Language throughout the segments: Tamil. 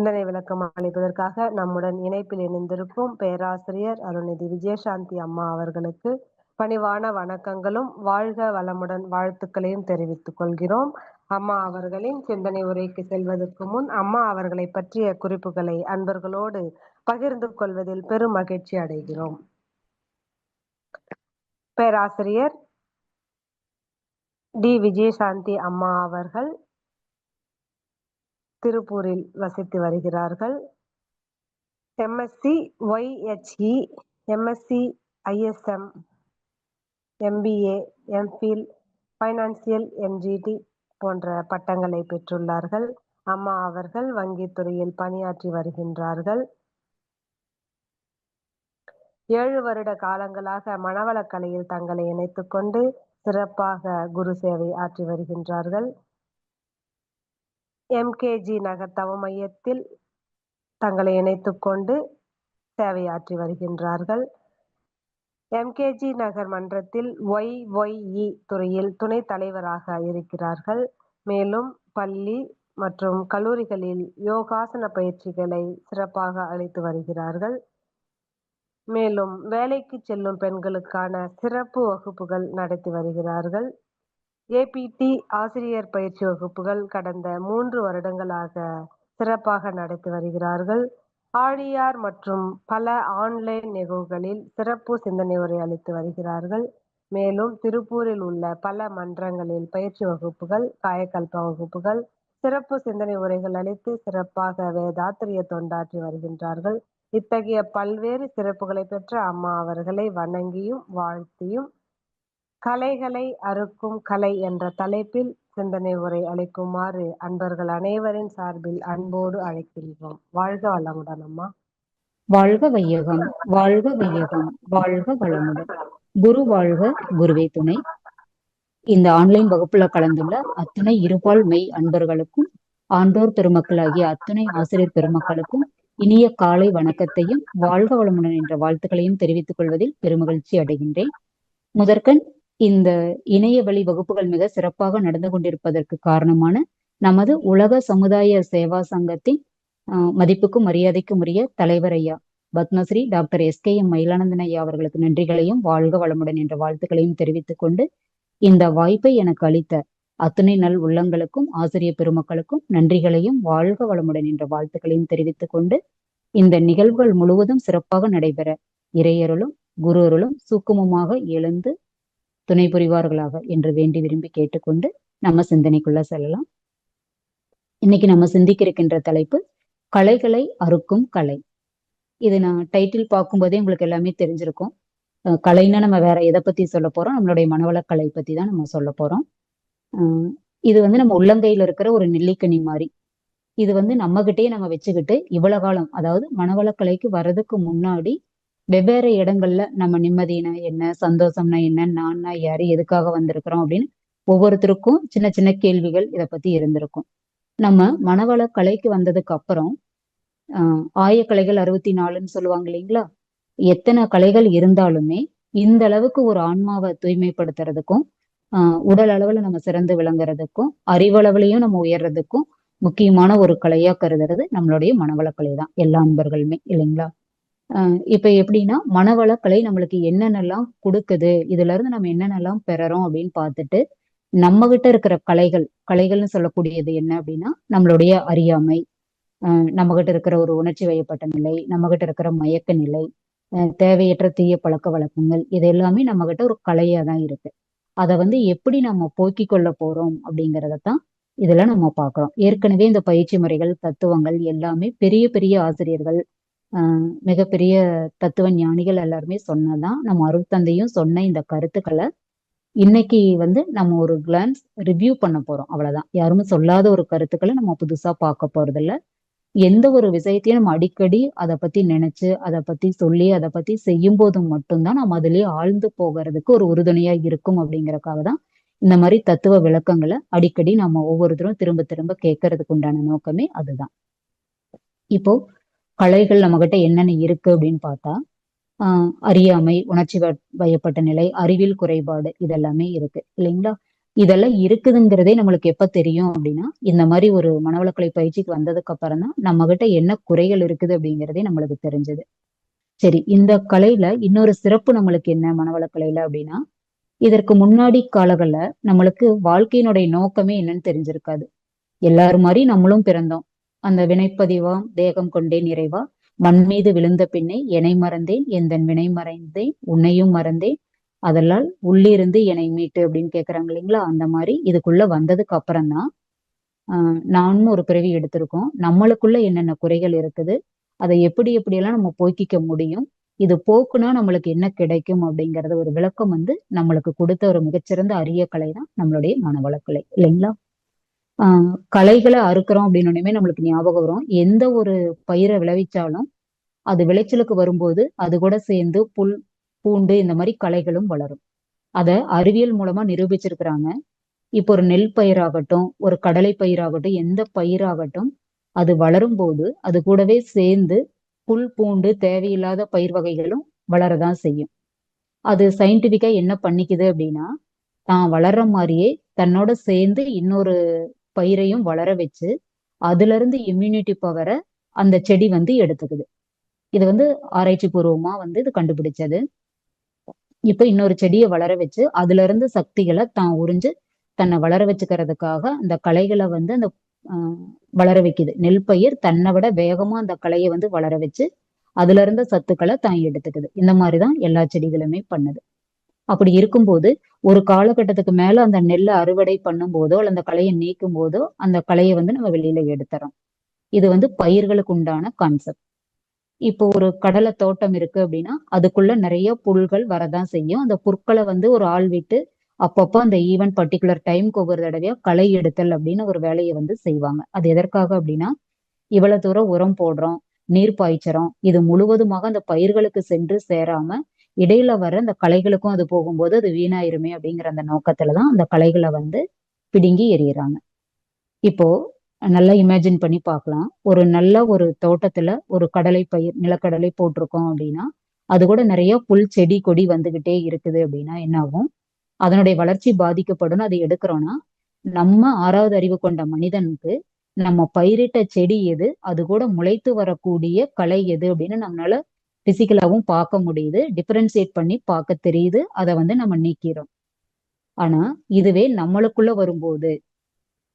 சிந்தனை விளக்கம் அளிப்பதற்காக நம்முடன் இணைப்பில் இணைந்திருக்கும் பேராசிரியர் அருள்நிதி விஜயசாந்தி அம்மா அவர்களுக்கு பணிவான வணக்கங்களும் வாழ்க வளமுடன் வாழ்த்துக்களையும் தெரிவித்துக் கொள்கிறோம். அம்மா அவர்களின் சிந்தனை உரைக்கு செல்வதற்கு முன் அம்மா அவர்களை பற்றிய குறிப்புகளை அன்பர்களோடு பகிர்ந்து கொள்வதில் பெரும் மகிழ்ச்சி அடைகிறோம். பேராசிரியர் டி. விஜயசாந்தி அம்மா அவர்கள் திருப்பூரில் வசித்து வருகிறார்கள். MSc YHE, MSc ISM, MBA, MPhil, financial NGT போன்ற பட்டங்களை பெற்றுள்ளார்கள். அம்மா அவர்கள் வங்கித்துறையில் பணியாற்றி வருகின்றார்கள். 7 வருட காலங்களாக மனவளக்கலையில் தங்களை இணைத்துக் கொண்டு சிறப்பாக குரு சேவை ஆற்றி வருகின்றார்கள். எம்கேஜி நகர் தவ மையத்தில் தங்களை இணைத்துக் கொண்டு சேவையாற்றி வருகின்றார்கள். எம்கேஜி நகர் மன்றத்தில் ஒய்ஒய்இ துறையில் துணை தலைவராக இருக்கிறார்கள். மேலும் பள்ளி மற்றும் கல்லூரிகளில் யோகாசன பயிற்சிகளை சிறப்பாக அளித்து வருகிறார்கள். மேலும் வேலைக்கு செல்லும் பெண்களுக்கான சிறப்பு வகுப்புகள் நடத்தி வருகிறார்கள். ஏபிடி ஆசிரியர் பயிற்சி வகுப்புகள் கடந்த 3 வருடங்களாக சிறப்பாக நடத்தி வருகிறார்கள். ஆழியார் மற்றும் பல ஆன்லைன் நிகழ்வுகளில் சிறப்பு சிந்தனை உரை அளித்து வருகிறார்கள். மேலும் திருப்பூரில் உள்ள பல மன்றங்களில் பயிற்சி வகுப்புகள், காயக்கல்ப வகுப்புகள், சிறப்பு சிந்தனை உரைகள் அளித்து சிறப்பாக வேதாத்திரிய தொண்டாற்றி வருகின்றார்கள். இத்தகைய பல்வேறு சிறப்புகளை பெற்ற அம்மா அவர்களை வணங்கியும் வாழ்த்தியும் கலைகளை அறுக்கும் கலை என்ற தலைப்பில் சிந்தனை உரை அளிக்குமாறு அன்பர்கள் அனைவரின் சார்பில் அன்போடு அழைக்கின்றோம். வாழ்க வளமுடன் அம்மா. வாழ்க வையகம், வாழ்க வையகம், வாழ்க வளமுடன். குரு வாழ்க, குருவே துணை. இந்த ஆன்லைன் வகுப்புல கலந்துள்ள அத்துணை இருபால் மெய் அன்பர்களுக்கும் ஆண்டோர் பெருமக்களாகிய அத்துணை ஆசிரியர் பெருமக்களுக்கும் இனிய காலை வணக்கத்தையும் வாழ்க வளமுடன் என்ற வாழ்த்துக்களையும் தெரிவித்துக் கொள்வதில் பெருமகிழ்ச்சி அடைகின்றேன். முதற்கண் இந்த இணைய வழி வகுப்புகள் மிக சிறப்பாக நடந்து கொண்டிருப்பதற்கு காரணமான நமது உலக சமுதாய சேவா சங்கத்தின் மதிப்புக்கும் மரியாதைக்கும் உரிய தலைவர் ஐயா பத்மஸ்ரீ டாக்டர் எஸ்.கே.எம். மயிலானந்தன் ஐயா அவர்களுக்கு நன்றிகளையும் வாழ்க வளமுடன் என்ற வாழ்த்துக்களையும் தெரிவித்துக் கொண்டு இந்த வாய்ப்பை எனக்கு அளித்த அத்துணை நல் உள்ளங்களுக்கும் ஆசிரியர் பெருமக்களுக்கும் நன்றிகளையும் வாழ்க வளமுடன் என்ற வாழ்த்துக்களையும் தெரிவித்துக் கொண்டு இந்த நிகழ்வுகள் முழுவதும் சிறப்பாக நடைபெற இறையருளும் குரு அருளும் சூக்குமமாக எழுந்து துணை புரிவார்களாக என்று வேண்டி விரும்பி கேட்டுக்கொண்டு நம்ம சிந்தனைக்குள்ள செல்லலாம். இன்னைக்கு நம்ம சிந்திக்க இருக்கின்ற தலைப்பு கலைகளை அறுக்கும் கலை. இது நான் டைட்டில் பார்க்கும்போதே உங்களுக்கு எல்லாமே தெரிஞ்சிருக்கும். கலைன்னா நம்ம வேற எதை பத்தி சொல்ல போறோம்? நம்மளுடைய மனவளக்கலை பத்தி தான் நம்ம சொல்ல போறோம். இது நம்ம உள்ளங்கையில இருக்கிற ஒரு நெல்லிக்கனி மாதிரி. இது நம்மகிட்டயே நம்ம வச்சுக்கிட்டு இவ்வளவு காலம், அதாவது மனவளக்கலைக்கு வர்றதுக்கு முன்னாடி வெவ்வேறு இடங்கள்ல நம்ம நிம்மதினா என்ன, சந்தோஷம்னா என்ன, நான்னா யாரு, எதுக்காக வந்திருக்கிறோம் அப்படின்னு ஒவ்வொருத்தருக்கும் சின்ன சின்ன கேள்விகள் இதை பத்தி இருந்திருக்கும். நம்ம மனவளக்கலைக்கு வந்ததுக்கு அப்புறம் ஆயக்கலைகள் 64ன்னு சொல்லுவாங்க இல்லைங்களா? எத்தனை கலைகள் இருந்தாலுமே இந்த அளவுக்கு ஒரு ஆன்மாவை தூய்மைப்படுத்துறதுக்கும் உடல் அளவுல நம்ம சிறந்து விளங்குறதுக்கும் அறிவளவுலையும் நம்ம உயர்றதுக்கும் முக்கியமான ஒரு கலையா கருதுறது நம்மளுடைய மனவளக்கலை தான், எல்லா அன்பர்களுமே இல்லைங்களா? இப்ப எப்படின்னா மனவளக்கலை நம்மளுக்கு என்னென்னலாம் கொடுக்குது, இதுல இருந்து நம்ம என்னென்னலாம் பெறறோம் அப்படின்னு பார்த்துட்டு நம்ம கிட்ட இருக்கிற கலைகள்னு சொல்லக்கூடியது என்ன அப்படின்னா நம்மளுடைய அறியாமை, நம்ம கிட்ட இருக்கிற ஒரு உணர்ச்சி வயப்பட்ட நிலை, நம்ம கிட்ட இருக்கிற மயக்க நிலை, தேவையற்ற தீய பழக்க வழக்கங்கள், இது எல்லாமே நம்ம கிட்ட ஒரு கலையா தான் இருக்கு. அதை எப்படி நம்ம போக்கிக் கொள்ள போறோம் அப்படிங்கிறதான் இதுல நம்ம பார்க்கிறோம். ஏற்கனவே இந்த பயிற்சி முறைகள், தத்துவங்கள் எல்லாமே பெரிய பெரிய ஆசிரியர்கள், மிகப்பெரிய தத்துவ ஞானிகள் எல்லாருமே சொன்னதான். நம்ம அருட்தந்தையும் சொன்ன இந்த கருத்துக்களை இன்னைக்கு நம்ம ஒரு கிளான்ஸ் ரிவ்யூ பண்ண போறோம், அவ்வளவுதான். யாருமே சொல்லாத ஒரு கருத்துக்களை நம்ம புதுசா பார்க்க போறது இல்ல. எந்த ஒரு விஷயத்தையும் நம்ம அடிக்கடி அதை பத்தி நினைச்சு, அதை பத்தி சொல்லி, அதை பத்தி செய்யும் போது மட்டும்தான் நம்ம அதுலயே ஆழ்ந்து போகிறதுக்கு ஒரு உறுதுணையா இருக்கும். அப்படிங்கறக்காக தான் இந்த மாதிரி தத்துவ விளக்கங்களை அடிக்கடி நம்ம ஒவ்வொருத்தரும் திரும்ப திரும்ப கேட்கறதுக்கு உண்டான நோக்கமே அதுதான். இப்போ கலைகள் நம்ம கிட்ட என்னென்ன இருக்கு அப்படின்னு பார்த்தா, அறியாமை, உணர்ச்சி வயப்பட்ட நிலை, அறிவியல் குறைபாடு, இதெல்லாமே இருக்கு இல்லைங்களா? இதெல்லாம் இருக்குதுங்கிறதே நம்மளுக்கு எப்ப தெரியும் அப்படின்னா, இந்த மாதிரி ஒரு மனவளக்கலை பயிற்சிக்கு வந்ததுக்கு அப்புறம் தான் நம்ம கிட்ட என்ன குறைகள் இருக்குது அப்படிங்கிறதே நம்மளுக்கு தெரிஞ்சது. சரி, இந்த கலையில இன்னொரு சிறப்பு நம்மளுக்கு என்ன மனவளக்கலையில அப்படின்னா, இதற்கு முன்னாடி காலங்கள்ல நம்மளுக்கு வாழ்க்கையினுடைய நோக்கமே என்னன்னு தெரிஞ்சிருக்காது. எல்லாரும் மாதிரி நம்மளும் பிறந்தோம். அந்த வினைப்பதிவாம் தேகம் கொண்டேன் இறைவா, மண் மீது விழுந்த பின்னே எனை மறந்தேன், எந்தன் வினை மறைந்தேன், உன்னையும் மறந்தேன், அதெல்லாம் உள்ளிருந்து என்னை மீட்டு அப்படின்னு கேக்குறாங்க இல்லைங்களா? அந்த மாதிரி இதுக்குள்ள வந்ததுக்கு அப்புறம் தான் நானும் ஒரு பிறவி எடுத்திருக்கோம். நம்மளுக்குள்ள என்னென்ன குறைகள் இருக்குது, அதை எப்படி எப்படியெல்லாம் நம்ம போக்கிக்க முடியும், இது போக்குனா நம்மளுக்கு என்ன கிடைக்கும் அப்படிங்கறத ஒரு விளக்கம் நம்மளுக்கு கொடுத்த ஒரு மிகச்சிறந்த அரிய கலை தான் நம்மளுடைய மனவளக்கலை இல்லைங்களா? களைகளை அறுக்கிறோம் அப்படின்னோடனே நம்மளுக்கு ஞாபகம் வரும். எந்த ஒரு பயிரை விளைவிச்சாலும் அது விளைச்சலுக்கு வரும்போது அது கூட சேர்ந்து புல், பூண்டு இந்த மாதிரி களைகளும் வளரும். அத அறிவியல் மூலமா நிரூபிச்சிருக்கிறாங்க. இப்போ ஒரு நெல் பயிராகட்டும், ஒரு கடலை பயிராகட்டும், எந்த பயிராகட்டும், அது வளரும் போது அது கூடவே சேர்ந்து புல், பூண்டு, தேவையில்லாத பயிர் வகைகளும் வளரதான் செய்யும். அது சயின்டிபிக்கா என்ன பண்ணிக்குது அப்படின்னா, தான் வளர்ற மாதிரியே தன்னோட சேர்ந்து இன்னொரு பயிரையும் வளர வச்சு அதுல இருந்து இம்யூனிட்டி பவரை அந்த செடி எடுத்துக்குது. இது ஆராய்ச்சி பூர்வமா இது கண்டுபிடிச்சது. இப்ப இன்னொரு செடியை வளர வச்சு அதுல இருந்து சக்திகளை தான் உறிஞ்சு தன்னை வளர வச்சுக்கிறதுக்காக அந்த களைகளை அந்த வளர வைக்குது. நெல் பயிர் தன்னை விட வேகமா அந்த களையை வளர வச்சு அதுல இருந்த சத்துக்களை தான் எடுத்துக்குது. இந்த மாதிரிதான் எல்லா செடிகளுமே பண்ணுது. அப்படி இருக்கும்போது ஒரு காலகட்டத்துக்கு மேல அந்த நெல்லை அறுவடை பண்ணும் போதோ அல்ல அந்த களையை நீக்கும் போதோ அந்த களையை நம்ம வெளியில எடுத்துறோம். இது பயிர்களுக்கு உண்டான கான்செப்ட். இப்போ ஒரு கடலை தோட்டம் இருக்கு அப்படின்னா அதுக்குள்ள நிறைய புல்கள் வரதான் செய்யும். அந்த புற்களை ஒரு ஆள் விட்டு அப்பப்போ அந்த ஈவன் பர்டிகுலர் டைம்க்கு ஒவ்வொரு தடவையா களை எடுத்தல் அப்படின்னு ஒரு வேலையை செய்வாங்க. அது எதற்காக அப்படின்னா, இவ்வளவு தூரம் உரம் போடுறோம், நீர் பாய்ச்சறோம், இது முழுவதுமாக அந்த பயிர்களுக்கு சென்று சேராம இடையில வர அந்த களைகளுக்கும் அது போகும்போது அது வீணாயிருமே அப்படிங்கிற அந்த நோக்கத்துலதான் அந்த களைகளை பிடுங்கி எறியறாங்க. இப்போ நல்லா இமேஜின் பண்ணி பார்க்கலாம். ஒரு நல்ல ஒரு தோட்டத்துல ஒரு கடலை பயிர், நிலக்கடலை போட்டிருக்கோம் அப்படின்னா அது கூட நிறைய புல், செடி, கொடி வந்துகிட்டே இருக்குது அப்படின்னா என்ன ஆகும்? அதனுடைய வளர்ச்சி பாதிக்கப்படும். அதை எடுக்கிறோம்னா நம்ம 6வது அறிவு கொண்ட மனிதனுக்கு நம்ம பயிரிட்ட செடி எது, அது கூட முளைத்து வரக்கூடிய களை எது அப்படின்னு நம்மளால பிசிக்கலாவும் பார்க்க முடியுது, டிஃபரன்சியேட் பண்ணி பார்க்க தெரியுது. அதை நம்ம நீக்கிறோம். ஆனா இதுவே நம்மளுக்குள்ள வரும்போது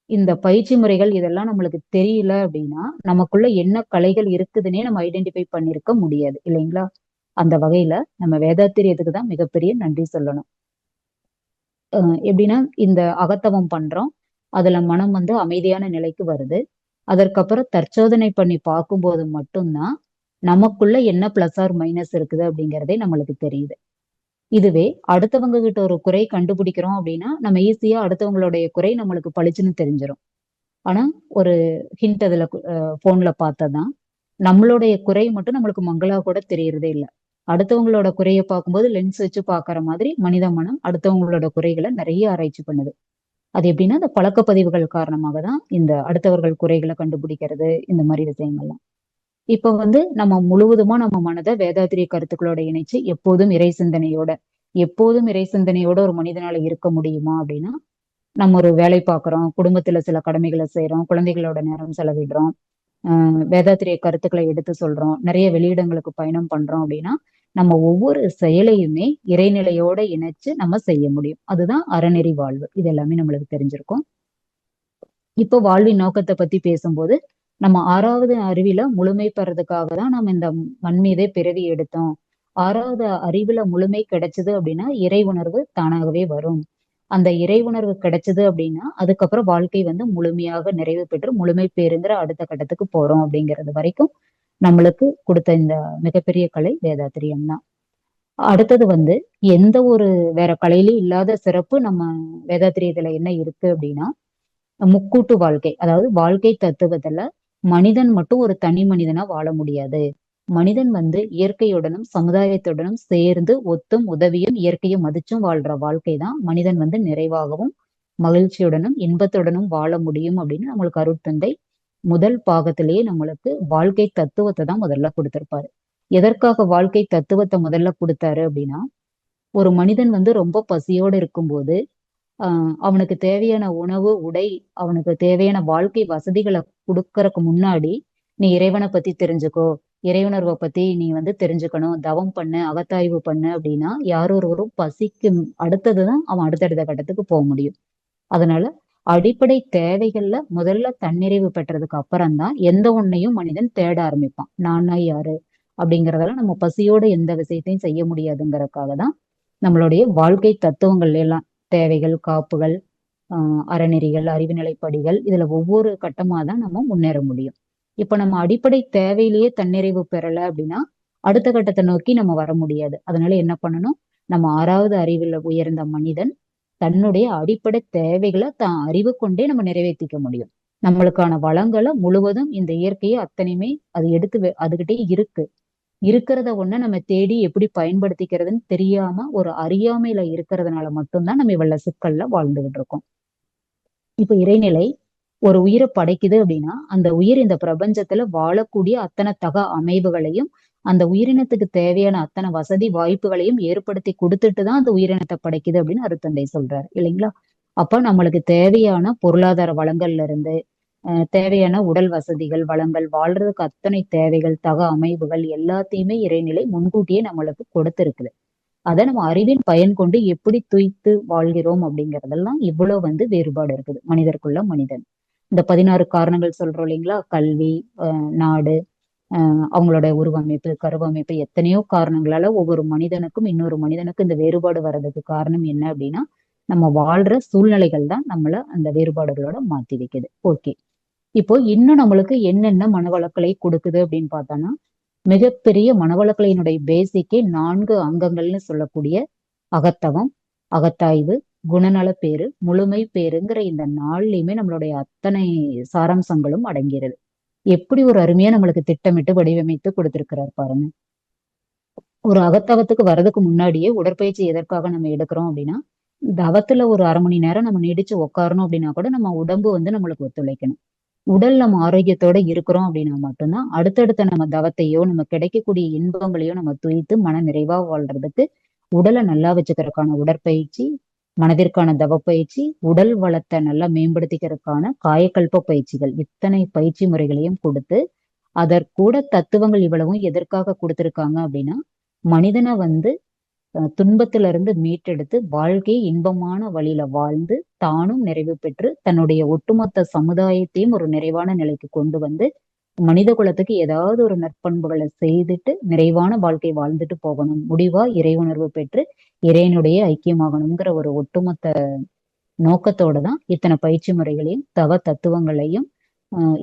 இந்த பயிற்சி முறைகள் இதெல்லாம் நம்மளுக்கு தெரியல அப்படின்னா நமக்குள்ள என்ன கலைகள் இருக்குதுன்னே நம்ம ஐடென்டிஃபை பண்ணிருக்க முடியாது இல்லைங்களா? அந்த வகையில நம்ம வேதாத்திரியத்துக்கு தான் மிகப்பெரிய நன்றி சொல்லணும். எப்படின்னா, இந்த அகத்தவம் பண்றோம், அதுல மனம் அமைதியான நிலைக்கு வருது. அதற்கப்புறம் தற்சோதனை பண்ணி பார்க்கும்போது மட்டும்தான் நமக்குள்ள என்ன பிளஸ் ஆர் மைனஸ் இருக்குது அப்படிங்கிறதே நம்மளுக்கு தெரியுது. இதுவே அடுத்தவங்க கிட்ட ஒரு குறை கண்டுபிடிக்கிறோம் அப்படின்னா நம்ம ஈஸியா அடுத்தவங்களுடைய குறை நம்மளுக்கு பளிச்சுன்னு தெரிஞ்சிடும். ஆனா ஒரு ஹிண்ட் அதுல போன்ல பார்த்ததான் நம்மளுடைய குறை மட்டும் நம்மளுக்கு மங்களா கூட தெரியறதே இல்லை. அடுத்தவங்களோட குறையை பார்க்கும்போது லென்ஸ் வச்சு பாக்குற மாதிரி மனித மனம் அடுத்தவங்களோட குறைகளை நிறைய ஆராய்ச்சி பண்ணுது. அது எப்படின்னா அந்த பழக்கப்பதிவுகள் காரணமாக தான் இந்த அடுத்தவர்கள் குறைகளை கண்டுபிடிக்கிறது, இந்த மாதிரி விஷயங்கள்லாம். இப்ப நம்ம முழுவதுமா நம்ம மனதை வேதாத்திரிய கருத்துக்களோட இணைச்சு எப்போதும் இறை சிந்தனையோட ஒரு மனிதனால இருக்க முடியுமா அப்படின்னா, நம்ம ஒரு வேலை பார்க்கிறோம், குடும்பத்துல சில கடமைகளை செய்யறோம், குழந்தைகளோட நேரம் செலவிடுறோம், வேதாத்திரிய கருத்துக்களை எடுத்து சொல்றோம், நிறைய வெளியிடங்களுக்கு பயணம் பண்றோம் அப்படின்னா நம்ம ஒவ்வொரு செயலையுமே இறைநிலையோட இணைச்சு நம்ம செய்ய முடியும். அதுதான் அறநெறி வாழ்வு. இது எல்லாமே நம்மளுக்கு தெரிஞ்சிருக்கும். இப்போ வாழ்வின் நோக்கத்தை பத்தி பேசும்போது நம்ம 6வது அறிவில முழுமை பெறதுக்காக தான் நம்ம இந்த மண் மீதே பிறவி எடுத்தோம். 6வது அறிவுல முழுமை கிடைச்சது அப்படின்னா இறை உணர்வு தானாகவே வரும். அந்த இறை உணர்வு கிடைச்சது அப்படின்னா அதுக்கப்புறம் வாழ்க்கை முழுமையாக நிறைவு பெற்று முழுமை பெறுங்கிற அடுத்த கட்டத்துக்கு போறோம் அப்படிங்கிறது வரைக்கும் நம்மளுக்கு கொடுத்த இந்த மிகப்பெரிய கலை வேதாத்திரியம் தான். அடுத்தது எந்த ஒரு வேற கலையிலும் இல்லாத சிறப்பு நம்ம வேதாத்திரியத்துல என்ன இருக்கு அப்படின்னா, முக்கூட்டு வாழ்க்கை. அதாவது வாழ்க்கை தத்துவத்துல மனிதன் மட்டும் ஒரு தனி மனிதனா வாழ முடியாது. மனிதன் இயற்கையுடனும் சமுதாயத்துடனும் சேர்ந்து ஒத்தும் உதவியும் இயற்கையை மதிச்சும் வாழ்ற வாழ்க்கை தான் மனிதன் நிறைவாகவும் மகிழ்ச்சியுடனும் இன்பத்துடனும் வாழ முடியும் அப்படின்னு நம்மளுக்கு அருட்தந்தை முதல் பாகத்திலேயே நம்மளுக்கு வாழ்க்கை தத்துவத்தை தான் முதல்ல கொடுத்திருப்பாரு. எதற்காக வாழ்க்கை தத்துவத்தை முதல்ல கொடுத்தாரு அப்படின்னா, ஒரு மனிதன் ரொம்ப பசியோடு இருக்கும்போது அவனுக்கு தேவையான உணவு, உடை, அவனுக்கு தேவையான வாழ்க்கை வசதிகளை கொடுக்கறதுக்கு முன்னாடி நீ இறைவனை பத்தி தெரிஞ்சுக்கோ, இறையுணர்வை பத்தி நீ தெரிஞ்சுக்கணும், தவம் பண்ணு, அகத்தாய்வு பண்ணு அப்படின்னா யார் ஒருவரும் பசிக்கு அடுத்ததுதான் அவன் அடுத்தடுத்த கட்டத்துக்கு போக முடியும். அதனால அடிப்படை தேவைகள்ல முதல்ல தன்னிறைவு பெற்றதுக்கு அப்புறம்தான் எந்த ஒன்னையும் மனிதன் தேட ஆரம்பிப்பான். நானா யாரு அப்படிங்கறதெல்லாம் நம்ம பசியோட எந்த விஷயத்தையும் செய்ய முடியாதுங்கிறதுக்காக தான் நம்மளுடைய வாழ்க்கை தத்துவங்கள் எல்லாம் தேவைகள், காப்புகள், அறநெறிகள், அறிவுநிலைப்படிகள், இதுல ஒவ்வொரு கட்டமா தான் நம்ம முன்னேற முடியும். இப்ப நம்ம அடிப்படை தேவையிலேயே தன்னிறைவு பெறல அப்படின்னா அடுத்த கட்டத்தை நோக்கி நம்ம வர முடியாது. அதனால என்ன பண்ணணும், நம்ம 6வது அறிவுல உயர்ந்த மனிதன் தன்னுடைய அடிப்படை தேவைகளை தான் அறிவு கொண்டே நம்ம நிறைவேற்றிக்க முடியும். நம்மளுக்கான வளங்களை முழுவதும் இந்த இயற்கையை அத்தனையுமே அது எடுத்து அதுகிட்டே இருக்கு. இருக்கிறத ஒண்ண நம்ம தேடி எப்படி பயன்படுத்திக்கிறதுன்னு தெரியாம ஒரு அறியாமையில இருக்கிறதுனால மட்டும்தான் நம்ம இவ்வளவு சிக்கல்ல வாழ்ந்துகிட்டு இருக்கோம். இப்ப இறைநிலை ஒரு உயிரை படைக்குது அப்படின்னா அந்த உயிர் இந்த பிரபஞ்சத்துல வாழக்கூடிய அத்தனை அமைவுகளையும் அந்த உயிரினத்துக்கு தேவையான அத்தனை வசதி வாய்ப்புகளையும் ஏற்படுத்தி கொடுத்துட்டுதான் அந்த உயிரினத்தை படைக்குது அப்படின்னு அருத்தந்தை சொல்றாரு இல்லைங்களா. அப்ப நம்மளுக்கு தேவையான பொருளாதார வளங்கள்ல இருந்து தேவையான உடல் வசதிகள், வளங்கள், வாழ்றதுக்கு அத்தனை தேவைகள், அமைவுகள் எல்லாத்தையுமே இறைநிலை முன்கூட்டியே நம்மளுக்கு கொடுத்திருக்குது. அதை நம்ம அறிவின் பயன் கொண்டு எப்படி துய்த்து வாழ்கிறோம் அப்படிங்கறதெல்லாம் இவ்வளவு வேறுபாடு இருக்குது மனிதருக்குள்ள மனிதன். இந்த 16 காரணங்கள் சொல்றோம் இல்லைங்களா, கல்வி, நாடு, அவங்களோட உருவமைப்பு, கருவமைப்பு, எத்தனையோ காரணங்களால ஒவ்வொரு மனிதனுக்கும் இன்னொரு மனிதனுக்கும் இந்த வேறுபாடு வர்றதுக்கு காரணம் என்ன அப்படின்னா நம்ம வாழ்ற சூழ்நிலைகள் தான் நம்மள அந்த வேறுபாடுகளோட மாத்தி வைக்குது. ஓகே, இப்போ இன்னும் நம்மளுக்கு என்னென்ன மனவளக்கலை கொடுக்குது அப்படின்னு பார்த்தோம்னா மிகப்பெரிய மனவளக்கலையினுடைய பேசிக்கே 4 அங்கங்கள்னு சொல்லக்கூடிய அகத்தவம், அகத்தாய்வு, குணநலப்பேறு, முழுமை பேருங்கிற இந்த 4லயுமே நம்மளுடைய அத்தனை சாராம்சங்களும் அடங்கிறது. எப்படி ஒரு அருமையா நம்மளுக்கு திட்டமிட்டு வடிவமைத்து கொடுத்திருக்கிறார் பாருங்க. ஒரு அகத்தவத்துக்கு வர்றதுக்கு முன்னாடியே உடற்பயிற்சி எதற்காக நம்ம எடுக்கிறோம் அப்படின்னா தவத்துல ஒரு 1/2 மணி நேரம் நம்ம நீடிச்சு உட்காரணும் அப்படின்னா கூட நம்ம உடம்பு நம்மளுக்கு ஒத்துழைக்கணும். உடல் நம்ம ஆரோக்கியத்தோட இருக்கிறோம் அப்படின்னா மட்டும்தான் அடுத்தடுத்த நம்ம தவத்தையோ நம்ம கிடைக்கக்கூடிய இன்பங்களையோ நம்ம துய்த்து மன நிறைவா வாழ்றதுக்கு உடலை நல்லா வச்சுக்கிறதுக்கான உடற்பயிற்சி, மனதிற்கான தவ பயிற்சி, உடல் வளத்தை நல்லா மேம்படுத்திக்கிறதுக்கான காயக்கல்ப பயிற்சிகள், இத்தனை பயிற்சி முறைகளையும் கொடுத்து அதற்கூட தத்துவங்கள் இவ்வளவும் எதற்காக கொடுத்திருக்காங்க அப்படின்னா மனிதனை துன்பத்துல இருந்து மீட்டெடுத்து வாழ்க்கையை இன்பமான வழியில வாழ்ந்து தானும் நிறைவு பெற்று தன்னுடைய ஒட்டுமொத்த சமுதாயத்தையும் ஒரு நிறைவான நிலைக்கு கொண்டு மனித குலத்துக்கு ஏதாவது ஒரு நற்பண்புகளை செய்துட்டு நிறைவான வாழ்க்கை வாழ்ந்துட்டு போகணும், முடிவா இறை உணர்வு பெற்று இறைவனுடைய ஐக்கியமாகணுங்கிற ஒரு ஒட்டுமொத்த நோக்கத்தோட தான் இத்தனை பயிற்சி முறைகளையும் தவ தத்துவங்களையும்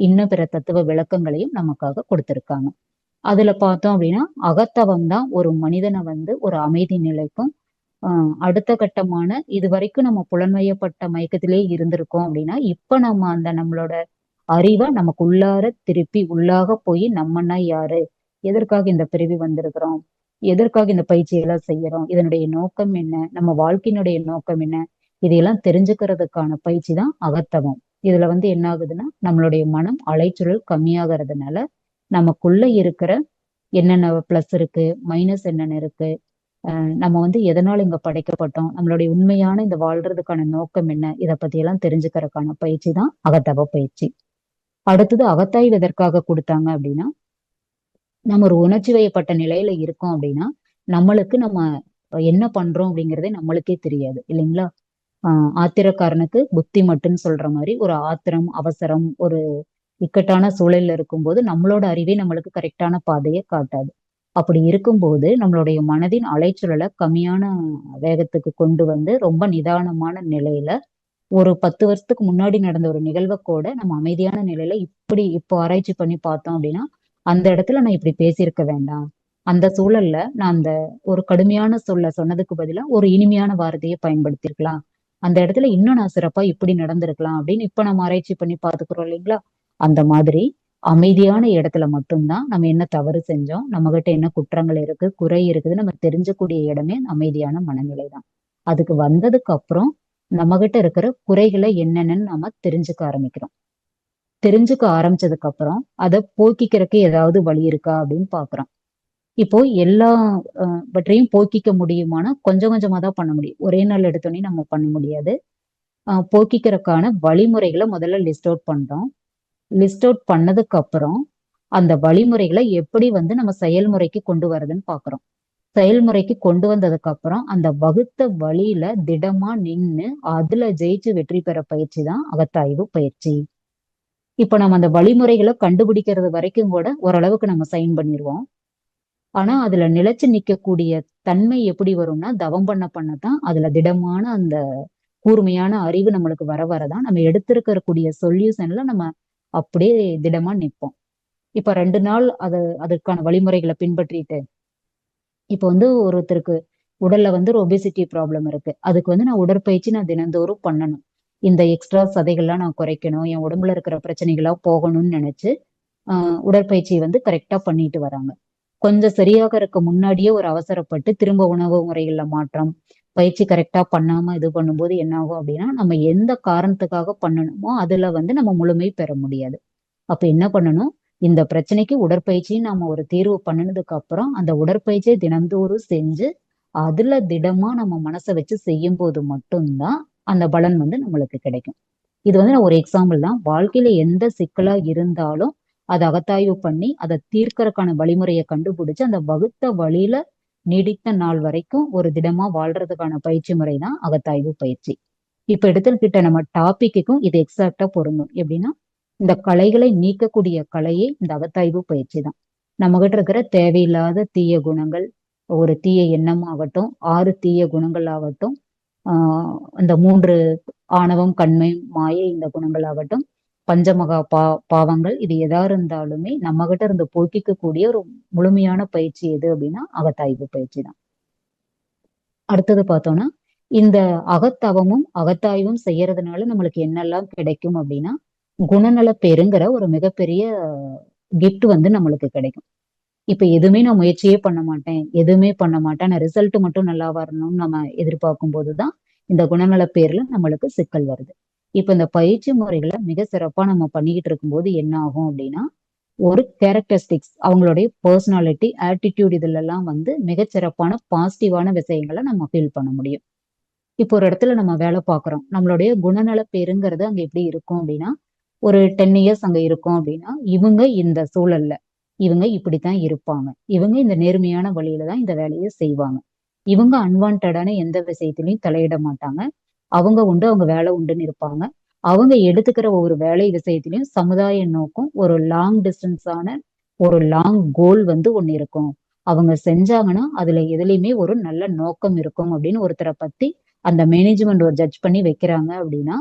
இன்னும் பிற தத்துவ விளக்கங்களையும் நமக்காக கொடுத்திருக்காங்க. அதுல பார்த்தோம் அப்படின்னா அகத்தவம் தான் ஒரு மனிதனை ஒரு அமைதி நிலைக்கும் அடுத்த கட்டமான இது வரைக்கும் நம்ம புலன்வயப்பட்ட மயக்கத்திலே இருந்திருக்கோம் அப்படின்னா இப்ப நம்ம அந்த நம்மளோட அறிவை நமக்கு உள்ளார திருப்பி உள்ளாக போய் நம்மன்னா யாரு, எதற்காக இந்த பிறவி வந்திருக்கிறோம், எதற்காக இந்த பயிற்சியெல்லாம் செய்யறோம், இதனுடைய நோக்கம் என்ன, நம்ம வாழ்க்கையினுடைய நோக்கம் என்ன, இதையெல்லாம் தெரிஞ்சுக்கிறதுக்கான பயிற்சி தான் அகத்தவம். இதுல என்ன ஆகுதுன்னா நம்மளுடைய மனம் அலைச்சூழல் கம்மியாகிறதுனால நமக்குள்ள இருக்கிற என்னென்ன பிளஸ் இருக்கு, மைனஸ் என்னென்ன இருக்கு, நம்ம எதனால இங்க படைக்கப்பட்டோம், நம்மளுடைய உண்மையான இந்த வாழ்றதுக்கான நோக்கம் என்ன, இதை பத்தி எல்லாம் தெரிஞ்சுக்கிறதுக்கான பயிற்சி தான் அகத்தவ பயிற்சி. அடுத்தது அகத்தாய்வு எதற்காக கொடுத்தாங்க அப்படின்னா நம்ம ஒரு உணர்ச்சி வயப்பட்ட நிலையில இருக்கோம் அப்படின்னா நம்மளுக்கு நம்ம என்ன பண்றோம் அப்படிங்கிறதே நம்மளுக்கே தெரியாது இல்லைங்களா. ஆத்திரக்காரனுக்கு புத்தி மட்டுன்னு சொல்ற மாதிரி ஒரு ஆத்திரம், அவசரம், ஒரு இக்கட்டான சூழல்ல இருக்கும்போது நம்மளோட அறிவே நம்மளுக்கு கரெக்டான பாதையை காட்டாது. அப்படி இருக்கும்போது நம்மளுடைய மனதின் அலைச்சூழலை கம்மியான வேகத்துக்கு கொண்டு ரொம்ப நிதானமான நிலையில ஒரு 10 வருஷத்துக்கு முன்னாடி நடந்த ஒரு நிகழ்வை கூட நம்ம அமைதியான நிலையில இப்போ ஆராய்ச்சி பண்ணி பார்த்தோம் அப்படின்னா அந்த இடத்துல நான் இப்படி பேசியிருக்க வேண்டாம், அந்த சூழல்ல நான் அந்த ஒரு கடுமையான சொல்ல சொன்னதுக்கு பதிலா ஒரு இனிமையான வார்த்தையை பயன்படுத்தியிருக்கலாம், அந்த இடத்துல இன்னும் நான் சிறப்பா இப்படி நடந்திருக்கலாம் அப்படின்னு இப்ப நம்ம ஆராய்ச்சி பண்ணி பாத்துக்கிறோம் இல்லைங்களா. அந்த மாதிரி அமைதியான இடத்துல மட்டும்தான் நம்ம என்ன தவறு செஞ்சோம், நம்ம கிட்ட என்ன குற்றங்கள் இருக்கு, குறை இருக்குது நம்ம தெரிஞ்சக்கூடிய இடமே அமைதியான மனநிலை தான். அதுக்கு வந்ததுக்கு அப்புறம் நம்ம கிட்ட இருக்கிற குறைகளை என்னென்னு நம்ம தெரிஞ்சுக்க ஆரம்பிக்கிறோம். தெரிஞ்சுக்க ஆரம்பிச்சதுக்கு அப்புறம் அதை போக்கிக்கிறதுக்கு ஏதாவது வழி இருக்கா அப்படின்னு பாக்குறோம். இப்போ எல்லா பற்றையும் போக்கிக்க முடியுமானா கொஞ்சம் கொஞ்சமா தான் பண்ண முடியும், ஒரே நாள் எடுத்தோடனே நம்ம பண்ண முடியாது. போக்கிக்கிறதுக்கான வழிமுறைகளை முதல்ல லிஸ்ட் அவுட் பண்றோம். லிஸ்ட் அவுட் பண்ணதுக்கு அப்புறம் அந்த வழிமுறைகளை எப்படி நம்ம செயல்முறைக்கு கொண்டு வரதுன்னு பாக்குறோம். செயல்முறைக்கு கொண்டு வந்ததுக்கு அப்புறம் அந்த வகுத்த வழியில திடமா நின்னு அதுல ஜெயிச்சு வெற்றி பெற பயிற்சி தான் அகத்தாய்வு பயிற்சி. இப்ப நம்ம அந்த வழிமுறைகளை கண்டுபிடிக்கிறது வரைக்கும் கூட ஓரளவுக்கு நம்ம சைன் பண்ணிடுவோம். ஆனா அதுல நிலைச்சு நிக்கக்கூடிய தன்மை எப்படி வரும்னா தவம் பண்ணதான் அதுல திடமான அந்த கூர்மையான அறிவு நம்மளுக்கு வர வரதான் நம்ம எடுத்திருக்கக்கூடிய சொல்யூஷன்ல நம்ம அப்படியே திடமா நிற்போம். இப்ப 2 நாள் அதற்கான வழிமுறைகளை பின்பற்றிட்டு இப்ப ஒருத்தருக்கு உடல்ல ஒரு ஒபிசிட்டி ப்ராப்ளம் இருக்கு. அதுக்கு நான் உடற்பயிற்சி நான் தினந்தோறும் பண்ணணும். இந்த எக்ஸ்ட்ரா சதைகள்லாம் நான் குறைக்கணும், என் உடம்புல இருக்கிற பிரச்சனைகளா போகணும்னு நினைச்சு உடற்பயிற்சி கரெக்டா பண்ணிட்டு வராங்க. கொஞ்சம் சரியாக இருக்க முன்னாடியே ஒரு அவசரப்பட்டு திரும்ப உணவு முறைகள்ல மாற்றம், பயிற்சி கரெக்டா பண்ணாம இது பண்ணும்போது என்ன ஆகும் அப்படின்னா நம்ம எந்த காரணத்துக்காக பண்ணணுமோ அதுல நம்ம முழுமை பெற முடியாது. அப்ப என்ன பண்ணணும், இந்த பிரச்சனைக்கு உடற்பயிற்சியும் நாம ஒரு தீர்வு பண்ணினதுக்கு அப்புறம் அந்த உடற்பயிற்சியை தினந்தோறும் செஞ்சு அதுல திடமா நம்ம மனசை வச்சு செய்யும் போது மட்டும்தான் அந்த பலன் நம்மளுக்கு கிடைக்கும். இது நான் ஒரு எக்ஸாம்பிள் தான். வாழ்க்கையில எந்த சிக்கலா இருந்தாலும் அதை அகத்தாய்வு பண்ணி அதை தீர்க்கறதுக்கான வழிமுறையை கண்டுபிடிச்சு அந்த வகுத்த வழியில நீடித்த நாள் வரைக்கும் ஒரு திடமா வாழ்றதுக்கான பயிற்சி முறை தான் அகத்தாய்வு பயிற்சி. இப்ப எடுத்துக்கிட்ட நம்ம டாபிக்குக்கும் இது எக்ஸாக்டா பொருந்தும். எப்படின்னா இந்த கலைகளை நீக்கக்கூடிய கலையே இந்த அகத்தாய்வு பயிற்சி தான். நம்ம கிட்ட இருக்கிற தேவையில்லாத தீய குணங்கள், ஒரு தீய எண்ணம் ஆகட்டும், 6 தீய குணங்கள் ஆகட்டும், அந்த 3 ஆணவம், கண்மை, மாயை இந்த குணங்கள் ஆகட்டும், பஞ்சமகா பாவங்கள், இது எதா இருந்தாலுமே நம்ம கிட்ட இருந்து போக்கிக்கக்கூடிய ஒரு முழுமையான பயிற்சி எது அப்படின்னா அகத்தாய்வு பயிற்சி தான். அடுத்தது பார்த்தோம்னா இந்த அகத்தவமும் அகத்தாய்வும் செய்யறதுனால நம்மளுக்கு என்னெல்லாம் கிடைக்கும் அப்படின்னா குணநல பேருங்கிற ஒரு மிகப்பெரிய கிஃப்ட் நம்மளுக்கு கிடைக்கும். இப்ப எதுவுமே நான் முயற்சியே பண்ண மாட்டேன், எதுவுமே பண்ண மாட்டேன், நான் ரிசல்ட் மட்டும் நல்லா வரணும்னு நம்ம எதிர்பார்க்கும் போதுதான் இந்த குணநல பேர்ல நம்மளுக்கு சிக்கல் வருது. இப்ப இந்த பயிற்சி முறைகளை மிக சிறப்பா நம்ம பண்ணிக்கிட்டு இருக்கும்போது என்ன ஆகும் அப்படின்னா ஒரு கேரக்டரிஸ்டிக்ஸ், அவங்களுடைய பர்சனாலிட்டி, ஆட்டிடியூட் இதுல எல்லாம் மிகச்சிறப்பான பாசிட்டிவான விஷயங்களை நம்ம ஃபீல் பண்ண முடியும். இப்போ ஒரு இடத்துல நம்ம வேலை பார்க்குறோம், நம்மளுடைய குணநல பேருங்கிறது அங்க எப்படி இருக்கும் அப்படின்னா ஒரு 10 இயர்ஸ் அங்க இருக்கும் அப்படின்னா இவங்க இந்த சூழல்ல இவங்க இப்படித்தான் இருப்பாங்க, இவங்க இந்த நேர்மையான வழியில தான் இந்த வேலையை செய்வாங்க, இவங்க அன்வான்டான எந்த விஷயத்திலையும் தலையிட மாட்டாங்க, அவங்க உண்டு அவங்க வேலை உண்டுன்னு இருப்பாங்க, அவங்க எடுத்துக்கிற ஒவ்வொரு வேலை விஷயத்திலையும் சமுதாய நோக்கம், ஒரு லாங் டிஸ்டன்ஸான ஒரு லாங் கோல் ஒண்ணு இருக்கும், அவங்க செஞ்சாங்கன்னா அதுல எதுலையுமே ஒரு நல்ல நோக்கம் இருக்கும் அப்படின்னு ஒருத்தரை பத்தி அந்த மேனேஜ்மெண்ட் ஒரு ஜட்ஜ் பண்ணி வைக்கிறாங்க அப்படின்னா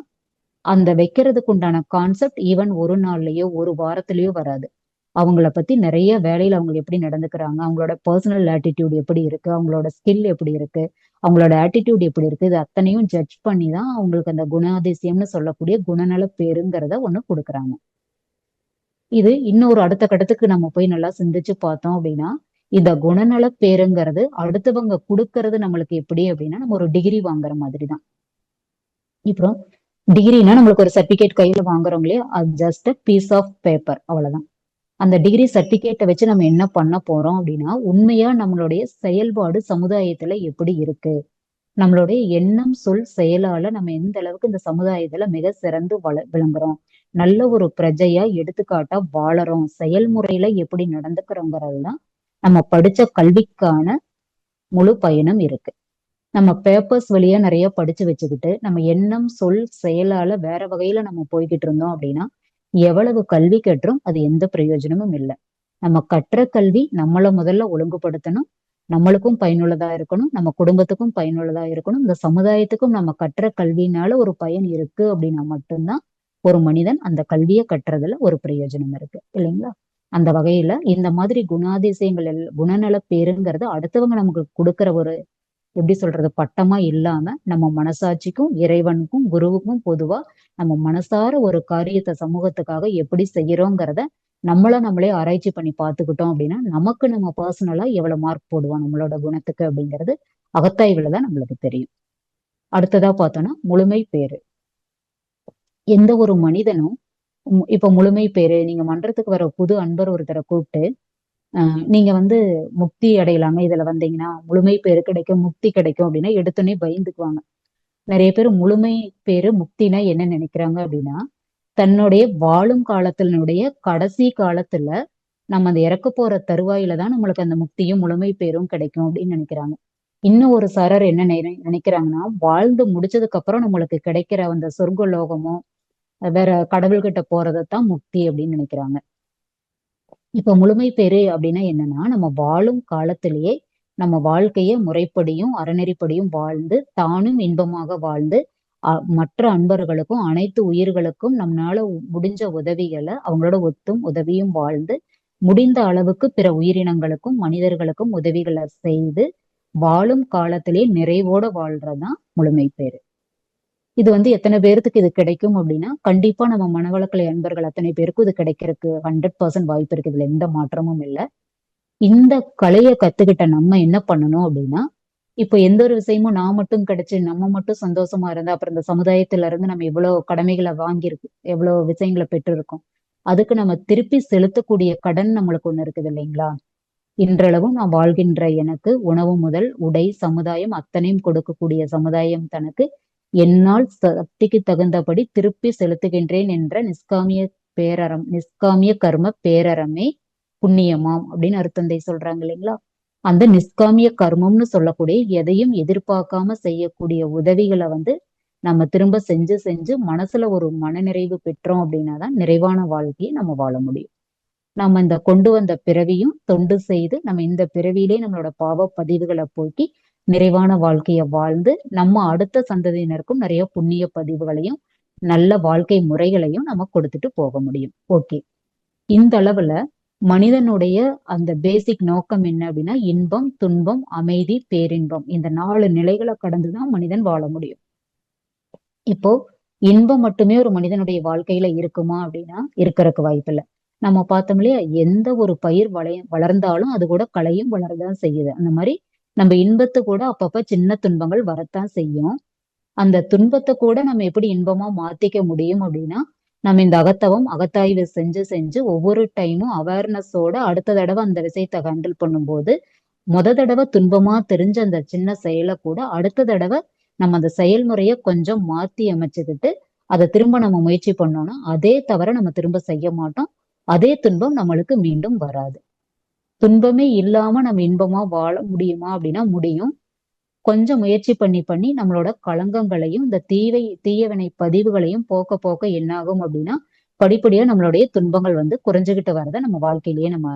அந்த வைக்கிறதுக்கு உண்டான கான்செப்ட் ஈவன் ஒரு நாள்லயோ ஒரு வாரத்திலயோ வராது. அவங்கள பத்தி நிறைய வேலையில அவங்க எப்படி நடந்துக்கிறாங்க, அவங்களோட பர்சனல் ஆட்டிடியூட் எப்படி இருக்கு, அவங்களோட ஸ்கில் எப்படி இருக்கு, அவங்களோட ஆட்டிடியூட் எப்படி இருக்கு, இது அத்தனையும் ஜட்ஜ் பண்ணி தான் அவங்களுக்கு அந்த குணாதிசயம்னு சொல்லக்கூடிய குணநல பேருங்கிறத ஒண்ணு கொடுக்குறாங்க. இது இன்னொரு அடுத்த கட்டத்துக்கு நம்ம போய் நல்லா சிந்திச்சு பார்த்தோம் அப்படின்னா இந்த குணநல பேருங்கிறது அடுத்தவங்க கொடுக்கறது நம்மளுக்கு எப்படி அப்படின்னா நம்ம ஒரு டிகிரி வாங்குற மாதிரி தான். இப்போ டிகிரினா நம்மளுக்கு ஒரு சர்டிபிகேட் கையில வாங்குறோம் இல்லையா, அது ஜஸ்ட் பீஸ் ஆஃப் பேப்பர், அவ்வளவுதான். அந்த டிகிரி சர்டிபிகேட்டை வச்சு நம்ம என்ன பண்ண போறோம் அப்படின்னா உண்மையா நம்மளுடைய செயல்பாடு சமுதாயத்துல எப்படி இருக்கு, நம்மளுடைய எண்ணம் சொல் செயலால நம்ம எந்த அளவுக்கு இந்த சமுதாயத்துல மிக சிறந்து விளங்குறோம், நல்ல ஒரு பிரஜையா எடுத்துக்காட்டா வாழறோம், செயல்முறையில எப்படி நடந்துக்கிறோங்கிறதுதான் நம்ம படிச்ச கல்விக்கான முழு பயணம் இருக்கு. நம்ம பேப்பர்ஸ் வழியா நிறைய படிச்சு வச்சுக்கிட்டு நம்ம எண்ணம் சொல் செயலால வேற வகையில நம்ம போய்கிட்டு இருந்தோம் அப்படின்னா எவ்வளவு கல்வி கற்றும் அது எந்த பிரயோஜனமும் இல்லை. நம்ம கற்ற கல்வி நம்மளை முதல்ல ஒழுங்குபடுத்தணும், நம்மளுக்கும் பயனுள்ளதா இருக்கணும், நம்ம குடும்பத்துக்கும் பயனுள்ளதா இருக்கணும், இந்த சமுதாயத்துக்கும் நம்ம கற்ற கல்வியினால ஒரு பயன் இருக்கு அப்படின்னா மட்டும்தான் ஒரு மனிதன் அந்த கல்வியை கட்டுறதுல ஒரு பிரயோஜனம் இருக்கு இல்லைங்களா. அந்த வகையில இந்த மாதிரி குணாதிசயங்கள் குணநல பேருங்கிறது அடுத்தவங்க நமக்கு கொடுக்கிற ஒரு எப்படி சொல்றது பட்டமா இல்லாம நம்ம மனசாட்சிக்கும் இறைவனுக்கும் குருவுக்கும் பொதுவா நம்ம மனசார ஒரு காரியத்தை சமூகத்துக்காக எப்படி செய்யறோங்கிறத நம்மளே ஆராய்ச்சி பண்ணி பார்த்துக்கிட்டோம் அப்படின்னா நமக்கு நம்ம பர்சனலா எவ்வளவு மார்க் போடுவோம் நம்மளோட குணத்துக்கு அப்படிங்கிறது அகத்தாய்வுல தான் நம்மளுக்கு தெரியும். அடுத்ததா பார்த்தோம்னா முழுமை பேரு. எந்த ஒரு மனிதனும் இப்ப முழுமை பேரு நீங்க மன்றத்துக்கு வர புது அன்பர் ஒருத்தரை கூப்பிட்டு நீங்க முக்தி அடையலாம இதுல வந்தீங்கன்னா முழுமை பேரு கிடைக்கும் முக்தி கிடைக்கும் அப்படின்னா எடுத்தோடனே பயந்துக்குவாங்க. நிறைய பேர் முழுமை பேரு முக்தினா என்ன நினைக்கிறாங்க அப்படின்னா, தன்னுடைய வாழும் காலத்தினுடைய கடைசி காலத்துல நம்ம அந்த இறக்க போற தருவாயில தான் நம்மளுக்கு அந்த முக்தியும் முழுமை பேரும் கிடைக்கும் அப்படின்னு நினைக்கிறாங்க. இன்னும் ஒரு சாரர் என்ன நினைக்கிறாங்கன்னா, வாழ்ந்து முடிச்சதுக்கு அப்புறம் நம்மளுக்கு கிடைக்கிற அந்த சொர்க்க லோகமோ வேற கடவுள்கிட்ட போறதைத்தான் முக்தி அப்படின்னு நினைக்கிறாங்க. இப்ப முழுமை பெறு அப்படின்னா என்னன்னா, நம்ம வாழும் காலத்திலேயே நம்ம வாழ்க்கைய முறைப்படியும் அறநெறிப்படியும் வாழ்ந்து தானும் இன்பமாக வாழ்ந்து மற்ற அன்பர்களுக்கும் அனைத்து உயிர்களுக்கும் நம்மளால முடிஞ்ச உதவிகளை அவங்களோட ஒத்தும் உதவியும் வாழ்ந்து முடிந்த அளவுக்கு பிற உயிரினங்களுக்கும் மனிதர்களுக்கும் உதவிகளை செய்து வாழும் காலத்திலே நிறைவோட வாழ்றதுதான் முழுமை பேறு. இது எத்தனை பேர்த்துக்கு இது கிடைக்கும் அப்படின்னா, கண்டிப்பா நம்ம மனவளக்கலை அன்பர்கள் அத்தனை பேருக்கும் இது கிடைக்கிறதுக்கு 100% வாய்ப்பு இருக்கு. இதுல எந்த மாற்றமும் இல்லை. இந்த கலையை கத்துக்கிட்ட நம்ம என்ன பண்ணணும் அப்படின்னா, இப்ப எந்த ஒரு விஷயமும் நான் மட்டும் கிடைச்சு நம்ம மட்டும் சந்தோஷமா இருந்தா அப்புறம் இந்த சமுதாயத்துல இருந்து நம்ம எவ்வளவு கடமைகளை வாங்கியிருக்கு, எவ்வளவு விஷயங்களை பெற்றிருக்கோம். அதுக்கு நம்ம திருப்பி செலுத்தக்கூடிய கடன் நம்மளுக்கு ஒண்ணு இருக்குது இல்லைங்களா? இன்றளவும் நான் வாழ்கின்ற எனக்கு உணவு முதல் உடை சமுதாயம் அத்தனையும் கொடுக்கக்கூடிய சமுதாயம் தனக்கு என்னால் சக்திக்கு தகுந்தபடி திருப்பி செலுத்துகின்றேன் என்ற நிஷ்காமிய கர்ம பேரறமே புண்ணியமாம் அப்படின்னு அருத்தந்தை சொல்றாங்க இல்லைங்களா? அந்த நிஷ்காமிய கர்மம்னு சொல்லக்கூடிய எதையும் எதிர்பார்க்காம செய்யக்கூடிய உதவிகளை நம்ம திரும்ப செஞ்சு செஞ்சு மனசுல ஒரு மனநிறைவு பெற்றோம் அப்படின்னாதான் நிறைவான வாழ்க்கையை நம்ம வாழ முடியும். நம்ம இந்த கொண்டு வந்த பிறவியும் தொண்டு செய்து நம்ம இந்த பிறவியிலே நம்மளோட பாவ பதிவுகளை போக்கி நிறைவான வாழ்க்கைய வாழ்ந்து நம்ம அடுத்த சந்ததியினருக்கும் நிறைய புண்ணிய பதிவுகளையும் நல்ல வாழ்க்கை முறைகளையும் நம்ம கொடுத்துட்டு போக முடியும். ஓகே, இந்த அளவுல மனிதனுடைய அந்த பேசிக் நோக்கம் என்ன அப்படின்னா, இன்பம் துன்பம் அமைதி பேரின்பம் இந்த 4 நிலைகளை கடந்துதான் மனிதன் வாழ முடியும். இப்போ இன்பம் மட்டுமே ஒரு மனிதனுடைய வாழ்க்கையில இருக்குமா அப்படின்னா இருக்கிறதுக்கு வாய்ப்பில்லை. நம்ம பார்த்தோம் இல்லையா, எந்த ஒரு பயிர் வளர்ந்தாலும் அது கூட களையும் வளரதான் செய்யுது. அந்த மாதிரி நம்ம இன்பத்தை கூட அப்பப்ப சின்ன துன்பங்கள் வரத்தான் செய்யும். அந்த துன்பத்தை கூட நம்ம எப்படி இன்பமா மாத்திக்க முடியும் அப்படின்னா, நம்ம இந்த அகத்தாய்வு செஞ்சு செஞ்சு ஒவ்வொரு டைமும் அவேர்னஸோட அடுத்த தடவை அந்த விஷயத்தை ஹேண்டில் பண்ணும்போது தடவை துன்பமா தெரிஞ்ச அந்த சின்ன செயலை கூட அடுத்த தடவை நம்ம அந்த செயல்முறைய கொஞ்சம் மாத்தி அமைச்சுக்கிட்டு அதை திரும்ப நம்ம முயற்சி பண்ணோம்னா அதே தவிர நம்ம திரும்ப செய்ய மாட்டோம். அதே துன்பம் நம்மளுக்கு மீண்டும் வராது. துன்பமே இல்லாம நம்ம இன்பமா வாழ முடியுமா அப்படின்னா முடியும். கொஞ்சம் முயற்சி பண்ணி பண்ணி நம்மளோட களங்கங்களையும் இந்த தீயவினை பதிவுகளையும் போக்க போக்க என்ன ஆகும் அப்படின்னா படிப்படியா நம்மளுடைய துன்பங்கள் குறைஞ்சுகிட்டு வரதை நம்ம வாழ்க்கையிலேயே நம்ம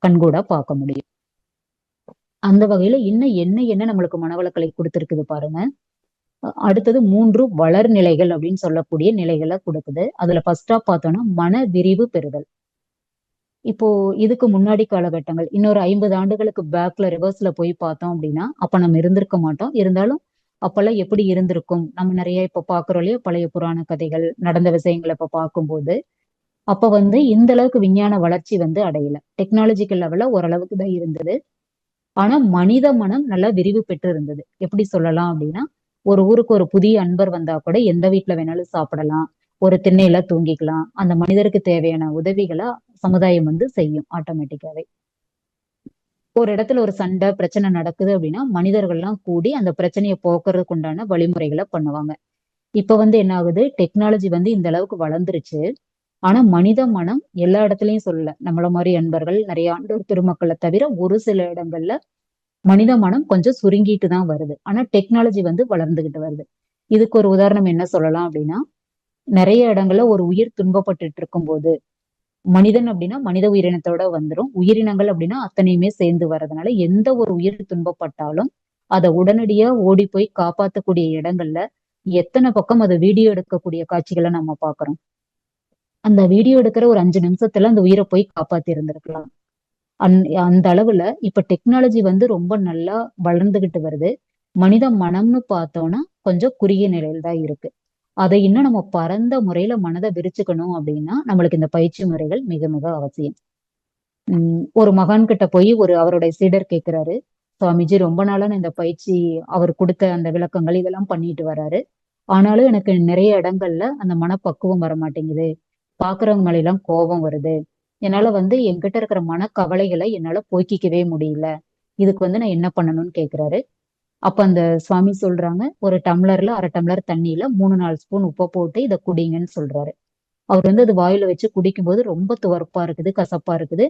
கண்கூடா பார்க்க முடியும். அந்த வகையில இன்னும் என்ன நம்மளுக்கு மனவளக்கலை கொடுத்திருக்குது பாருங்க. அடுத்தது 3 வளர் நிலைகள் அப்படின்னு சொல்லக்கூடிய நிலைகளை கொடுக்குது. அதுல ஃபர்ஸ்டா பார்த்தோம்னா மன விரிவு பெறுதல். இப்போ இதுக்கு முன்னாடி காலகட்டங்கள் இன்னொரு 50 ஆண்டுகளுக்கு பேக்ல ரிவர்ஸ்ல போய் பார்த்தோம் அப்படின்னா அப்ப நம்ம இருந்திருக்க மாட்டோம். இருந்தாலும் அப்பெல்லாம் எப்படி இருந்திருக்கும், நம்ம நிறைய இப்ப பாக்குறோம் இல்லையா பழைய புராண கதைகள் நடந்த விஷயங்களை இப்ப பார்க்கும்போது அப்ப இந்த அளவுக்கு விஞ்ஞான வளர்ச்சி அடையல. டெக்னாலஜிக்கல் லெவல்ல ஓரளவுக்கு தான் இருந்தது. ஆனா மனித மனம் நல்லா விரிவு பெற்று இருந்தது. எப்படி சொல்லலாம் அப்படின்னா, ஒரு ஊருக்கு ஒரு புதிய அன்பர் வந்தா கூட எந்த வீட்டுல வேணாலும் சாப்பிடலாம், ஒரு திண்ணையில தூங்கிக்கலாம். அந்த மனிதருக்கு தேவையான உதவிகளை சமுதாயம் செய்யும் ஆட்டோமேட்டிக்காவே. ஒரு இடத்துல ஒரு சண்டை பிரச்சனை நடக்குது அப்படின்னா மனிதர்கள்லாம் கூடி அந்த பிரச்சனையை போக்குறதுக்கு உண்டான வழிமுறைகளை பண்ணுவாங்க. இப்ப என்ன ஆகுது, டெக்னாலஜி இந்த அளவுக்கு வளர்ந்துருச்சு. ஆனா மனித மனம் எல்லா இடத்துலயும் சொல்லல. நம்மள மாதிரி அன்பர்கள் நிறைய ஆண்டோர் திருமக்களை தவிர ஒரு சில இடங்கள்ல மனித மனம் கொஞ்சம் சுருங்கிட்டு தான் வருது. ஆனா டெக்னாலஜி வளர்ந்துகிட்டு வருது. இதுக்கு ஒரு உதாரணம் என்ன சொல்லலாம் அப்படின்னா, நிறைய இடங்கள்ல ஒரு உயிர் துன்பப்பட்டுட்டு இருக்கும்போது மனிதன் அப்படின்னா மனித உயிரினத்தோட வந்துரும். உயிரினங்கள் அப்படின்னா அத்தனையுமே சேர்ந்து வர்றதுனால எந்த ஒரு உயிர் துன்பப்பட்டாலும் அதை உடனடியா ஓடி போய் காப்பாத்தக்கூடிய இடங்கள்ல எத்தனை பக்கம் அதை வீடியோ எடுக்கக்கூடிய காட்சிகளை நம்ம பாக்குறோம். அந்த வீடியோ எடுக்கிற ஒரு 5 நிமிஷத்துல அந்த உயிரை போய் காப்பாத்தி இருந்திருக்கலாம். அந்த அளவுல இப்ப டெக்னாலஜி ரொம்ப நல்லா வளர்ந்துகிட்டு வருது. மனித மனம்னு பார்த்தோம்னா கொஞ்சம் குறுகிய நிலையில தான் இருக்கு. அதை இன்னும் நம்ம பரந்த முறையில மனதை விரிச்சுக்கணும் அப்படின்னா நம்மளுக்கு இந்த பயிற்சி முறைகள் மிக மிக அவசியம். ஒரு மகான் கிட்ட போய் அவருடைய சீடர் கேட்கிறாரு, சுவாமிஜி ரொம்ப நாளா நான் இந்த பயிற்சி அவர் கொடுத்த அந்த விளக்கங்கள் இதெல்லாம் பண்ணிட்டு வர்றாரு. ஆனாலும் எனக்கு நிறைய இடங்கள்ல அந்த மனப்பக்குவம் வர மாட்டேங்குது. பாக்குறவங்க மேல எல்லாம் கோபம் வருது. என்னால என்கிட்ட இருக்கிற மனக்கவலைகளை என்னால போக்கிக்கவே முடியல. இதுக்கு நான் என்ன பண்ணணும்னு கேக்குறாரு. அப்ப அந்த சுவாமி சொல்றாங்க, ஒரு டம்ளர்ல 1/2 டம்ளர் தண்ணியில 3-4 ஸ்பூன் உப்பை போட்டு இதை குடிங்கன்னு சொல்றாரு. அவர் வந்து அது வாயில வச்சு குடிக்கும்போது ரொம்ப துவர்ப்பா இருக்குது, கசப்பா இருக்குது.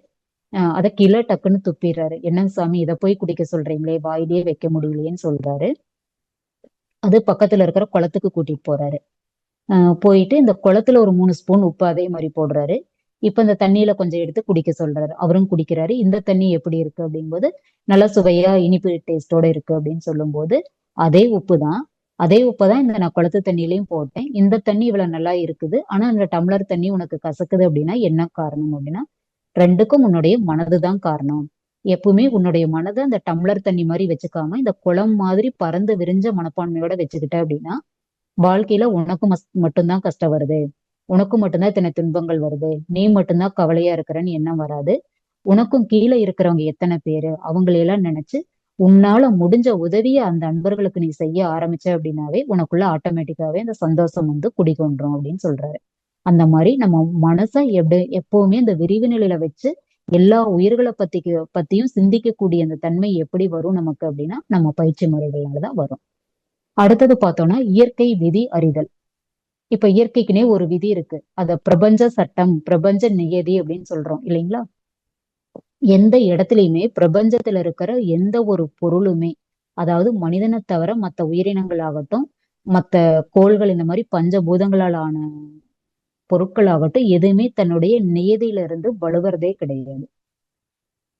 அதை கீழே டக்குன்னு துப்பிடுறாரு. என்னங்க சாமி இதை போய் குடிக்க சொல்றீங்களே, வாயிலேயே வைக்க முடியலையேன்னு சொல்றாரு. அது பக்கத்துல இருக்கிற குளத்துக்கு கூட்டிட்டு போறாரு. போயிட்டு இந்த குளத்துல ஒரு 3 ஸ்பூன் உப்பு அதே மாதிரி போடுறாரு. இப்ப இந்த தண்ணியில கொஞ்சம் எடுத்து குடிக்க சொல்றாரு. அவரும் குடிக்கிறாரு. இந்த தண்ணி எப்படி இருக்கு அப்படிங்கும்போது நல்லா சுவையா இனிப்பு டேஸ்டோட இருக்கு அப்படின்னு சொல்லும்போது, அதே உப்பு தான், அதே உப்பை தான் இந்த நான் குளத்து தண்ணியிலையும் போட்டேன். இந்த தண்ணி இவ்வளவு நல்லா இருக்குது, ஆனா இந்த டம்ளர் தண்ணி உனக்கு கசக்குது அப்படின்னா என்ன காரணம் அப்படின்னா, ரெண்டுக்கும் உன்னுடைய மனதுதான் காரணம். எப்பவுமே உன்னுடைய மனதை அந்த டம்ளர் தண்ணி மாதிரி வச்சுக்காம இந்த குளம் மாதிரி பறந்து விரிஞ்ச மனப்பான்மையோட வச்சுக்கிட்ட அப்படின்னா வாழ்க்கையில உனக்கு மட்டும்தான் கஷ்டம் வருது. உனக்கு மட்டும்தான் இத்தனை துன்பங்கள் வருது. நீ மட்டும்தான் கவலையா இருக்கிறன்னு எண்ணம் வராது. உனக்கும் கீழே இருக்கிறவங்க எத்தனை பேரு அவங்களையெல்லாம் நினைச்சு உன்னால முடிஞ்ச உதவிய அந்த அன்பர்களுக்கு நீ செய்ய ஆரம்பிச்ச அப்படின்னாவே உனக்குள்ள ஆட்டோமேட்டிக்காவே அந்த சந்தோஷம் வந்து குடிகொண்டுரும் அப்படின்னு சொல்றாரு. அந்த மாதிரி நம்ம மனசை எப்பவுமே இந்த விரிவு நிலையில வச்சு எல்லா உயிர்களை பத்தியும் சிந்திக்கக்கூடிய அந்த தன்மை எப்படி வரும் நமக்கு அப்படின்னா நம்ம பயிற்சி முறைகள்னாலதான் வரும். அடுத்தது பார்த்தோம்னா இயற்கை விதி அறிதல். இப்ப இயற்கைக்குனே ஒரு விதி இருக்கு. அத பிரபஞ்ச சட்டம், பிரபஞ்ச நியதி அப்படின்னு சொல்றோம் இல்லைங்களா? எந்த இடத்துலயுமே பிரபஞ்சத்துல இருக்கிற எந்த ஒரு பொருளுமே, அதாவது மனிதனை தவிர மத்த உயிரினங்கள் ஆகட்டும், மத்த கோள்கள் இந்த மாதிரி பஞ்சபூதங்களால் ஆன பொருட்கள் ஆகட்டும், எதுவுமே தன்னுடைய நியதியில இருந்து வலுவறதே கிடையாது.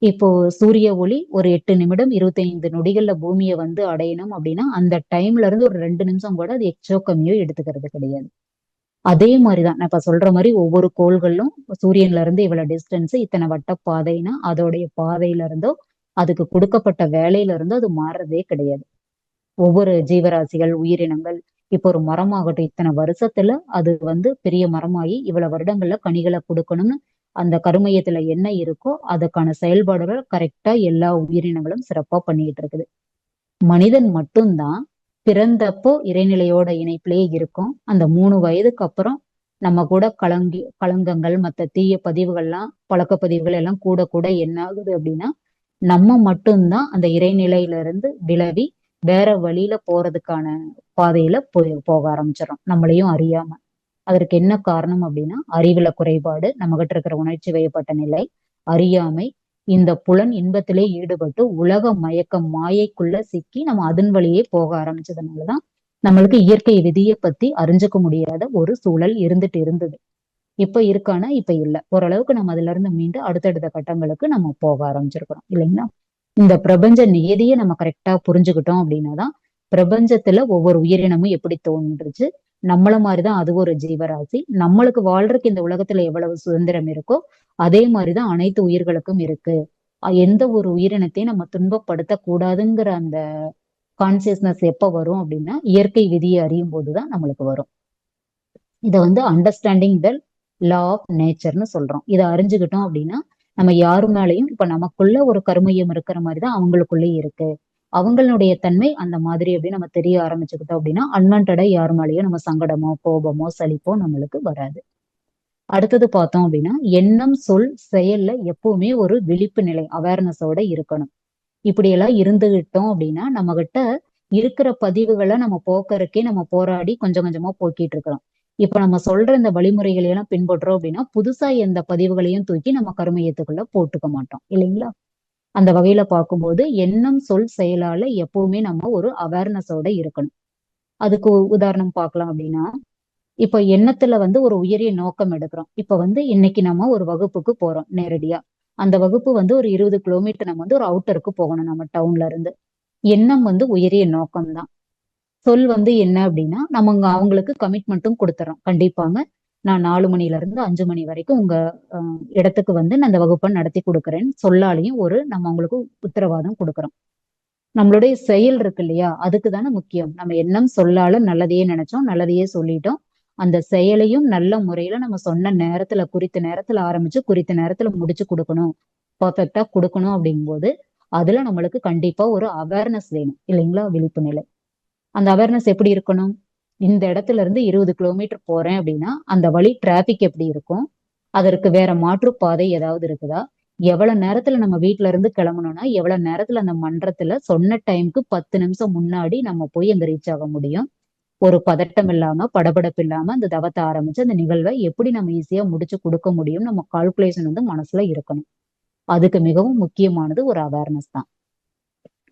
இப்போ சூரிய ஒளி ஒரு 8 நிமிடம் 25 நொடிகள்ல பூமியை வந்து அடையணும் அப்படின்னா அந்த டைம்ல இருந்து ஒரு 2 நிமிஷம் கூட அது எச்சோ கம்மியோ எடுத்துக்கிறது கிடையாது. அதே மாதிரிதான் நான் இப்ப சொல்ற மாதிரி ஒவ்வொரு கோள்களும் சூரியன்ல இருந்து இவ்வளவு டிஸ்டன்ஸ், இத்தனை வட்ட பாதைன்னா அதோடைய பாதையில இருந்தோ அதுக்கு கொடுக்கப்பட்ட வேலையில இருந்தோ அது மாறுறதே கிடையாது. ஒவ்வொரு ஜீவராசிகள் உயிரினங்கள் இப்போ ஒரு மரமாகட்டும், இத்தனை வருஷத்துல அது வந்து பெரிய மரமாகி இவ்வளவு வருடங்கள்ல கனிகளை கொடுக்கணும்னு அந்த கருமையத்துல என்ன இருக்கோ அதுக்கான செயல்பாடுகள் கரெக்டா எல்லா உயிரினங்களும் சிறப்பா பண்ணிட்டு இருக்குது. மனிதன் மட்டும்தான் பிறந்தப்போ இறைநிலையோட இணைப்பிலேயே இருக்கும். அந்த 3 வயதுக்கு அப்புறம் நம்ம கூட களங்கங்கள் மற்ற தீய பதிவுகள்லாம் பழக்க பதிவுகள் எல்லாம் கூட கூட என்ன ஆகுது அப்படின்னா நம்ம மட்டும்தான் அந்த இறைநிலையில இருந்து விலவி வேற வழியில போறதுக்கான பாதையில போக ஆரம்பிச்சிடறோம் நம்மளையும் அறியாம. அதற்கு என்ன காரணம் அப்படின்னா அறிவுல குறைபாடு, நம்ம கிட்ட இருக்கிற உணர்ச்சி வயப்பட்ட நிலை, அறியாமை, இந்த புலன் இன்பத்திலே ஈடுபட்டு உலக மயக்கம் மாயைக்குள்ள சிக்கி நம்ம அதன் வழியே போக ஆரம்பிச்சதுனாலதான் நம்மளுக்கு இயற்கை விதியை பத்தி அறிஞ்சுக்க முடியாத ஒரு சூழல் இருந்துட்டு இருந்தது. இப்ப இருக்கானா இப்ப இல்ல. ஓரளவுக்கு நம்ம அதுல இருந்து மீண்டு அடுத்தடுத்த கட்டங்களுக்கு நம்ம போக ஆரம்பிச்சிருக்கிறோம் இல்லைங்களா? இந்த பிரபஞ்ச நியதியை நம்ம கரெக்டா புரிஞ்சுக்கிட்டோம் அப்படின்னாதான் பிரபஞ்சத்துல ஒவ்வொரு உயிரினமும் எப்படி தோன்றுச்சு, நம்மள மாதிரிதான் அது ஒரு ஜீவராசி, நம்மளுக்கு வாழ்றதுக்கு இந்த உலகத்துல எவ்வளவு சுதந்திரம் இருக்கோ அதே மாதிரிதான் அனைத்து உயிர்களுக்கும் இருக்கு. எந்த ஒரு உயிரினத்தையும் நம்ம துன்பப்படுத்த கூடாதுங்கிற அந்த கான்சியஸ்னஸ் எப்ப வரும் அப்படின்னா இயற்கை விதியை அறியும் போதுதான் நம்மளுக்கு வரும். இதை வந்து அண்டர்ஸ்டாண்டிங் த லா ஆஃப் நேச்சர்னு சொல்றோம். இதை அறிஞ்சுக்கிட்டோம் அப்படின்னா நம்ம யாரு மேலையும் இப்ப நமக்குள்ள ஒரு கருமையம் இருக்கிற மாதிரிதான் அவங்களுக்குள்ளே இருக்கு, அவங்களுடைய தன்மை அந்த மாதிரி அப்படின்னு நம்ம தெரிய ஆரம்பிச்சுக்கிட்டோம் அப்படின்னா அன்வான்டா யாரு மேலேயும் நம்ம சங்கடமோ கோபமோ சலிப்போ நம்மளுக்கு வராது. அடுத்தது பார்த்தோம் அப்படின்னா எண்ணம் சொல் செயல்ல எப்பவுமே ஒரு விழிப்பு நிலை அவேர்னஸோட இருக்கணும். இப்படி எல்லாம் இருந்துகிட்டோம் அப்படின்னா நம்ம கிட்ட இருக்கிற பதிவுகளை நம்ம போக்குறதுக்கே நம்ம போராடி கொஞ்சம் கொஞ்சமா போக்கிட்டு இருக்கிறோம். இப்ப நம்ம சொல்ற இந்த வழிமுறைகளை எல்லாம் பின்பற்றோம் அப்படின்னா புதுசா எந்த பதிவுகளையும் தூக்கி நம்ம கருமையத்துக்குள்ள போட்டுக்க மாட்டோம் இல்லைங்களா? அந்த வகையில பார்க்கும்போது எண்ணம் சொல் செயலால எப்பவுமே நம்ம ஒரு அவேர்னஸோட இருக்கணும். அதுக்கு உதாரணம் பார்க்கலாம் அப்படின்னா இப்ப எண்ணத்துல வந்து ஒரு உயரிய நோக்கம் எடுக்கிறோம். இப்ப வந்து இன்னைக்கு நம்ம ஒரு வகுப்புக்கு போறோம் நேரடியா. அந்த வகுப்பு வந்து ஒரு 20 கிலோமீட்டர் நம்ம வந்து ஒரு அவுட்டருக்கு போகணும் நம்ம டவுன்ல இருந்து. எண்ணம் வந்து உயரிய நோக்கம் தான். சொல் வந்து என்ன அப்படின்னா நம்ம அவங்களுக்கு கமிட்மெண்ட்டும் கொடுத்துறோம். கண்டிப்பாங்க நான் 4 மணில இருந்து 5 மணி வரைக்கும் உங்க இடத்துக்கு வந்து நான் அந்த வகுப்பை நடத்தி கொடுக்குறேன்னு சொல்லாலையும் ஒரு நம்ம அவங்களுக்கு உத்தரவாதம் கொடுக்குறோம். நம்மளுடைய செயல் இருக்கு இல்லையா, அதுக்கு தானே முக்கியம். நம்ம எண்ணம் சொல்லால நல்லதையே நினைச்சோம், நல்லதையே சொல்லிட்டோம். அந்த செயலையும் நல்ல முறையில நம்ம சொன்ன நேரத்துல குறித்த நேரத்துல ஆரம்பிச்சு குறித்த நேரத்துல முடிச்சு கொடுக்கணும், பர்ஃபெக்டா கொடுக்கணும். அப்படிங்கும்போது அதுல நம்மளுக்கு கண்டிப்பா ஒரு அவேர்னஸ் வேணும் இல்லைங்களா, விழிப்பு நிலை. அந்த அவேர்னஸ் எப்படி இருக்கணும்? இந்த இடத்துல இருந்து 20 கிலோமீட்டர் போறேன் அப்படின்னா அந்த வழி டிராபிக் எப்படி இருக்கும், அதற்கு வேற மாற்றுப்பாதை ஏதாவது இருக்குதா, எவ்வளவு நேரத்துல நம்ம வீட்ல இருந்து கிளம்பணும்னா எவ்வளவு நேரத்துல அந்த மன்றத்துல சொன்ன டைம்க்கு 10 நிமிஷம் முன்னாடி நம்ம போய் அங்க ரீச் ஆக முடியும். ஒரு பதட்டம் இல்லாம படபடப்பு இல்லாம அந்த தவத்தை ஆரம்பிச்சு அந்த நிகழ்வை எப்படி நம்ம ஈஸியா முடிச்சு கொடுக்க முடியும், நம்ம கால்குலேஷன் வந்து மனசுல இருக்கணும். அதுக்கு மிகவும் முக்கியமானது ஒரு அவேர்னஸ் தான்.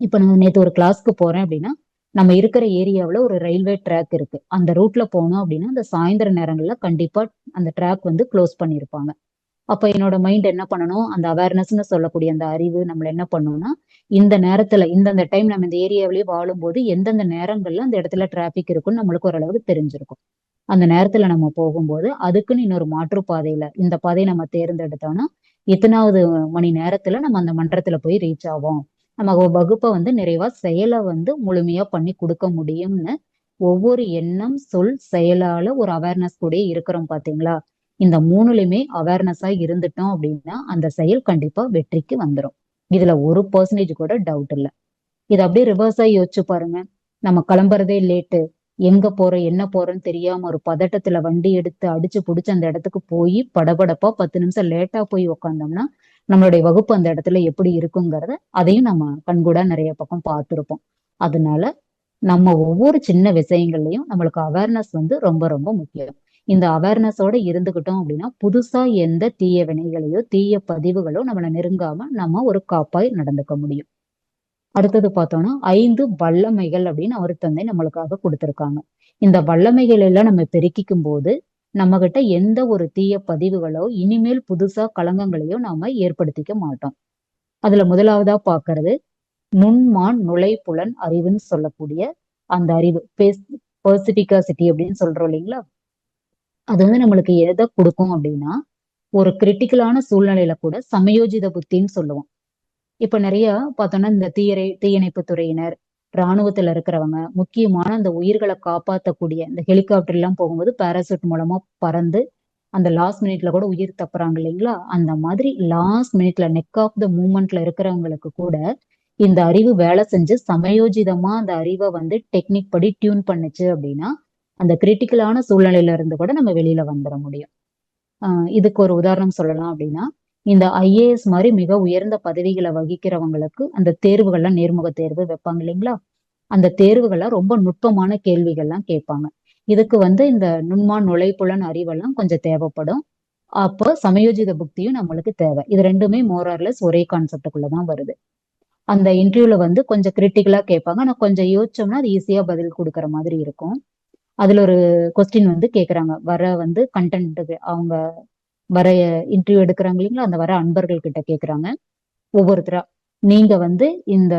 இப்ப நான் நேத்து ஒரு கிளாஸ்க்கு போறேன் அப்படின்னா, நம்ம இருக்கிற ஏரியாவுல ஒரு ரயில்வே ட்ராக் இருக்கு. அந்த ரூட்ல போனோம் அப்படின்னா அந்த சாயந்தர நேரங்கள்ல கண்டிப்பா அந்த ட்ராக் வந்து க்ளோஸ் பண்ணியிருப்பாங்க. அப்ப என்னோட மைண்ட் என்ன பண்ணணும், அந்த அவேர்னஸ்ன்னு சொல்லக்கூடிய அந்த அறிவு நம்மள என்ன பண்ணும்னா, இந்த நேரத்துல இந்தந்த டைம் நம்ம இந்த ஏரியாவிலேயே வாழும்போது எந்தெந்த நேரங்கள்ல அந்த இடத்துல டிராபிக் இருக்குன்னு நம்மளுக்கு ஓரளவுக்கு தெரிஞ்சிருக்கும். அந்த நேரத்துல நம்ம போகும்போது அதுக்குன்னு இன்னொரு மாற்றுப்பாதையில இந்த பாதையை நம்ம தேர்ந்தெடுத்தோம்னா இத்தனாவது மணி நேரத்துல நம்ம அந்த மன்றத்துல போய் ரீச் ஆவோம், நம்ம வகுப்பை வந்து நிறைவா செயலை வந்து முழுமையா பண்ணி கொடுக்க முடியும்னு ஒவ்வொரு எண்ணம் சொல் செயலால ஒரு அவேர்னஸ் கூட இருக்கிறோம் பாத்தீங்களா. இந்த மூணுலயுமே அவேர்னஸா இருந்துட்டோம் அப்படின்னா அந்த செயல் கண்டிப்பா வெற்றிக்கு வந்துடும். இதுல 1% கூட டவுட் இல்லை. இது அப்படியே ரிவர்ஸா யோசிச்சு பாருங்க. நம்ம கிளம்புறதே லேட்டு, எங்க போறோம் என்ன போறோம்னு தெரியாம ஒரு பதட்டத்துல வண்டி எடுத்து அடிச்சு புடிச்சு அந்த இடத்துக்கு போய் படபடப்பா 10 நிமிஷம் லேட்டா போய் உக்காந்தோம்னா நம்மளுடைய வகுப்பு அந்த இடத்துல எப்படி இருக்குங்கிறத அதையும் நம்ம கண்கூடா நிறைய பக்கம் பார்த்திருப்போம். அதனால நம்ம ஒவ்வொரு சின்ன விஷயங்கள்லயும் நம்மளுக்கு அவேர்னஸ் வந்து ரொம்ப ரொம்ப முக்கியம். இந்த அவேர்னஸோட இருந்துகிட்டோம் அப்படின்னா புதுசா எந்த தீய வினைகளையோ தீய பதிவுகளோ நம்மளை நெருங்காம நம்ம ஒரு காப்பாய் நடந்துக்க முடியும். அடுத்தது பார்த்தோம்னா 5 வல்லமைகள் அப்படின்னு அவர் தந்தை நம்மளுக்காக கொடுத்திருக்காங்க. இந்த வல்லமைகள் எல்லாம் நம்ம பெருக்கிக்கும் போது நம்ம கிட்ட எந்த ஒரு தீய பதிவுகளோ இனிமேல் புதுசா களங்கங்களையோ நாம ஏற்படுத்திக்க மாட்டோம். அதுல முதலாவதா பாக்குறது நுண்மான் நுழைப்புலன் அறிவுன்னு சொல்லக்கூடிய அந்த அறிவு பெர்சிபிகாசிட்டி அப்படின்னு சொல்றோம் இல்லைங்களா. அது வந்து நம்மளுக்கு எதை கொடுக்கும் அப்படின்னா ஒரு கிரிட்டிக்கலான சூழ்நிலையில கூட சமயோஜித புத்தின்னு சொல்லுவோம். இப்ப நிறைய பார்த்தோம்னா இந்த தீயணைப்பு துறையினர், ராணுவத்துல இருக்கிறவங்க, முக்கியமான அந்த உயிர்களை காப்பாற்றக்கூடிய இந்த ஹெலிகாப்டர் எல்லாம் போகும்போது பாராசூட் மூலமா பறந்து அந்த லாஸ்ட் மினிட்ல கூட உயிர் தப்புறாங்க இல்லைங்களா. அந்த மாதிரி லாஸ்ட் மினிட்ல நெக் ஆஃப் த மூமெண்ட்ல இருக்கிறவங்களுக்கு கூட இந்த அறிவு வேலை செஞ்சு சமயோஜிதமா அந்த அறிவை வந்து டெக்னிக் படி டியூன் பண்ணுச்சு அப்படின்னா அந்த கிரிட்டிக்கலான சூழ்நிலையில இருந்து கூட நம்ம வெளியில வந்துட முடியும். இதுக்கு ஒரு உதாரணம் சொல்லலாம் அப்படின்னா இந்த ஐஏஎஸ் மாதிரி மிக உயர்ந்த பதவிகளை வகிக்கிறவங்களுக்கு அந்த தேர்வுகள்லாம் நேர்முக தேர்வு வைப்பாங்க இல்லைங்களா. அந்த தேர்வுகள்லாம் ரொம்ப நுட்பமான கேள்விகள்லாம் கேட்பாங்க. இதுக்கு வந்து இந்த நுண்மான் நுழைப்புலன் அறிவெல்லாம் கொஞ்சம் தேவைப்படும். அப்போ சமயோஜித புக்தியும் நம்மளுக்கு தேவை. இது ரெண்டுமே மோரார்லெஸ் ஒரே கான்செப்டுக்குள்ளதான் வருது. அந்த இன்டர்வியூல வந்து கொஞ்சம் கிரிட்டிக்கலா கேட்பாங்க. ஆனா கொஞ்சம் யோசிச்சோம்னா அது ஈஸியா பதில் கொடுக்குற மாதிரி இருக்கும். அதுல ஒரு கொஸ்டின் வந்து கேக்குறாங்க. வர வந்து கண்டென்ட் அவங்க வர இன்டர்வியூ எடுக்கிறாங்க இல்லைங்களா, அந்த வர அன்பர்கள் கிட்ட கேக்குறாங்க ஒவ்வொருத்தரா. நீங்க வந்து இந்த